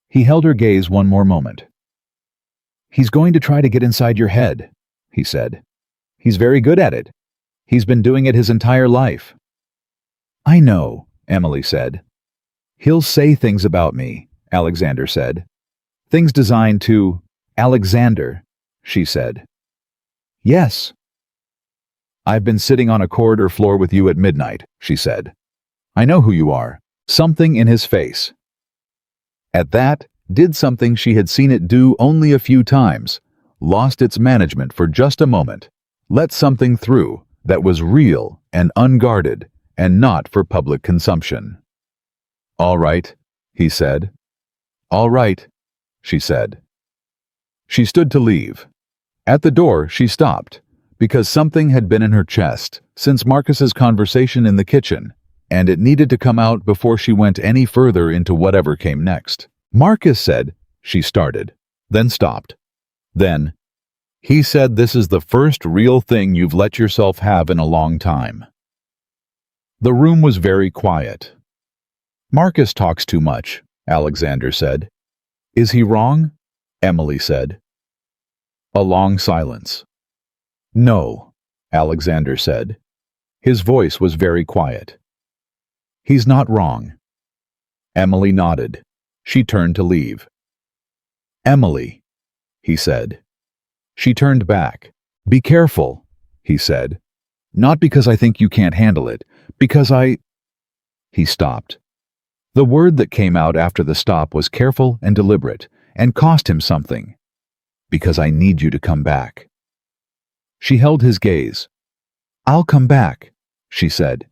He held her gaze one more moment. He's going to try to get inside your head, he said. He's very good at it. He's been doing it his entire life. I know, Emily said. He'll say things about me, Alexander said. Things designed to... Alexander, she said. Yes. I've been sitting on a corridor floor with you at midnight, she said. I know who you are. Something in his face. At that, did something she had seen it do only a few times, lost its management for just a moment, let something through that was real and unguarded and not for public consumption. All right, he said. All right, she said. She stood to leave. At the door, she stopped, because something had been in her chest since Marcus's conversation in the kitchen, and it needed to come out before she went any further into whatever came next. Marcus said, she started, then stopped. Then, he said this is the first real thing you've let yourself have in a long time. The room was very quiet. Marcus talks too much, Alexander said. Is he wrong? Emily said. A long silence. No, Alexander said. His voice was very quiet. He's not wrong. Emily nodded. She turned to leave. Emily, he said. She turned back. Be careful, he said. Not because I think you can't handle it, because He stopped. The word that came out after the stop was careful and deliberate, and cost him something. Because I need you to come back. She held his gaze. I'll come back, she said.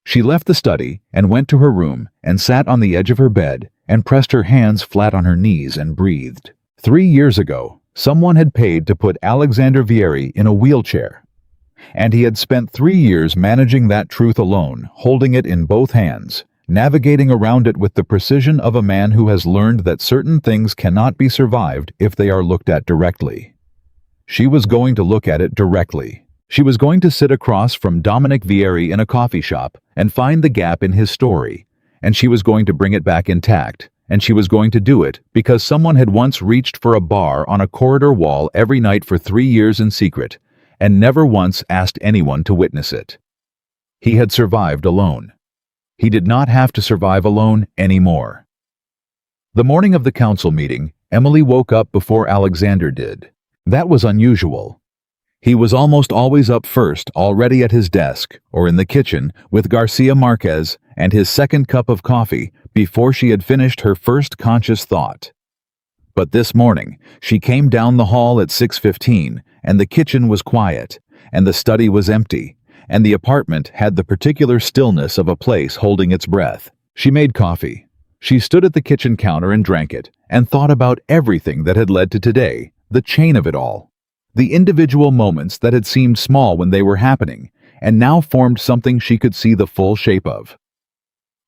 She left the study and went to her room and sat on the edge of her bed and pressed her hands flat on her knees and breathed. 3 years ago, someone had paid to put Alexander Vieri in a wheelchair, and he had spent 3 years managing that truth alone, holding it in both hands, navigating around it with the precision of a man who has learned that certain things cannot be survived if they are looked at directly. She was going to look at it directly. She was going to sit across from Dominic Vieri in a coffee shop and find the gap in his story, and she was going to bring it back intact, and she was going to do it because someone had once reached for a bar on a corridor wall every night for 3 years in secret, and never once asked anyone to witness it. He had survived alone. He did not have to survive alone anymore. The morning of the council meeting, Emily woke up before Alexander did. That was unusual. He was almost always up first, already at his desk, or in the kitchen, with Garcia Marquez and his second cup of coffee before she had finished her first conscious thought. But this morning, she came down the hall at 6:15, and the kitchen was quiet, and the study was empty, and the apartment had the particular stillness of a place holding its breath. She made coffee. She stood at the kitchen counter and drank it, and thought about everything that had led to today, the chain of it all. The individual moments that had seemed small when they were happening, and now formed something she could see the full shape of.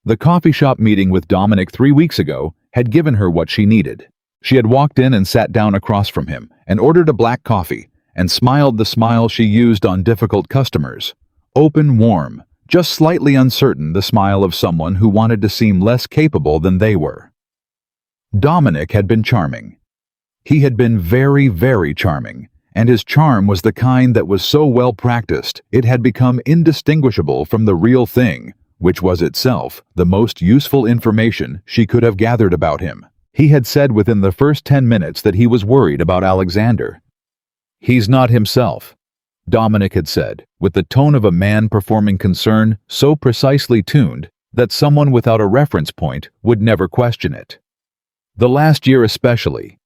The coffee shop meeting with Dominic 3 weeks ago had given her what she needed. She had walked in and sat down across from him, and ordered a black coffee, and smiled the smile she used on difficult customers. Open, warm, just slightly uncertain, the smile of someone who wanted to seem less capable than they were. Dominic had been charming. He had been very, very charming. And his charm was the kind that was so well practiced it had become indistinguishable from the real thing, which was itself the most useful information she could have gathered about him. He had said within the first 10 minutes that he was worried about Alexander. He's not himself, Dominic had said, with the tone of a man performing concern so precisely tuned that someone without a reference point would never question it. The last year especially.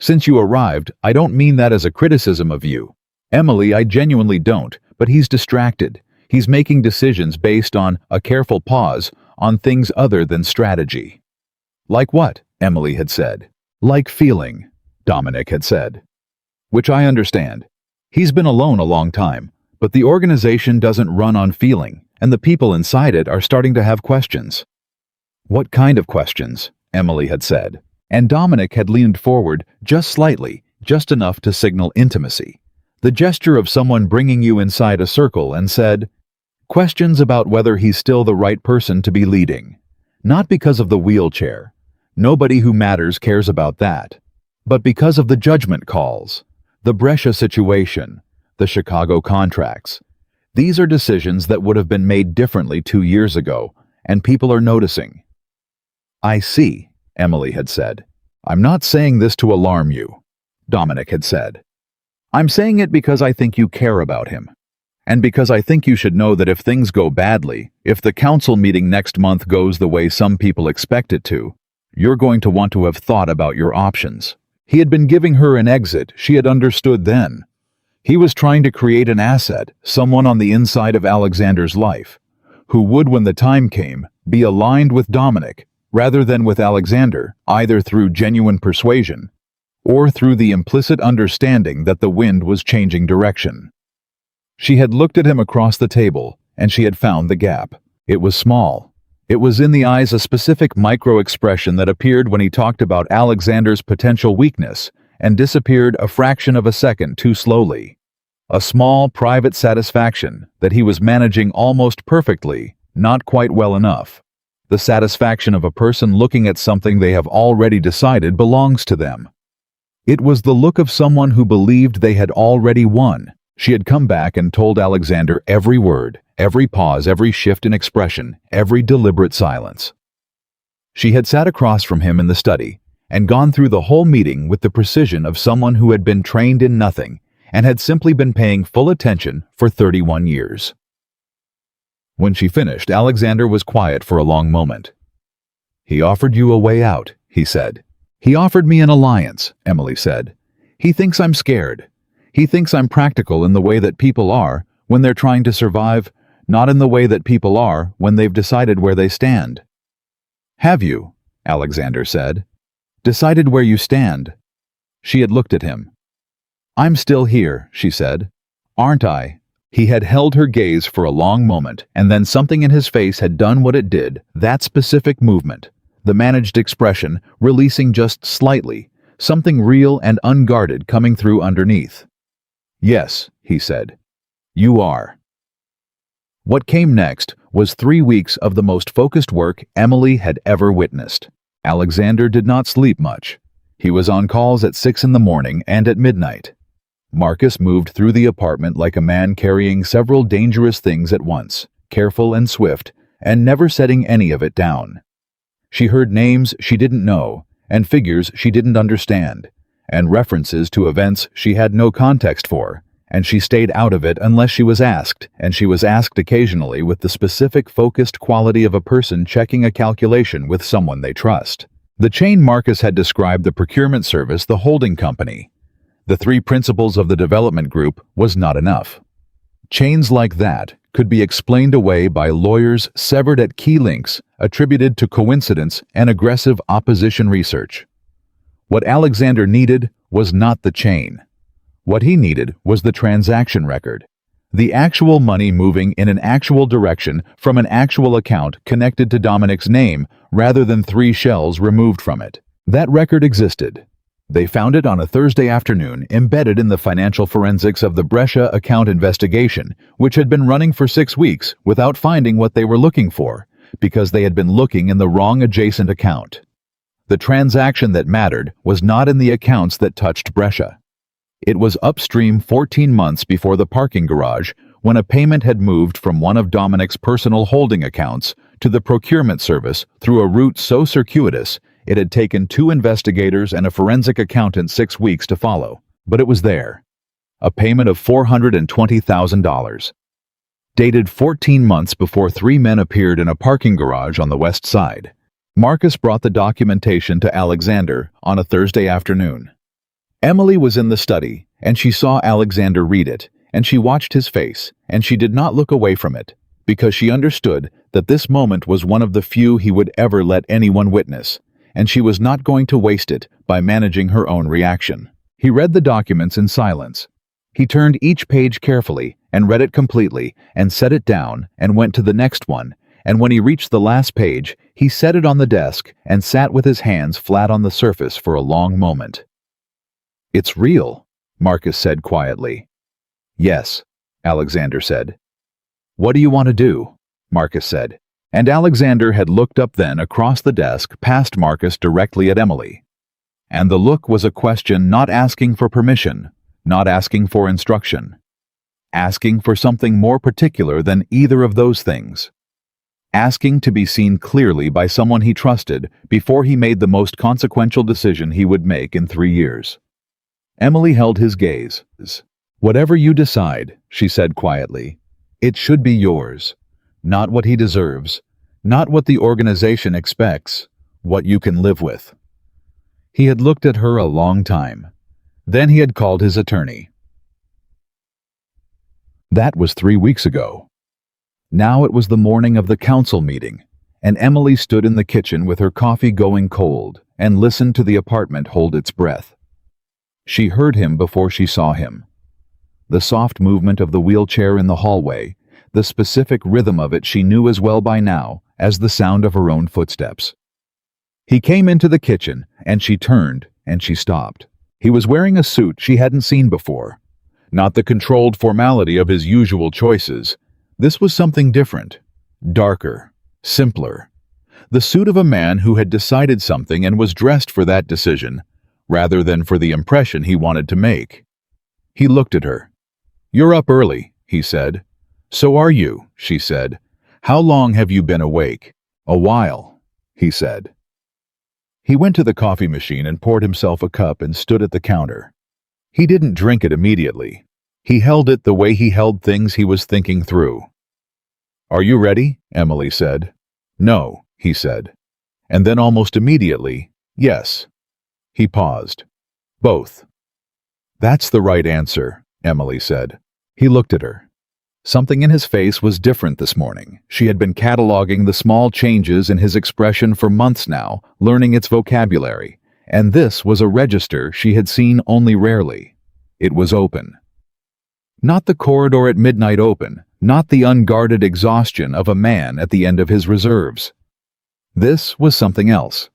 Since you arrived, I don't mean that as a criticism of you. Emily, I genuinely don't, but he's distracted. He's making decisions based on a careful pause on things other than strategy. Like what? Emily had said. Like feeling, Dominic had said. Which I understand. He's been alone a long time, but the organization doesn't run on feeling, and the people inside it are starting to have questions. What kind of questions? Emily had said. And Dominic had leaned forward just slightly, just enough to signal intimacy. The gesture of someone bringing you inside a circle and said, questions about whether he's still the right person to be leading. Not because of the wheelchair. Nobody who matters cares about that. But because of the judgment calls, the Brescia situation, the Chicago contracts. These are decisions that would have been made differently 2 years ago, and people are noticing. I see, Emily had said. I'm not saying this to alarm you, Dominic had said. I'm saying it because I think you care about him. And because I think you should know that if things go badly, if the council meeting next month goes the way some people expect it to, you're going to want to have thought about your options. He had been giving her an exit, she had understood then. He was trying to create an asset, someone on the inside of Alexander's life, who would, when the time came, be aligned with Dominic, rather than with Alexander, either through genuine persuasion, or through the implicit understanding that the wind was changing direction. She had looked at him across the table, and she had found the gap. It was small. It was in the eyes a specific micro-expression that appeared when he talked about Alexander's potential weakness and disappeared a fraction of a second too slowly. A small, private satisfaction that he was managing almost perfectly, not quite well enough. The satisfaction of a person looking at something they have already decided belongs to them. It was the look of someone who believed they had already won. She had come back and told Alexander every word, every pause, every shift in expression, every deliberate silence. She had sat across from him in the study and gone through the whole meeting with the precision of someone who had been trained in nothing and had simply been paying full attention for 31 years. When she finished, Alexander was quiet for a long moment. He offered you a way out, he said. He offered me an alliance, Emily said. He thinks I'm scared. He thinks I'm practical in the way that people are when they're trying to survive, not in the way that people are when they've decided where they stand. Have you, Alexander said, decided where you stand? She had looked at him. I'm still here, she said. Aren't I? He had held her gaze for a long moment, and then something in his face had done what it did, that specific movement, the managed expression, releasing just slightly, something real and unguarded coming through underneath. Yes, he said. You are. What came next was 3 weeks of the most focused work Emily had ever witnessed. Alexander did not sleep much. He was on calls at 6 in the morning and at midnight. Marcus moved through the apartment like a man carrying several dangerous things at once, careful and swift, and never setting any of it down. She heard names she didn't know, and figures she didn't understand, and references to events she had no context for, and she stayed out of it unless she was asked, and she was asked occasionally with the specific focused quality of a person checking a calculation with someone they trust. The chain Marcus had described the procurement service the holding company. The 3 principles of the development group was not enough. Chains like that could be explained away by lawyers severed at key links attributed to coincidence and aggressive opposition research. What Alexander needed was not the chain. What he needed was the transaction record, the actual money moving in an actual direction from an actual account connected to Dominic's name rather than 3 shells removed from it. That record existed. They found it on a Thursday afternoon embedded in the financial forensics of the Brescia account investigation, which had been running for 6 weeks without finding what they were looking for, because they had been looking in the wrong adjacent account. The transaction that mattered was not in the accounts that touched Brescia. It was upstream 14 months before the parking garage when a payment had moved from one of Dominic's personal holding accounts to the procurement service through a route so circuitous it had taken 2 investigators and a forensic accountant 6 weeks to follow. But it was there. A payment of $420,000. Dated 14 months before 3 men appeared in a parking garage on the west side. Marcus brought the documentation to Alexander on a Thursday afternoon. Emily was in the study, and she saw Alexander read it, and she watched his face, and she did not look away from it, because she understood that this moment was one of the few he would ever let anyone witness, and she was not going to waste it by managing her own reaction. He read the documents in silence. He turned each page carefully and read it completely and set it down and went to the next one, and when he reached the last page, he set it on the desk and sat with his hands flat on the surface for a long moment. It's real, Marcus said quietly. Yes, Alexander said. What do you want to do? Marcus said. And Alexander had looked up then across the desk past Marcus directly at Emily. And the look was a question not asking for permission, not asking for instruction. Asking for something more particular than either of those things. Asking to be seen clearly by someone he trusted before he made the most consequential decision he would make in 3 years. Emily held his gaze. Whatever you decide, she said quietly, it should be yours. Not what he deserves, not what the organization expects, what you can live with. He had looked at her a long time. Then he had called his attorney. That was 3 weeks ago. Now it was the morning of the council meeting, and Emily stood in the kitchen with her coffee going cold and listened to the apartment hold its breath. She heard him before she saw him. The soft movement of the wheelchair in the hallway, the specific rhythm of it she knew as well by now as the sound of her own footsteps. He came into the kitchen, and she turned, and she stopped. He was wearing a suit she hadn't seen before. Not the controlled formality of his usual choices. This was something different, darker, simpler. The suit of a man who had decided something and was dressed for that decision, rather than for the impression he wanted to make. He looked at her. You're up early, he said. So are you, she said. How long have you been awake? A while, he said. He went to the coffee machine and poured himself a cup and stood at the counter. He didn't drink it immediately. He held it the way he held things he was thinking through. Are you ready? Emily said. No, he said. And then almost immediately, yes. He paused. Both. That's the right answer, Emily said. He looked at her. Something in his face was different this morning. She had been cataloging the small changes in his expression for months now, learning its vocabulary, and this was a register she had seen only rarely. It was open. Not the corridor at midnight open, not the unguarded exhaustion of a man at the end of his reserves. This was something else.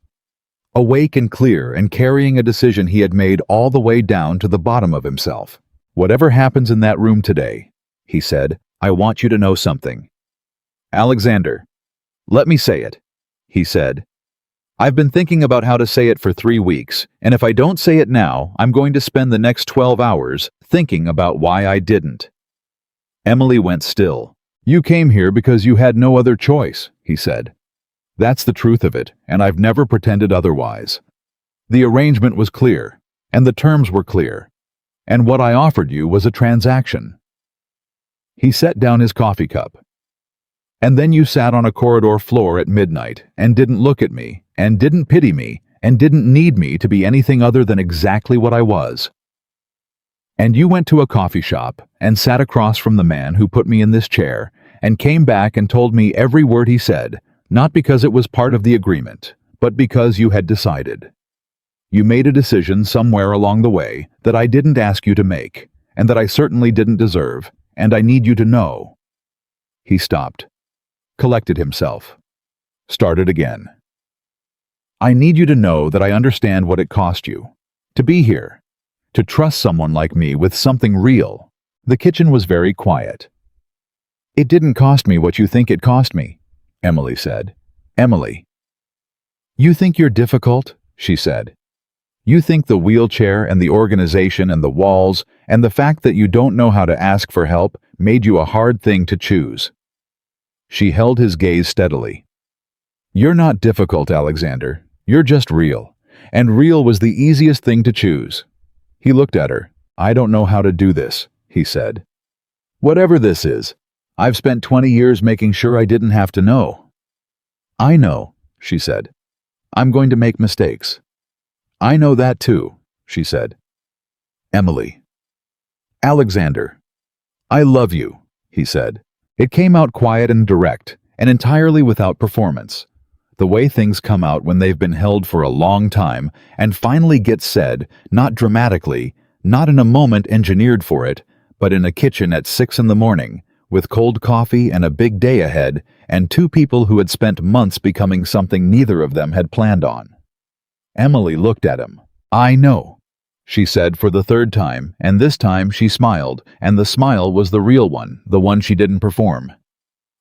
Awake and clear and carrying a decision he had made all the way down to the bottom of himself. Whatever happens in that room today, he said, I want you to know something. Alexander, let me say it, he said. I've been thinking about how to say it for 3 weeks, and if I don't say it now, I'm going to spend the next 12 hours thinking about why I didn't. Emily went still. You came here because you had no other choice, he said. That's the truth of it, and I've never pretended otherwise. The arrangement was clear, and the terms were clear, and what I offered you was a transaction. He set down his coffee cup. And then you sat on a corridor floor at midnight and didn't look at me, and didn't pity me, and didn't need me to be anything other than exactly what I was. And you went to a coffee shop and sat across from the man who put me in this chair and came back and told me every word he said, not because it was part of the agreement, but because you had decided. You made a decision somewhere along the way that I didn't ask you to make, and that I certainly didn't deserve, and I need you to know. He stopped, collected himself, started again. I need you to know that I understand what it cost you. To be here. To trust someone like me with something real. The kitchen was very quiet. It didn't cost me what you think it cost me, Emily said. Emily. You think you're difficult, she said. You think the wheelchair and the organization and the walls and the fact that you don't know how to ask for help made you a hard thing to choose. She held his gaze steadily. You're not difficult, Alexander. You're just real. And real was the easiest thing to choose. He looked at her. I don't know how to do this, he said. Whatever this is, I've spent 20 years making sure I didn't have to know. I know, she said. I'm going to make mistakes. I know that too, she said. Emily. Alexander. I love you, he said. It came out quiet and direct, and entirely without performance. The way things come out when they've been held for a long time and finally get said, not dramatically, not in a moment engineered for it, but in a kitchen at 6 a.m, with cold coffee and a big day ahead, and 2 people who had spent months becoming something neither of them had planned on. Emily looked at him. I know, she said for the third time, and this time she smiled, and the smile was the real one, the one she didn't perform.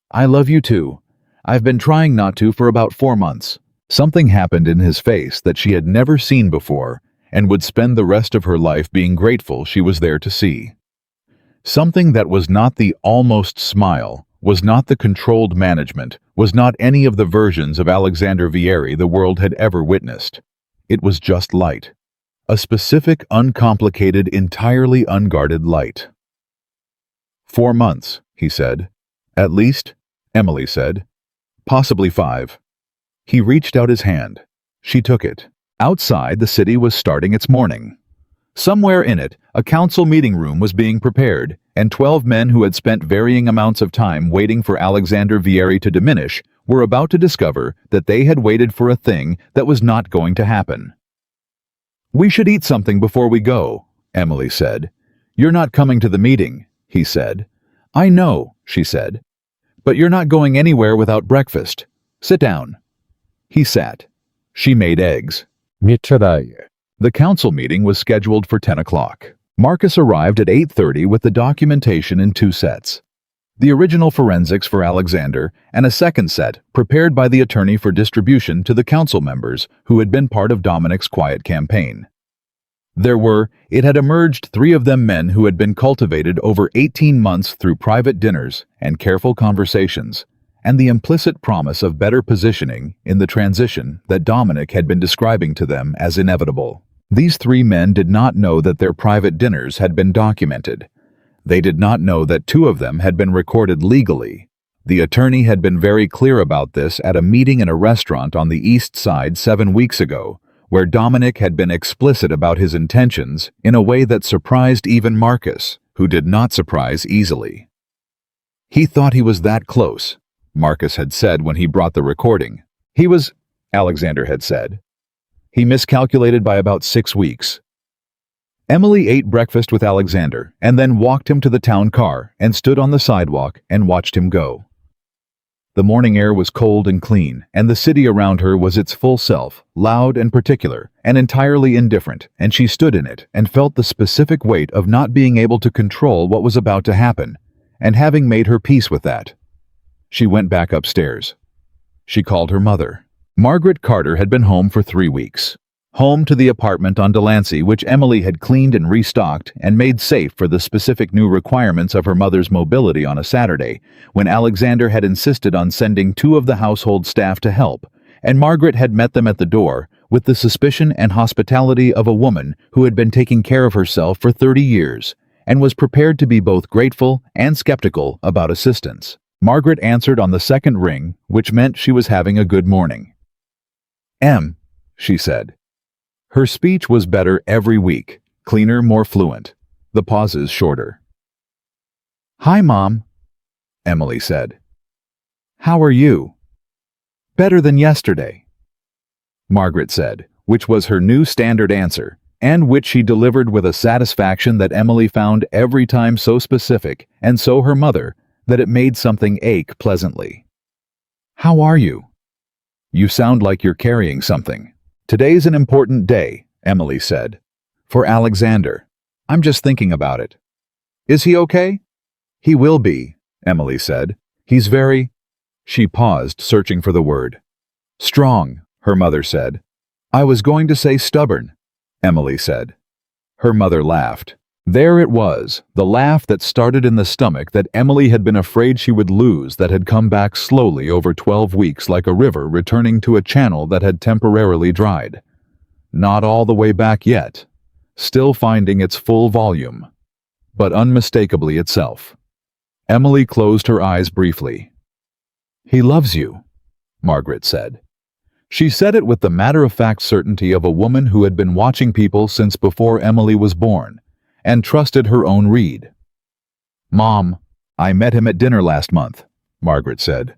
I love you too. I've been trying not to for about 4 months. Something happened in his face that she had never seen before, and would spend the rest of her life being grateful she was there to see. Something that was not the almost smile, was not the controlled management, was not any of the versions of Alexander Vieri the world had ever witnessed. It was just light. A specific, uncomplicated, entirely unguarded light. 4 months, he said. At least, Emily said. Possibly 5. He reached out his hand. She took it. Outside, the city was starting its morning. Somewhere in it, a council meeting room was being prepared, and 12 men who had spent varying amounts of time waiting for Alexander Vieri to diminish were about to discover that they had waited for a thing that was not going to happen. We should eat something before we go, Emily said. You're not coming to the meeting, he said. I know, she said. But you're not going anywhere without breakfast. Sit down. He sat. She made eggs. The council meeting was scheduled for 10 o'clock. Marcus arrived at 8:30 with the documentation in 2 sets. The original forensics for Alexander and a second set prepared by the attorney for distribution to the council members who had been part of Dominic's quiet campaign. It had emerged 3 of them men who had been cultivated over 18 months through private dinners and careful conversations, and the implicit promise of better positioning in the transition that Dominic had been describing to them as inevitable. These 3 men did not know that their private dinners had been documented. They did not know that 2 of them had been recorded legally. The attorney had been very clear about this at a meeting in a restaurant on the East Side 7 weeks ago, where Dominic had been explicit about his intentions in a way that surprised even Marcus, who did not surprise easily. He thought he was that close, Marcus had said when he brought the recording. Alexander had said. He miscalculated by about 6 weeks. Emily ate breakfast with Alexander and then walked him to the town car and stood on the sidewalk and watched him go. The morning air was cold and clean, and the city around her was its full self, loud and particular, and entirely indifferent, and she stood in it and felt the specific weight of not being able to control what was about to happen, and having made her peace with that. She went back upstairs. She called her mother. Margaret Carter had been home for 3 weeks. Home to the apartment on Delancey, which Emily had cleaned and restocked and made safe for the specific new requirements of her mother's mobility on a Saturday, when Alexander had insisted on sending 2 of the household staff to help, and Margaret had met them at the door with the suspicion and hospitality of a woman who had been taking care of herself for 30 years and was prepared to be both grateful and skeptical about assistance. Margaret answered on the second ring, which meant she was having a good morning. "Em," she said. Her speech was better every week, cleaner, more fluent, the pauses shorter. "Hi, Mom," Emily said. "How are you?" "Better than yesterday," Margaret said, which was her new standard answer, and which she delivered with a satisfaction that Emily found every time so specific, and so her mother, that it made something ache pleasantly. "How are you? You sound like you're carrying something." "Today's an important day," Emily said. "For Alexander. I'm just thinking about it." "Is he okay?" "He will be," Emily said. "He's very—" She paused, searching for the word. "Strong," her mother said. "I was going to say stubborn," Emily said. Her mother laughed. There it was, the laugh that started in the stomach that Emily had been afraid she would lose, that had come back slowly over 12 weeks like a river returning to a channel that had temporarily dried. Not all the way back yet, still finding its full volume, but unmistakably itself. Emily closed her eyes briefly. "He loves you," Margaret said. She said it with the matter-of-fact certainty of a woman who had been watching people since before Emily was born, and trusted her own read. "Mom, I met him at dinner last month," Margaret said.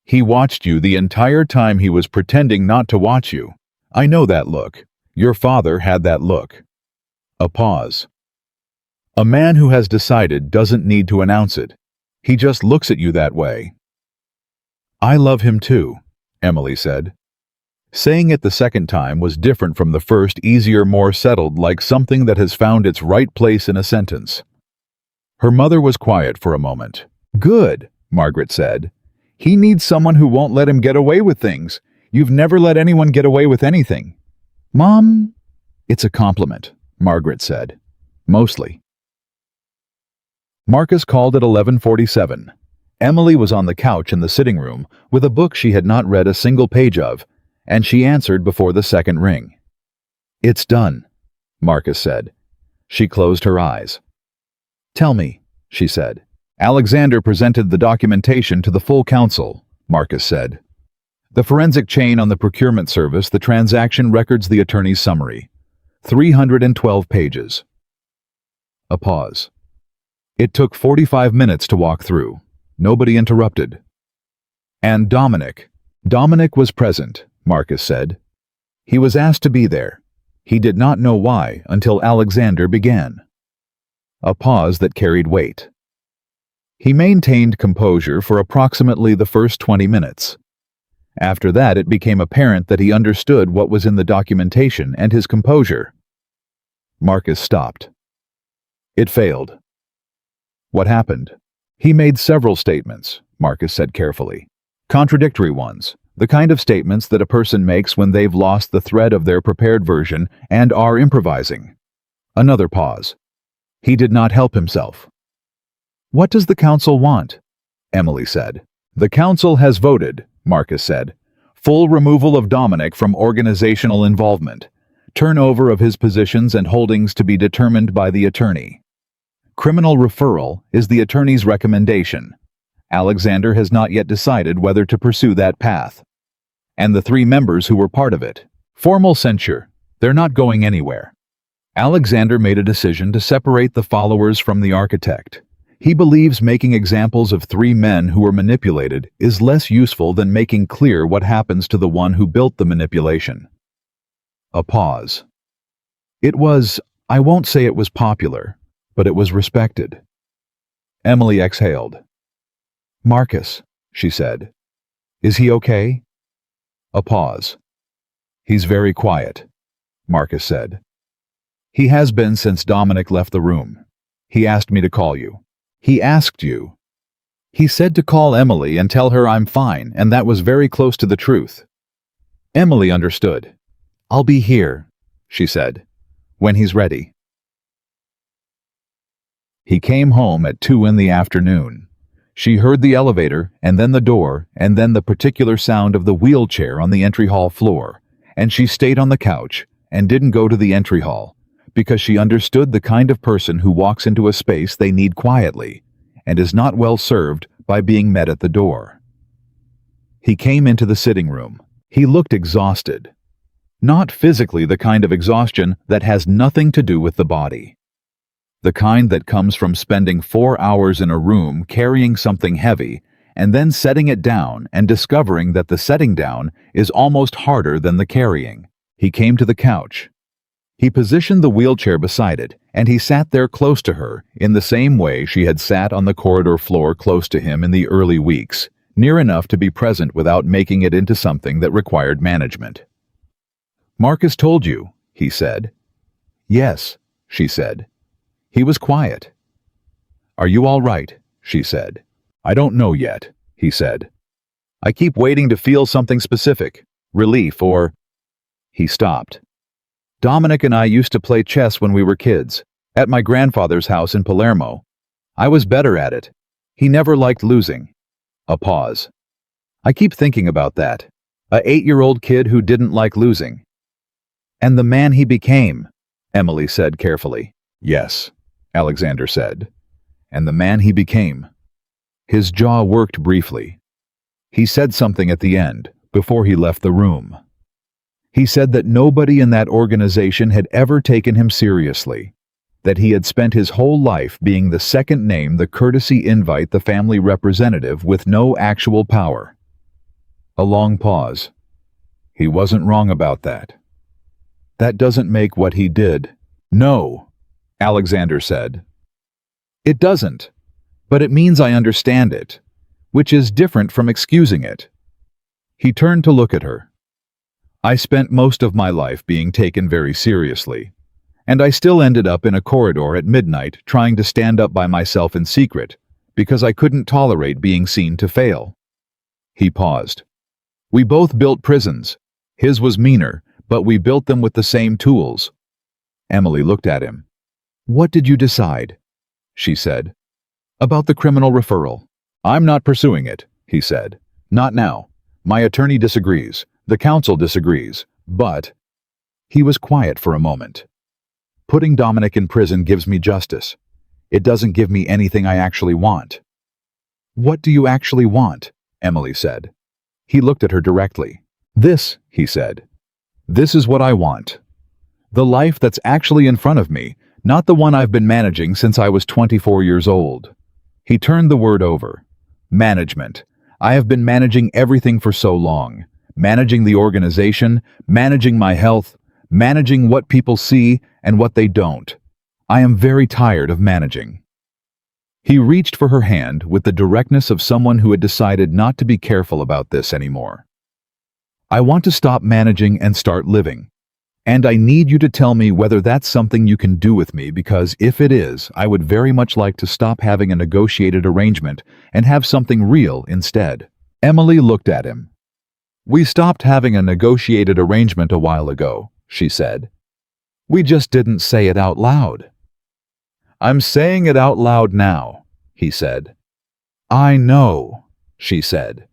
"He watched you the entire time he was pretending not to watch you. I know that look. Your father had that look." A pause. "A man who has decided doesn't need to announce it. He just looks at you that way." "I love him too," Emily said. Saying it the second time was different from the first, easier, more settled, like something that has found its right place in a sentence. Her mother was quiet for a moment. "Good," Margaret said. "He needs someone who won't let him get away with things. You've never let anyone get away with anything." "Mom?" "It's a compliment," Margaret said. "Mostly." Marcus called at 11:47. Emily was on the couch in the sitting room with a book she had not read a single page of, and she answered before the second ring. "It's done," Marcus said. She closed her eyes. "Tell me," she said. "Alexander presented the documentation to the full council," Marcus said. "The forensic chain on the procurement service, the transaction records, the attorney's summary. 312 pages. A pause. It took 45 minutes to walk through. Nobody interrupted. "And Dominic. Dominic was present," Marcus said. "He was asked to be there. He did not know why until Alexander began." A pause that carried weight. He maintained composure for approximately the first 20 minutes. After that, it became apparent that he understood what was in the documentation and his composure. Marcus stopped. "It failed." "What happened?" "He made several statements," Marcus said carefully. "Contradictory ones, the kind of statements that a person makes when they've lost the thread of their prepared version and are improvising." Another pause. "He did not help himself." "What does the council want?" Emily said. "The council has voted," Marcus said. "Full removal of Dominic from organizational involvement. Turnover of his positions and holdings to be determined by the attorney. Criminal referral is the attorney's recommendation. Alexander has not yet decided whether to pursue that path. And the 3 members who were part of it. Formal censure. They're not going anywhere." Alexander made a decision to separate the followers from the architect. He believes making examples of 3 men who were manipulated is less useful than making clear what happens to the one who built the manipulation. A pause. I won't say it was popular, but it was respected. Emily exhaled. "Marcus," she said. "Is he okay?" A pause. "He's very quiet," Marcus said. "He has been since Dominic left the room. He asked me to call you." "He asked you?" "He said to call Emily and tell her I'm fine, and that was very close to the truth." Emily understood. "I'll be here," she said, "when he's ready." He came home at 2 in the afternoon. She heard the elevator, and then the door, and then the particular sound of the wheelchair on the entry hall floor, and she stayed on the couch and didn't go to the entry hall, because she understood the kind of person who walks into a space they need quietly and is not well served by being met at the door. He came into the sitting room. He looked exhausted. Not physically the kind of exhaustion that has nothing to do with the body. The kind that comes from spending 4 hours in a room carrying something heavy and then setting it down and discovering that the setting down is almost harder than the carrying. He came to the couch. He positioned the wheelchair beside it, and he sat there close to her in the same way she had sat on the corridor floor close to him in the early weeks, near enough to be present without making it into something that required management. "Marcus told you," he said. "Yes," she said. He was quiet. "Are you all right?" she said. "I don't know yet," he said. "I keep waiting to feel something specific, relief or—" He stopped. "Dominic and I used to play chess when we were kids, at my grandfather's house in Palermo. I was better at it. He never liked losing." A pause. "I keep thinking about that. A 8-year-old kid who didn't like losing." "And the man he became," Emily said carefully. "Yes," Alexander said. "And the man he became." His jaw worked briefly. He said something at the end, before he left the room. He said that nobody in that organization had ever taken him seriously, that he had spent his whole life being the second name, the courtesy invite, the family representative with no actual power. A long pause. He wasn't wrong about that. That doesn't make what he did. "No," Alexander said. "It doesn't, but it means I understand it, which is different from excusing it." He turned to look at her. I spent most of my life being taken very seriously, and I still ended up in a corridor at midnight trying to stand up by myself in secret because I couldn't tolerate being seen to fail. He paused. We both built prisons. His was meaner, but we built them with the same tools. Emily looked at him. What did you decide? She said. About the criminal referral. I'm not pursuing it, he said. Not now. My attorney disagrees. The council disagrees. But... He was quiet for a moment. Putting Dominic in prison gives me justice. It doesn't give me anything I actually want. What do you actually want? Emily said. He looked at her directly. This, he said. This is what I want. The life that's actually in front of me, not the one I've been managing since I was 24 years old. He turned the word over. Management. I have been managing everything for so long. Managing the organization, managing my health, managing what people see and what they don't. I am very tired of managing. He reached for her hand with the directness of someone who had decided not to be careful about this anymore. I want to stop managing and start living. And I need you to tell me whether that's something you can do with me, because if it is, I would very much like to stop having a negotiated arrangement and have something real instead. Emily looked at him. We stopped having a negotiated arrangement a while ago, she said. We just didn't say it out loud. I'm saying it out loud now, he said. I know, she said.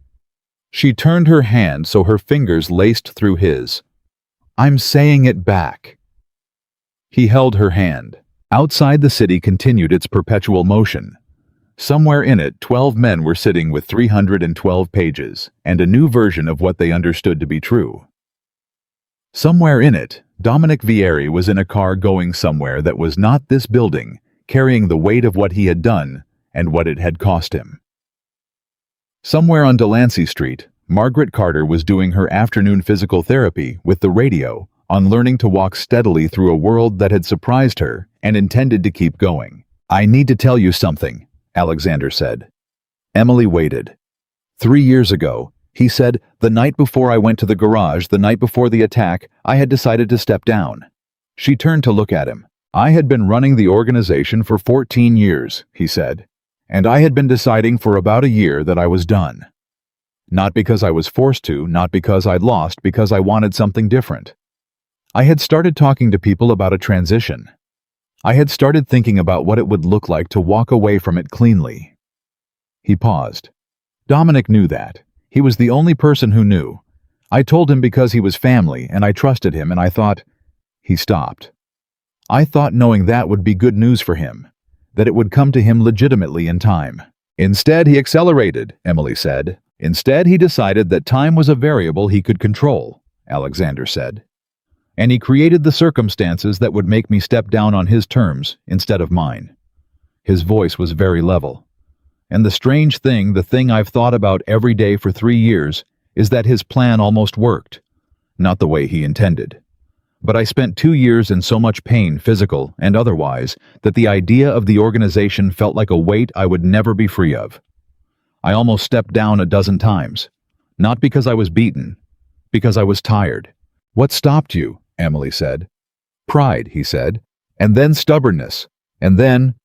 She turned her hand so her fingers laced through his. I'm saying it back. He held her hand. Outside the city continued its perpetual motion. Somewhere in it, 12 men were sitting with 312 pages, and a new version of what they understood to be true. Somewhere in it, Dominic Vieri was in a car going somewhere that was not this building, carrying the weight of what he had done and what it had cost him. Somewhere on Delancey Street, Margaret Carter was doing her afternoon physical therapy with the radio on learning to walk steadily through a world that had surprised her and intended to keep going. I need to tell you something, Alexander said. Emily waited. 3 years ago, he said, the night before I went to the garage, the night before the attack, I had decided to step down. She turned to look at him. I had been running the organization for 14 years, he said, and I had been deciding for about a year that I was done. Not because I was forced to, not because I'd lost, because I wanted something different. I had started talking to people about a transition. I had started thinking about what it would look like to walk away from it cleanly. He paused. Dominic knew that. He was the only person who knew. I told him because he was family, and I trusted him, and I thought... He stopped. I thought knowing that would be good news for him, that it would come to him legitimately in time. Instead, he accelerated, Emily said. Instead, he decided that time was a variable he could control, Alexander said. And he created the circumstances that would make me step down on his terms instead of mine. His voice was very level. And the strange thing, the thing I've thought about every day for 3 years, is that his plan almost worked. Not the way he intended. But I spent 2 years in so much pain, physical and otherwise, that the idea of the organization felt like a weight I would never be free of. I almost stepped down a dozen times. Not because I was beaten, because I was tired. What stopped you? Emily said. Pride, he said. And then stubbornness. And then...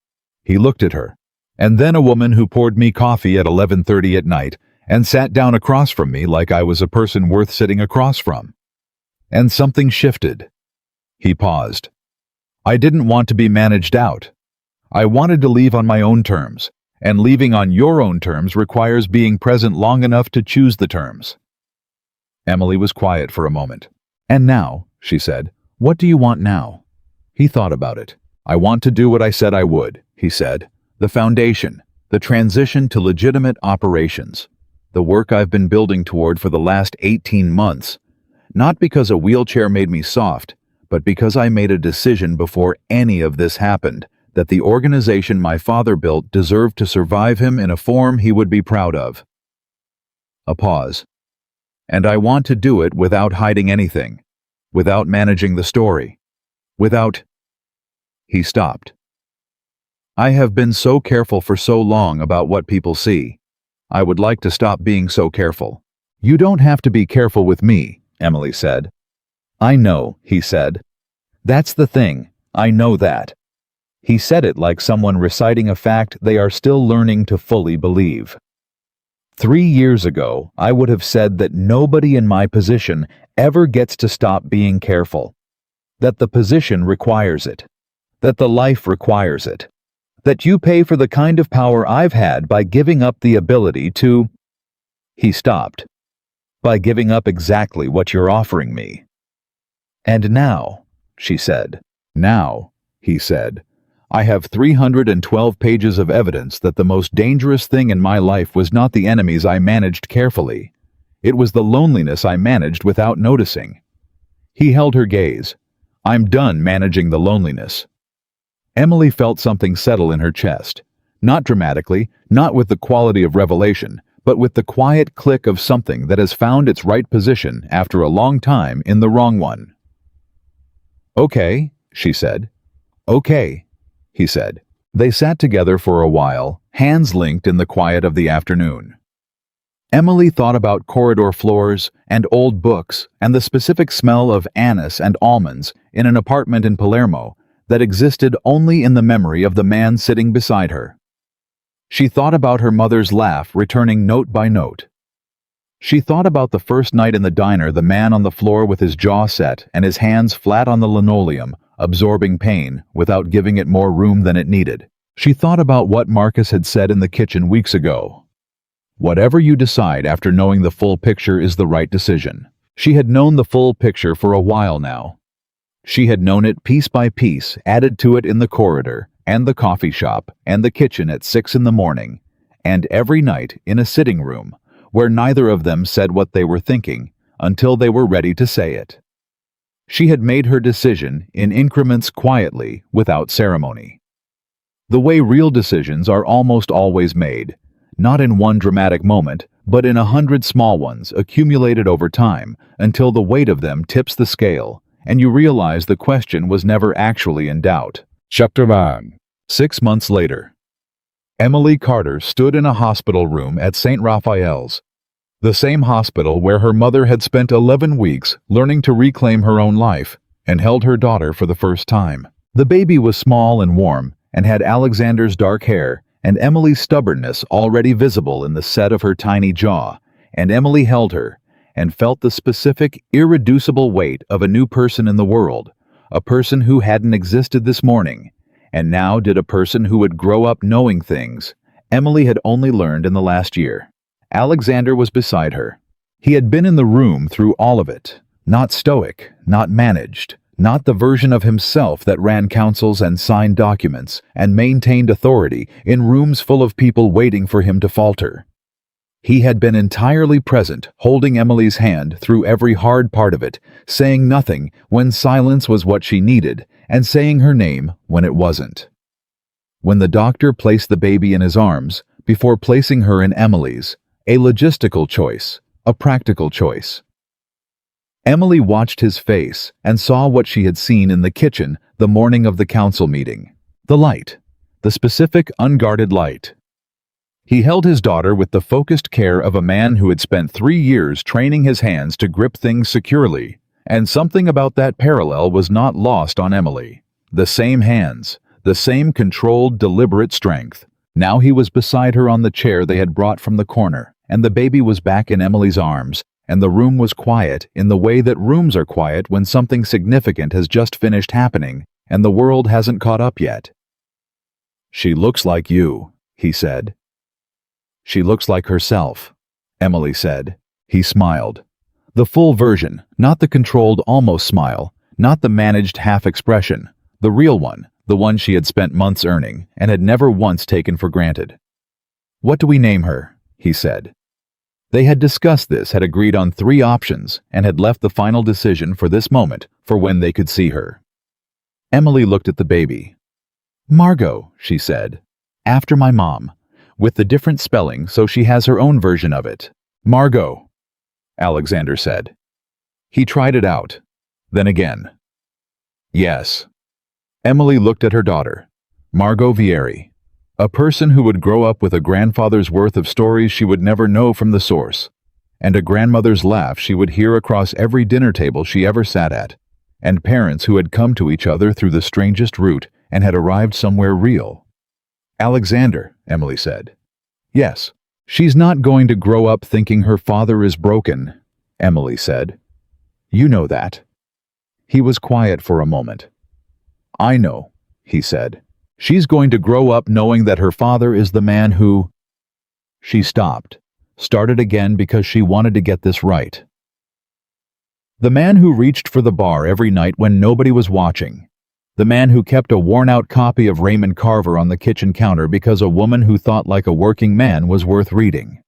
He looked at her. And then a woman who poured me coffee at 11:30 at night and sat down across from me like I was a person worth sitting across from. And something shifted. He paused. I didn't want to be managed out. I wanted to leave on my own terms. And leaving on your own terms requires being present long enough to choose the terms. Emily was quiet for a moment. And now, she said, what do you want now? He thought about it. I want to do what I said I would, he said. The foundation, the transition to legitimate operations, the work I've been building toward for the last 18 months. Not because a wheelchair made me soft, but because I made a decision before any of this happened, that the organization my father built deserved to survive him in a form he would be proud of. A pause. And I want to do it without hiding anything, without managing the story, without... He stopped. I have been so careful for so long about what people see. I would like to stop being so careful. You don't have to be careful with me, Emily said. I know, he said. That's the thing, I know that. He said it like someone reciting a fact they are still learning to fully believe. 3 years ago, I would have said that nobody in my position ever gets to stop being careful. That the position requires it. That the life requires it. That you pay for the kind of power I've had by giving up the ability to... He stopped. By giving up exactly what you're offering me. And now, she said. Now, he said, I have 312 pages of evidence that the most dangerous thing in my life was not the enemies I managed carefully. It was the loneliness I managed without noticing. He held her gaze. I'm done managing the loneliness. Emily felt something settle in her chest. Not dramatically, not with the quality of revelation, but with the quiet click of something that has found its right position after a long time in the wrong one. Okay, she said. Okay, he said. They sat together for a while, hands linked in the quiet of the afternoon. Emily thought about corridor floors and old books and the specific smell of anise and almonds in an apartment in Palermo that existed only in the memory of the man sitting beside her. She thought about her mother's laugh returning note by note. She thought about the first night in the diner, the man on the floor with his jaw set and his hands flat on the linoleum, absorbing pain without giving it more room than it needed. She thought about what Marcus had said in the kitchen weeks ago. Whatever you decide after knowing the full picture is the right decision. She had known the full picture for a while now. She had known it piece by piece, added to it in the corridor, and the coffee shop, and the kitchen at 6 in the morning, and every night in a sitting room, where neither of them said what they were thinking until they were ready to say it. She had made her decision in increments quietly, without ceremony. The way real decisions are almost always made, not in one dramatic moment, but in 100 small ones accumulated over time until the weight of them tips the scale, and you realize the question was never actually in doubt. Chapter 9. 6 months later. Emily Carter stood in a hospital room at St. Raphael's, the same hospital where her mother had spent 11 weeks learning to reclaim her own life and held her daughter for the first time. The baby was small and warm and had Alexander's dark hair and Emily's stubbornness already visible in the set of her tiny jaw, and Emily held her and felt the specific, irreducible weight of a new person in the world, a person who hadn't existed this morning, and now did a person who would grow up knowing things Emily had only learned in the last year. Alexander was beside her. He had been in the room through all of it, not stoic, not managed, not the version of himself that ran councils and signed documents and maintained authority in rooms full of people waiting for him to falter. He had been entirely present, holding Emily's hand through every hard part of it, saying nothing when silence was what she needed, and saying her name when it wasn't. When the doctor placed the baby in his arms, before placing her in Emily's, a logistical choice, a practical choice. Emily watched his face and saw what she had seen in the kitchen the morning of the council meeting. The light, the specific, unguarded light. He held his daughter with the focused care of a man who had spent 3 years training his hands to grip things securely, and something about that parallel was not lost on Emily. The same hands, the same controlled, deliberate strength. Now he was beside her on the chair they had brought from the corner, and the baby was back in Emily's arms, and the room was quiet in the way that rooms are quiet when something significant has just finished happening and the world hasn't caught up yet. She looks like you, he said. She looks like herself, Emily said. He smiled. The full version, not the controlled almost smile, not the managed half expression, the real one, the one she had spent months earning and had never once taken for granted. What do we name her? He said. They had discussed this, had agreed on 3 options, and had left the final decision for this moment, for when they could see her. Emily looked at the baby. Margot, she said. After my mom, with the different spelling so she has her own version of it. Margot, Alexander said. He tried it out. Then again. Yes. Emily looked at her daughter, Margot Vieri, a person who would grow up with a grandfather's worth of stories she would never know from the source. and a grandmother's laugh she would hear across every dinner table she ever sat at, and parents who had come to each other through the strangest route and had arrived somewhere real. "Alexander," Emily said. "Yes, she's not going to grow up thinking her father is broken," Emily said. "You know that." He was quiet for a moment. "I know," he said. "She's going to grow up knowing that her father is the man who—" She stopped, started again because she wanted to get this right. "The man who reached for the bar every night when nobody was watching. The man who kept a worn-out copy of Raymond Carver on the kitchen counter because a woman who thought like a working man was worth reading.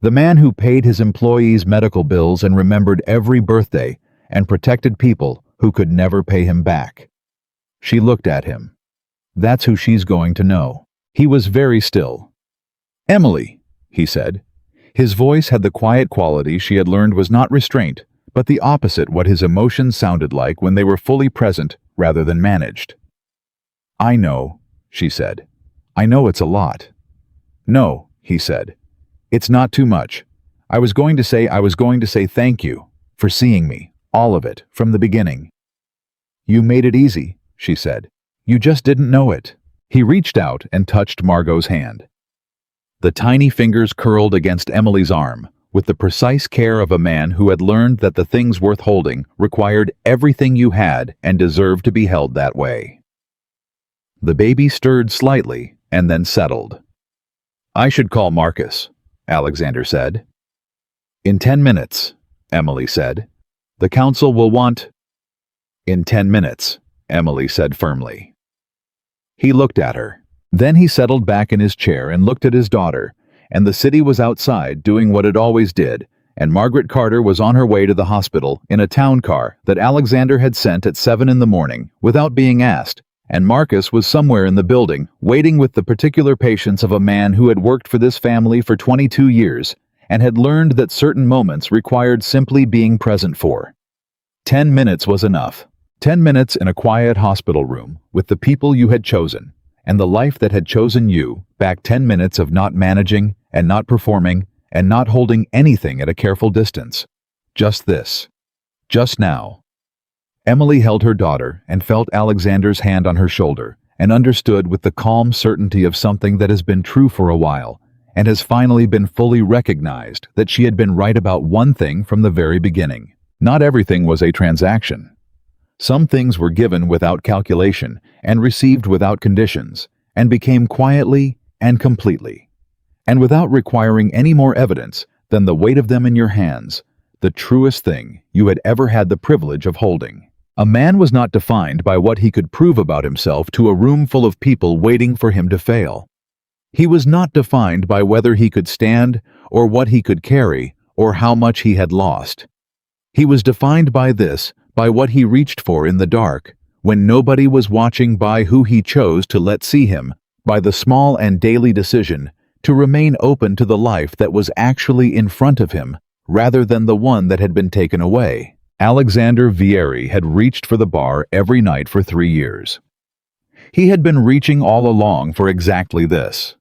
The man who paid his employees' medical bills and remembered every birthday and protected people who could never pay him back." She looked at him. "That's who she's going to know." He was very still. "Emily," he said. His voice had the quiet quality she had learned was not restraint, but the opposite what his emotions sounded like when they were fully present rather than managed. "I know," she said. "I know it's a lot." "No," he said. "It's not too much. I was going to say thank you for seeing me, all of it, from the beginning." "You made it easy," she said. "You just didn't know it." He reached out and touched Margot's hand. The tiny fingers curled against Emily's arm, with the precise care of a man who had learned that the things worth holding required everything you had and deserved to be held that way. The baby stirred slightly and then settled. "I should call Marcus," Alexander said. "In 10 minutes, Emily said. "The council will want—" "In 10 minutes, Emily said firmly. He looked at her. Then he settled back in his chair and looked at his daughter, and the city was outside doing what it always did, and Margaret Carter was on her way to the hospital in a town car that Alexander had sent at 7 in the morning without being asked, and Marcus was somewhere in the building waiting with the particular patience of a man who had worked for this family for 22 years and had learned that certain moments required simply being present for. 10 minutes was enough. 10 minutes in a quiet hospital room with the people you had chosen and the life that had chosen you back. 10 minutes of not managing and not performing and not holding anything at a careful distance. Just this. Just now. Emily held her daughter and felt Alexander's hand on her shoulder and understood with the calm certainty of something that has been true for a while and has finally been fully recognized that she had been right about one thing from the very beginning. Not everything was a transaction. Some things were given without calculation and received without conditions, and became quietly and completely, and without requiring any more evidence than the weight of them in your hands, the truest thing you had ever had the privilege of holding. A man was not defined by what he could prove about himself to a room full of people waiting for him to fail. He was not defined by whether he could stand or what he could carry or how much he had lost. He was defined by this, by what he reached for in the dark, when nobody was watching, by who he chose to let see him, by the small and daily decision to remain open to the life that was actually in front of him, rather than the one that had been taken away. Alexander Vieri had reached for the bar every night for 3 years. He had been reaching all along for exactly this.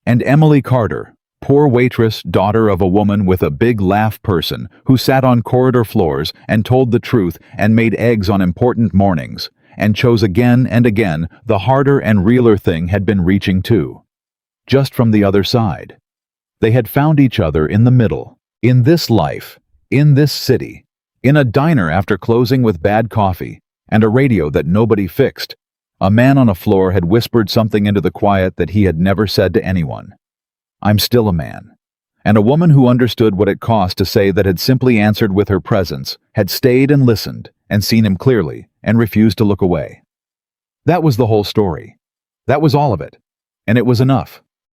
And Emily Carter, poor waitress, daughter of a woman with a big laugh person who sat on corridor floors and told the truth and made eggs on important mornings, and chose again and again the harder and realer thing, had been reaching too. Just from the other side. They had found each other in the middle, in this life, in this city, in a diner after closing with bad coffee, and a radio that nobody fixed. A man on a floor had whispered something into the quiet that he had never said to anyone. "I'm still a man." And a woman who understood what it cost to say that had simply answered with her presence, had stayed and listened, and seen him clearly, and refused to look away. That was the whole story. That was all of it. And it was enough.